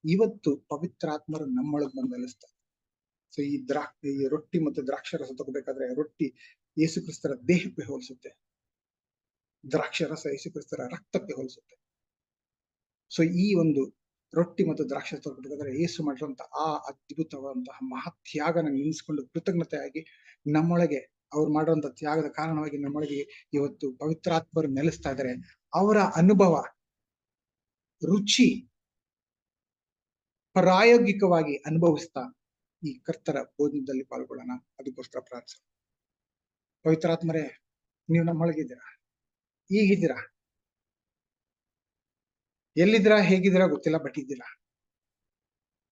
ಇವತ್ತು ಪವಿತ್ರಾತ್ಮರು ನಮ್ಮೊಳಗ್ ಬಂದು ನೆಲೆಸ್ತಾರೆ. ಸೊ ಈ ರೊಟ್ಟಿ ಮತ್ತು ದ್ರಾಕ್ಷಾರಸ ತಗೋಬೇಕಾದ್ರೆ ರೊಟ್ಟಿ ಯೇಸು ಕ್ರಿಸ್ತರ ದೇಹಕ್ಕೆ ಹೋಲಿಸುತ್ತೆ, ದ್ರಾಕ್ಷಾರಸ ಯೇಸು ಕ್ರಿಸ್ತರ ರಕ್ತಕ್ಕೆ ಹೋಲಿಸುತ್ತೆ. ಸೊ ಈ ಒಂದು ರೊಟ್ಟಿ ಮತ್ತು ದ್ರಾಕ್ಷಾರಸ ತಗೋಬೇಕಾದ್ರೆ ಯೇಸು ಮಾಡಿರುವಂತಹ ಆ ಅದ್ಭುತವಾದಂತಹ ಮಹಾತ್ಯಾಗನ ನೆನೆಸ್ಕೊಂಡು ಕೃತಜ್ಞತೆಯಾಗಿ ನಮ್ಮೊಳಗೆ ಅವ್ರು ಮಾಡಿರುವಂತಹ ತ್ಯಾಗದ ಕಾರಣವಾಗಿ ನಮ್ಮೊಳಗೆ ಇವತ್ತು ಪವಿತ್ರಾತ್ಮರು ನೆಲೆಸ್ತಾ ಇದ್ದಾರೆ. ಅವರ ಅನುಭವ, ರುಚಿ ಪ್ರಾಯೋಗಿಕವಾಗಿ ಅನುಭವಿಸ್ತಾ ಈ ಕರ್ತರ ಭೋಜನದಲ್ಲಿ ಪಾಲ್ಗೊಳ್ಳೋಣ. ಅದಕ್ಕೋಸ್ಕರ ಪ್ರಾರ್ಥನೆ. ಪವಿತ್ರಾತ್ಮರೇ, ನೀವು ನಮ್ಮೊಳಗಿದ್ದೀರಾ, ಈಗಿದ್ದೀರಾ, ಎಲ್ಲಿದ್ದೀರಾ, ಹೇಗಿದ್ದೀರಾ ಗೊತ್ತಿಲ್ಲ, ಬಟ್ ಇದ್ದೀರಾ.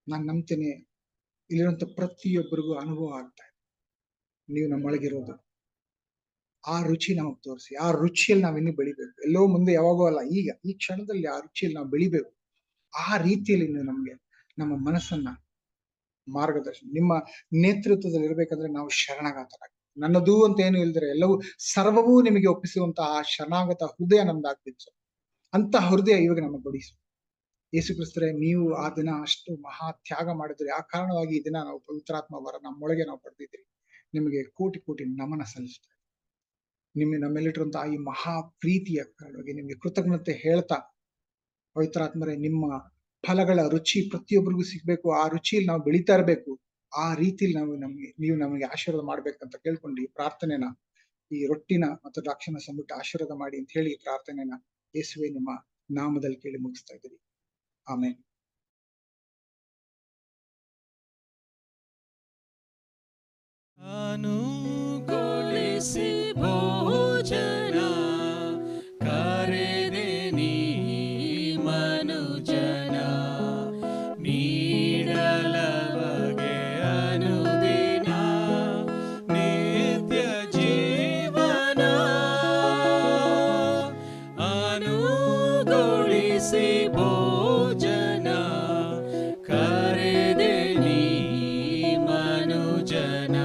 ನಾನ್ ನಂಬ್ತೇನೆ ಇಲ್ಲಿರುವಂತ ಪ್ರತಿಯೊಬ್ಬರಿಗೂ ಅನುಭವ ಆಗ್ತಾ ಇದೆ ನೀವು ನಮ್ಮೊಳಗಿರೋದು. ಆ ರುಚಿ ನಮಗ್ ತೋರಿಸಿ. ಆ ರುಚಿಯಲ್ಲಿ ನಾವಿನ್ನೂ ಬೆಳಿಬೇಕು. ಎಲ್ಲೋ ಮುಂದೆ ಯಾವಾಗೋ ಅಲ್ಲ, ಈಗ ಈ ಕ್ಷಣದಲ್ಲಿ ಆ ರುಚಿಯಲ್ಲಿ ನಾವು ಬೆಳಿಬೇಕು. ಆ ರೀತಿಯಲ್ಲಿ ನೀವು ನಮ್ಗೆ ನಮ್ಮ ಮನಸ್ಸನ್ನ ಮಾರ್ಗದರ್ಶನ, ನಿಮ್ಮ ನೇತೃತ್ವದಲ್ಲಿ ಇರ್ಬೇಕಂದ್ರೆ ನಾವು ಶರಣಾಗತರಾಗಿ, ನನ್ನದು ಅಂತ ಏನು ಇಲ್ದಿರ ಎಲ್ಲವೂ ಸರ್ವವೂ ನಿಮಗೆ ಒಪ್ಪಿಸುವಂತ ಆ ಶರಣಾಗತ ಹೃದಯ ನಮ್ದಾಗ್ತಿತ್ತು. ಅಂತ ಹೃದಯ ಇವಾಗ ನಮಗೆ ಬಡಿಸು. ಯೇಸು ಕ್ರಿಸ್ತರೇ, ನೀವು ಆ ದಿನ ಅಷ್ಟು ಮಹಾ ತ್ಯಾಗ ಮಾಡಿದ್ರಿ. ಆ ಕಾರಣವಾಗಿ ಈ ದಿನ ನಾವು ಪವಿತ್ರಾತ್ಮ ವರ ನಮ್ಮೊಳಗೆ ನಾವು ಪಡೆದಿದ್ದೀರಿ. ನಿಮಗೆ ಕೋಟಿ ಕೋಟಿ ನಮನ ಸಲ್ಲಿಸ್ತಾ ನಮ್ಮೆಲ್ಲಿಟ್ಟಿರುವಂತಹ ಈ ಮಹಾ ಪ್ರೀತಿಯ ಕಾರಣವಾಗಿ ನಿಮ್ಗೆ ಕೃತಜ್ಞತೆ ಹೇಳ್ತಾ, ಪವಿತ್ರಾತ್ಮರೇ, ನಿಮ್ಮ ಫಲಗಳ ರುಚಿ ಪ್ರತಿಯೊಬ್ಬರಿಗೂ ಸಿಗ್ಬೇಕು. ಆ ರುಚಿಯಲ್ಲಿ ನಾವು ಬೆಳೀತಾ ಇರ್ಬೇಕು. ಆ ರೀತಿಯಲ್ಲಿ ನೀವು ನಮಗೆ ಆಶೀರ್ವಾದ ಮಾಡ್ಬೇಕಂತ ಕೇಳ್ಕೊಂಡು ಈ ಪ್ರಾರ್ಥನೆನ, ಈ ರೊಟ್ಟಿನ ಮತ್ತು ದ್ರಾಕ್ಷನ ಸಂಬಿಟ್ಟು ಆಶೀರ್ವಾದ ಮಾಡಿ ಅಂತ ಹೇಳಿ ಈ ಪ್ರಾರ್ಥನೆನ ಯೇಸುವೆ ನಿಮ್ಮ ನಾಮದಲ್ಲಿ ಕೇಳಿ ಮುಗಿಸ್ತಾ ಇದ್ದೀರಿ. ಆಮೇಲೆ
ಅನುಗೊಳಿಸಿ ಭೋಜನ ಕರೆದೆ ನೀ ಮನುಜನ, ನೀಡಲವಗೆ ಅನುದಿನ ನಿತ್ಯ ಜೀವನ. ಅನುಗೊಳಿಸಿ ಭೋಜನ ಕರೆದೆ ನೀ ಮನುಜನ,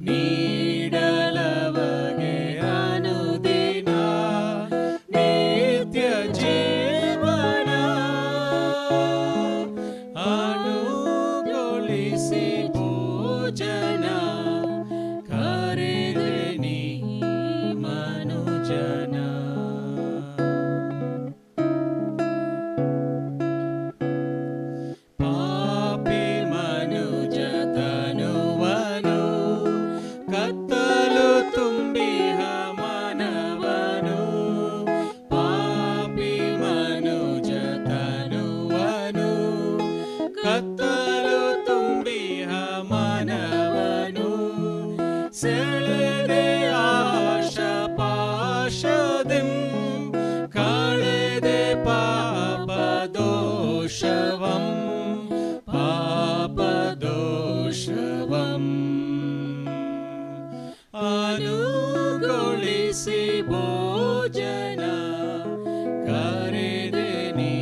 ನೀಡಲವಗೆ ಅನುದಿನ ನಿತ್ಯ ಜೀವನ. ಅನುಗೊಳಿಸಿ ಭೋಜನ ಕರೆದೆ ನೀ ಮನುಜನ. ಪಾಪಿ ಮನುಜ ತನುವನು ಕತ್ತಲು ತುಂಬಿಹ ಮನವನು, ಪಾಪಿ ಮನುಜ ತನುವನು ಕತ್ತಲು ತುಂಬಿಹ ಮನವನು, ಸೆಳೆದೆ ಆಶ ಪಾಶದಿಂ ಕಳೆದೆ ಪಾಪ ದೋಷವಂ, ಪಾಪ ದೋಷವಂ. ಅನುಗೊಳಿಸಿ ಭೋಜನ ಕರೆದೆ ನೀ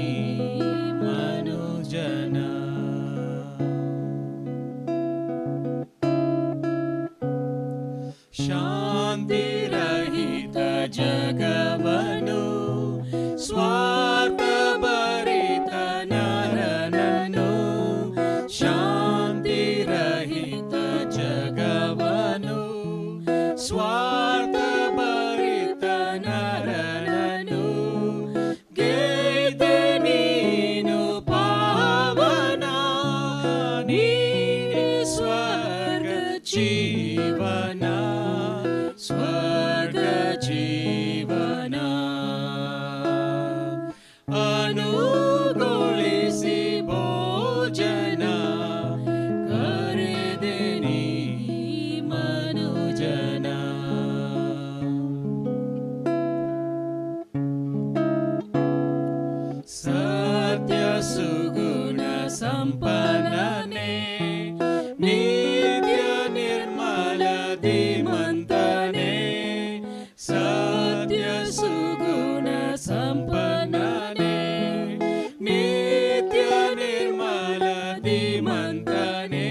ಮನುಜನ. ಸಂಪನ್ನನೇ ನಿತ್ಯ ನಿರ್ಮಲ ಧೀಮಂತನೇ ಸತ್ಯ ಸುಗುಣ ಸಂಪನ್ನನೇ ನಿತ್ಯ ನಿರ್ಮಲ ಧೀಮಂತನೇ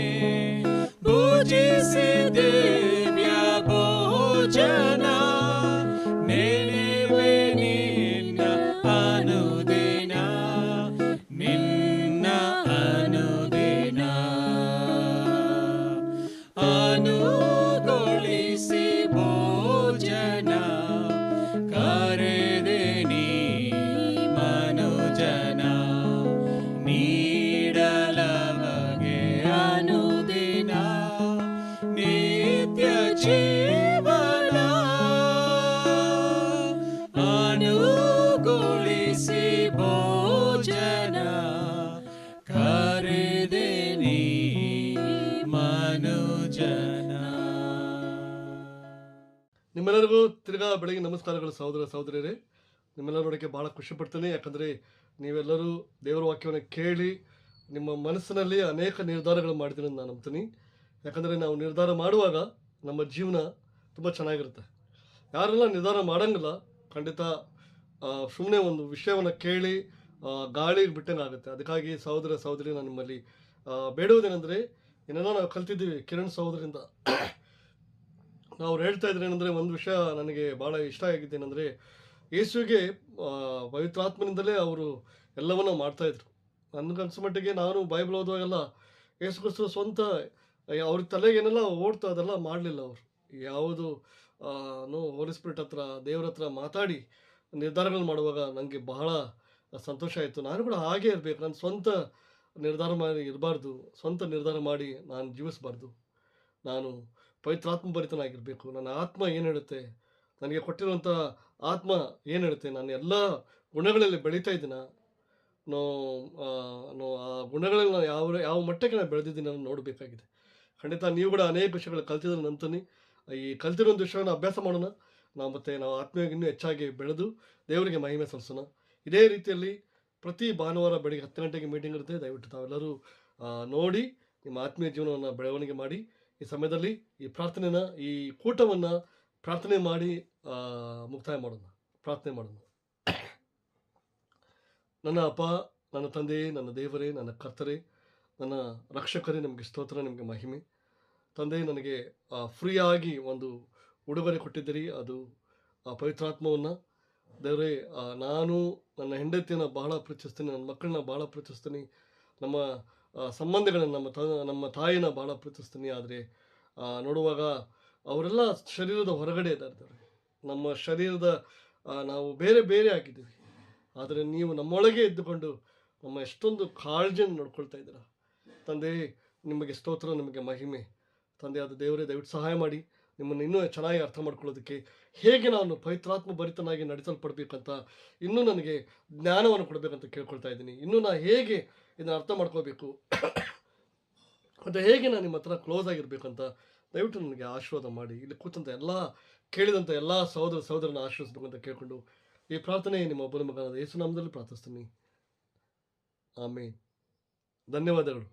ಭುಜಿಸಿ ದಿವ್ಯ ಭೋಜನ ನೆನೆವೆ ನಿನ್ನ ಅನುದಿನ ನಿನ್ನ ಅನುದಿನ ಅನುಗೊಳಿಸಿ ಭೋಜನ ಕರೆದೆ ನೀ ಮನುಜನ ನೀಡಲವಗೆ ಅನುದಿನ ನಿತ್ಯ ಜೀವನ ಅನುಗೊಳಿಸಿ ಭೋಜನ ಕರೆದೆ ನೀ ಮನುಜನ.
ನಿಮ್ಮೆಲ್ಲರಿಗೂ ತಿರ್ಗಾ ಬೆಳಗ್ಗೆ ನಮಸ್ಕಾರಗಳು ಸಹೋದರ ಸಹೋದರಿಯರೇ. ನಿಮ್ಮೆಲ್ಲರ ನೋಡೋಕ್ಕೆ ಭಾಳ ಖುಷಿ ಪಡ್ತೇನೆ, ಯಾಕಂದರೆ ನೀವೆಲ್ಲರೂ ದೇವರ ವಾಕ್ಯವನ್ನು ಕೇಳಿ ನಿಮ್ಮ ಮನಸ್ಸಿನಲ್ಲಿ ಅನೇಕ ನಿರ್ಧಾರಗಳು ಮಾಡಿದ್ದೀನಿ ಅಂತ ನಾನು ನಂಬ್ತೀನಿ. ಯಾಕಂದರೆ ನಾವು ನಿರ್ಧಾರ ಮಾಡುವಾಗ ನಮ್ಮ ಜೀವನ ತುಂಬ ಚೆನ್ನಾಗಿರುತ್ತೆ. ಯಾರೆಲ್ಲ ನಿರ್ಧಾರ ಮಾಡೋಂಗಿಲ್ಲ ಖಂಡಿತ ಸುಮ್ಮನೆ ಒಂದು ವಿಷಯವನ್ನು ಕೇಳಿ ಗಾಳಿಗೆ ಬಿಟ್ಟಂಗೆ ಆಗುತ್ತೆ. ಅದಕ್ಕಾಗಿ ಸಹೋದರ ಸಹೋದರಿ ನಾನು ನಿಮ್ಮಲ್ಲಿ ಬೇಡುವುದೇನೆಂದರೆ, ಏನೇನೋ ನಾವು ಕಲ್ತಿದ್ದೀವಿ ಕಿರಣ್ ಸಹೋದರಿಂದ. ಅವ್ರು ಹೇಳ್ತಾ ಇದ್ರು ಏನಂದರೆ, ಒಂದು ವಿಷಯ ನನಗೆ ಭಾಳ ಇಷ್ಟ ಆಗಿದ್ದೇನೆಂದರೆ, ಯೇಸುವಿಗೆ ಪವಿತ್ರಾತ್ಮನಿಂದಲೇ ಅವರು ಎಲ್ಲವನ್ನೂ ಮಾಡ್ತಾಯಿದ್ರು. ನನಗನ್ಸೋ ಮಟ್ಟಿಗೆ ನಾನು ಬೈಬಲ್ ಓದುವಾಗೆಲ್ಲ ಯೇಸು ಕ್ರಿಸ್ತ ಸ್ವಂತ ಅವ್ರ ತಲೆಗೆ ಏನೆಲ್ಲ ಓಡ್ತಾ ಅದೆಲ್ಲ ಮಾಡಲಿಲ್ಲ. ಅವರು ಯಾವುದು ಹೋಲಿ ಸ್ಪಿರಿಟ್ ಹತ್ರ ದೇವ್ರ ಹತ್ರ ಮಾತಾಡಿ ನಿರ್ಧಾರಗಳು ಮಾಡುವಾಗ ನನಗೆ ಬಹಳ ಸಂತೋಷ ಆಯಿತು. ನಾನು ಕೂಡ ಹಾಗೇ ಇರಬೇಕು. ನಾನು ಸ್ವಂತ ನಿರ್ಧಾರ ಮಾಡಿ ಇರಬಾರ್ದು, ಸ್ವಂತ ನಿರ್ಧಾರ ಮಾಡಿ ನಾನು ಜೀವಿಸಬಾರ್ದು. ನಾನು ಪವಿತ್ರಾತ್ಮ ಭರಿತನಾಗಿರಬೇಕು. ನನ್ನ ಆತ್ಮ ಏನು ಹೇಳುತ್ತೆ, ನನಗೆ ಕೊಟ್ಟಿರುವಂಥ ಆತ್ಮ ಏನು ಹೇಳುತ್ತೆ, ನಾನು ಎಲ್ಲ ಗುಣಗಳಲ್ಲಿ ಬೆಳೀತಾ ಇದ್ದೀನ, ಆ ಗುಣಗಳಲ್ಲಿ ನಾನು ಯಾವ ಮಟ್ಟಕ್ಕೆ ನಾನು ಬೆಳೆದಿದ್ದೀನಿ ನಾನು ನೋಡಬೇಕಾಗಿದೆ. ಖಂಡಿತ ನೀವು ಕೂಡ ಅನೇಕ ವಿಷಯಗಳು ಕಲ್ತಿದ್ರೆ ನಂಬ್ತೀನಿ. ಈ ಕಲ್ತಿರೋಂಥ ವಿಷಯವನ್ನು ಅಭ್ಯಾಸ ಮಾಡೋಣ ನಾವು, ಮತ್ತು ನಾವು ಆತ್ಮೀಯವಾಗಿ ಇನ್ನೂ ಹೆಚ್ಚಾಗಿ ಬೆಳೆದು ದೇವರಿಗೆ ಮಹಿಮೆ ಸಲ್ಲಿಸೋಣ. ಇದೇ ರೀತಿಯಲ್ಲಿ ಪ್ರತಿ ಭಾನುವಾರ ಬೆಳಿಗ್ಗೆ 10 ಗಂಟೆಗೆ ಮೀಟಿಂಗ್ ಇರುತ್ತೆ. ದಯವಿಟ್ಟು ತಾವೆಲ್ಲರೂ ನೋಡಿ ನಿಮ್ಮ ಆತ್ಮೀಯ ಜೀವನವನ್ನು ಬೆಳವಣಿಗೆ ಮಾಡಿ. ಈ ಸಮಯದಲ್ಲಿ ಈ ಪ್ರಾರ್ಥನೆನ, ಈ ಕೂಟವನ್ನು ಪ್ರಾರ್ಥನೆ ಮಾಡಿ ಮುಕ್ತಾಯ ಮಾಡೋಣ. ಪ್ರಾರ್ಥನೆ ಮಾಡೋಣ. ನನ್ನ ಅಪ್ಪ, ನನ್ನ ತಂದೆಯೇ, ನನ್ನ ದೇವರೇ, ನನ್ನ ಕರ್ತರೇ, ನನ್ನ ರಕ್ಷಕರೇ, ನಿಮಗೆ ಸ್ತೋತ್ರ, ನಿಮಗೆ ಮಹಿಮೆ. ತಂದೆ, ನನಗೆ ಫ್ರೀಯಾಗಿ ಒಂದು ಉಡುಗೊರೆ ಕೊಟ್ಟಿದ್ದೀರಿ, ಅದು ಪವಿತ್ರಾತ್ಮವನ್ನು. ದೇವರೇ, ನಾನು ನನ್ನ ಹೆಂಡತಿಯನ್ನು ಬಹಳ ಪ್ರೀತಿಸ್ತೀನಿ, ನನ್ನ ಮಕ್ಕಳನ್ನ ಭಾಳ ಪ್ರೀತಿಸ್ತೀನಿ, ನಮ್ಮ ಸಂಬಂಧಗಳನ್ನು, ನಮ್ಮ ತಾಯಿನ ಭಾಳ ಪ್ರೀತಿಸ್ತೀನಿ. ಆದರೆ ನೋಡುವಾಗ ಅವರೆಲ್ಲ ಶರೀರದ ಹೊರಗಡೆ ಇದ್ದಾರೆ. ನಮ್ಮ ಶರೀರದ ನಾವು ಬೇರೆ ಬೇರೆ ಆಗಿದ್ದೀವಿ. ಆದರೆ ನೀವು ನಮ್ಮೊಳಗೆ ಇದ್ದುಕೊಂಡು ನಮ್ಮ ಎಷ್ಟೊಂದು ಕಾಳಜಿಯನ್ನು ನೋಡ್ಕೊಳ್ತಾ ಇದ್ದೀರಾ. ತಂದೆ, ನಿಮಗೆ ಸ್ತೋತ್ರ, ನಿಮಗೆ ಮಹಿಮೆ. ತಂದೆ ಆದ ದೇವರೇ, ದಯವಿಟ್ಟು ಸಹಾಯ ಮಾಡಿ ನಿಮ್ಮನ್ನು ಇನ್ನೂ ಚೆನ್ನಾಗಿ ಅರ್ಥ ಮಾಡ್ಕೊಳ್ಳೋದಕ್ಕೆ, ಹೇಗೆ ನಾನು ಪವಿತ್ರಾತ್ಮ ಭರಿತನಾಗಿ ನಡೆಸಲ್ಪಡಬೇಕಂತ ಇನ್ನೂ ನನಗೆ ಜ್ಞಾನವನ್ನು ಕೊಡಬೇಕಂತ ಕೇಳ್ಕೊಳ್ತಾ ಇದ್ದೀನಿ. ಇನ್ನೂ ನಾನು ಹೇಗೆ ಇದನ್ನು ಅರ್ಥ ಮಾಡ್ಕೋಬೇಕು ಮತ್ತು ಹೇಗೆ ನಾನು ನಿಮ್ಮ ಹತ್ರ ಕ್ಲೋಸ್ ಆಗಿರಬೇಕಂತ ದಯವಿಟ್ಟು ನನಗೆ ಆಶೀರ್ವಾದ ಮಾಡಿ. ಇಲ್ಲಿ ಕೂತಂಥ ಎಲ್ಲ ಕೇಳಿದಂಥ ಎಲ್ಲ ಸಹೋದರ ಸಹೋದರನ ಆಶೀರ್ವದಿಸಬೇಕು ಅಂತ ಕೇಳಿಕೊಂಡು ಈ ಪ್ರಾರ್ಥನೆ ನಿಮ್ಮ ಒಬ್ಬನ ಮಗನಾದ ಯೇಸು ನಾಮದಲ್ಲಿ ಪ್ರಾರ್ಥಿಸ್ತೀನಿ. ಆಮೇನ್. ಧನ್ಯವಾದಗಳು.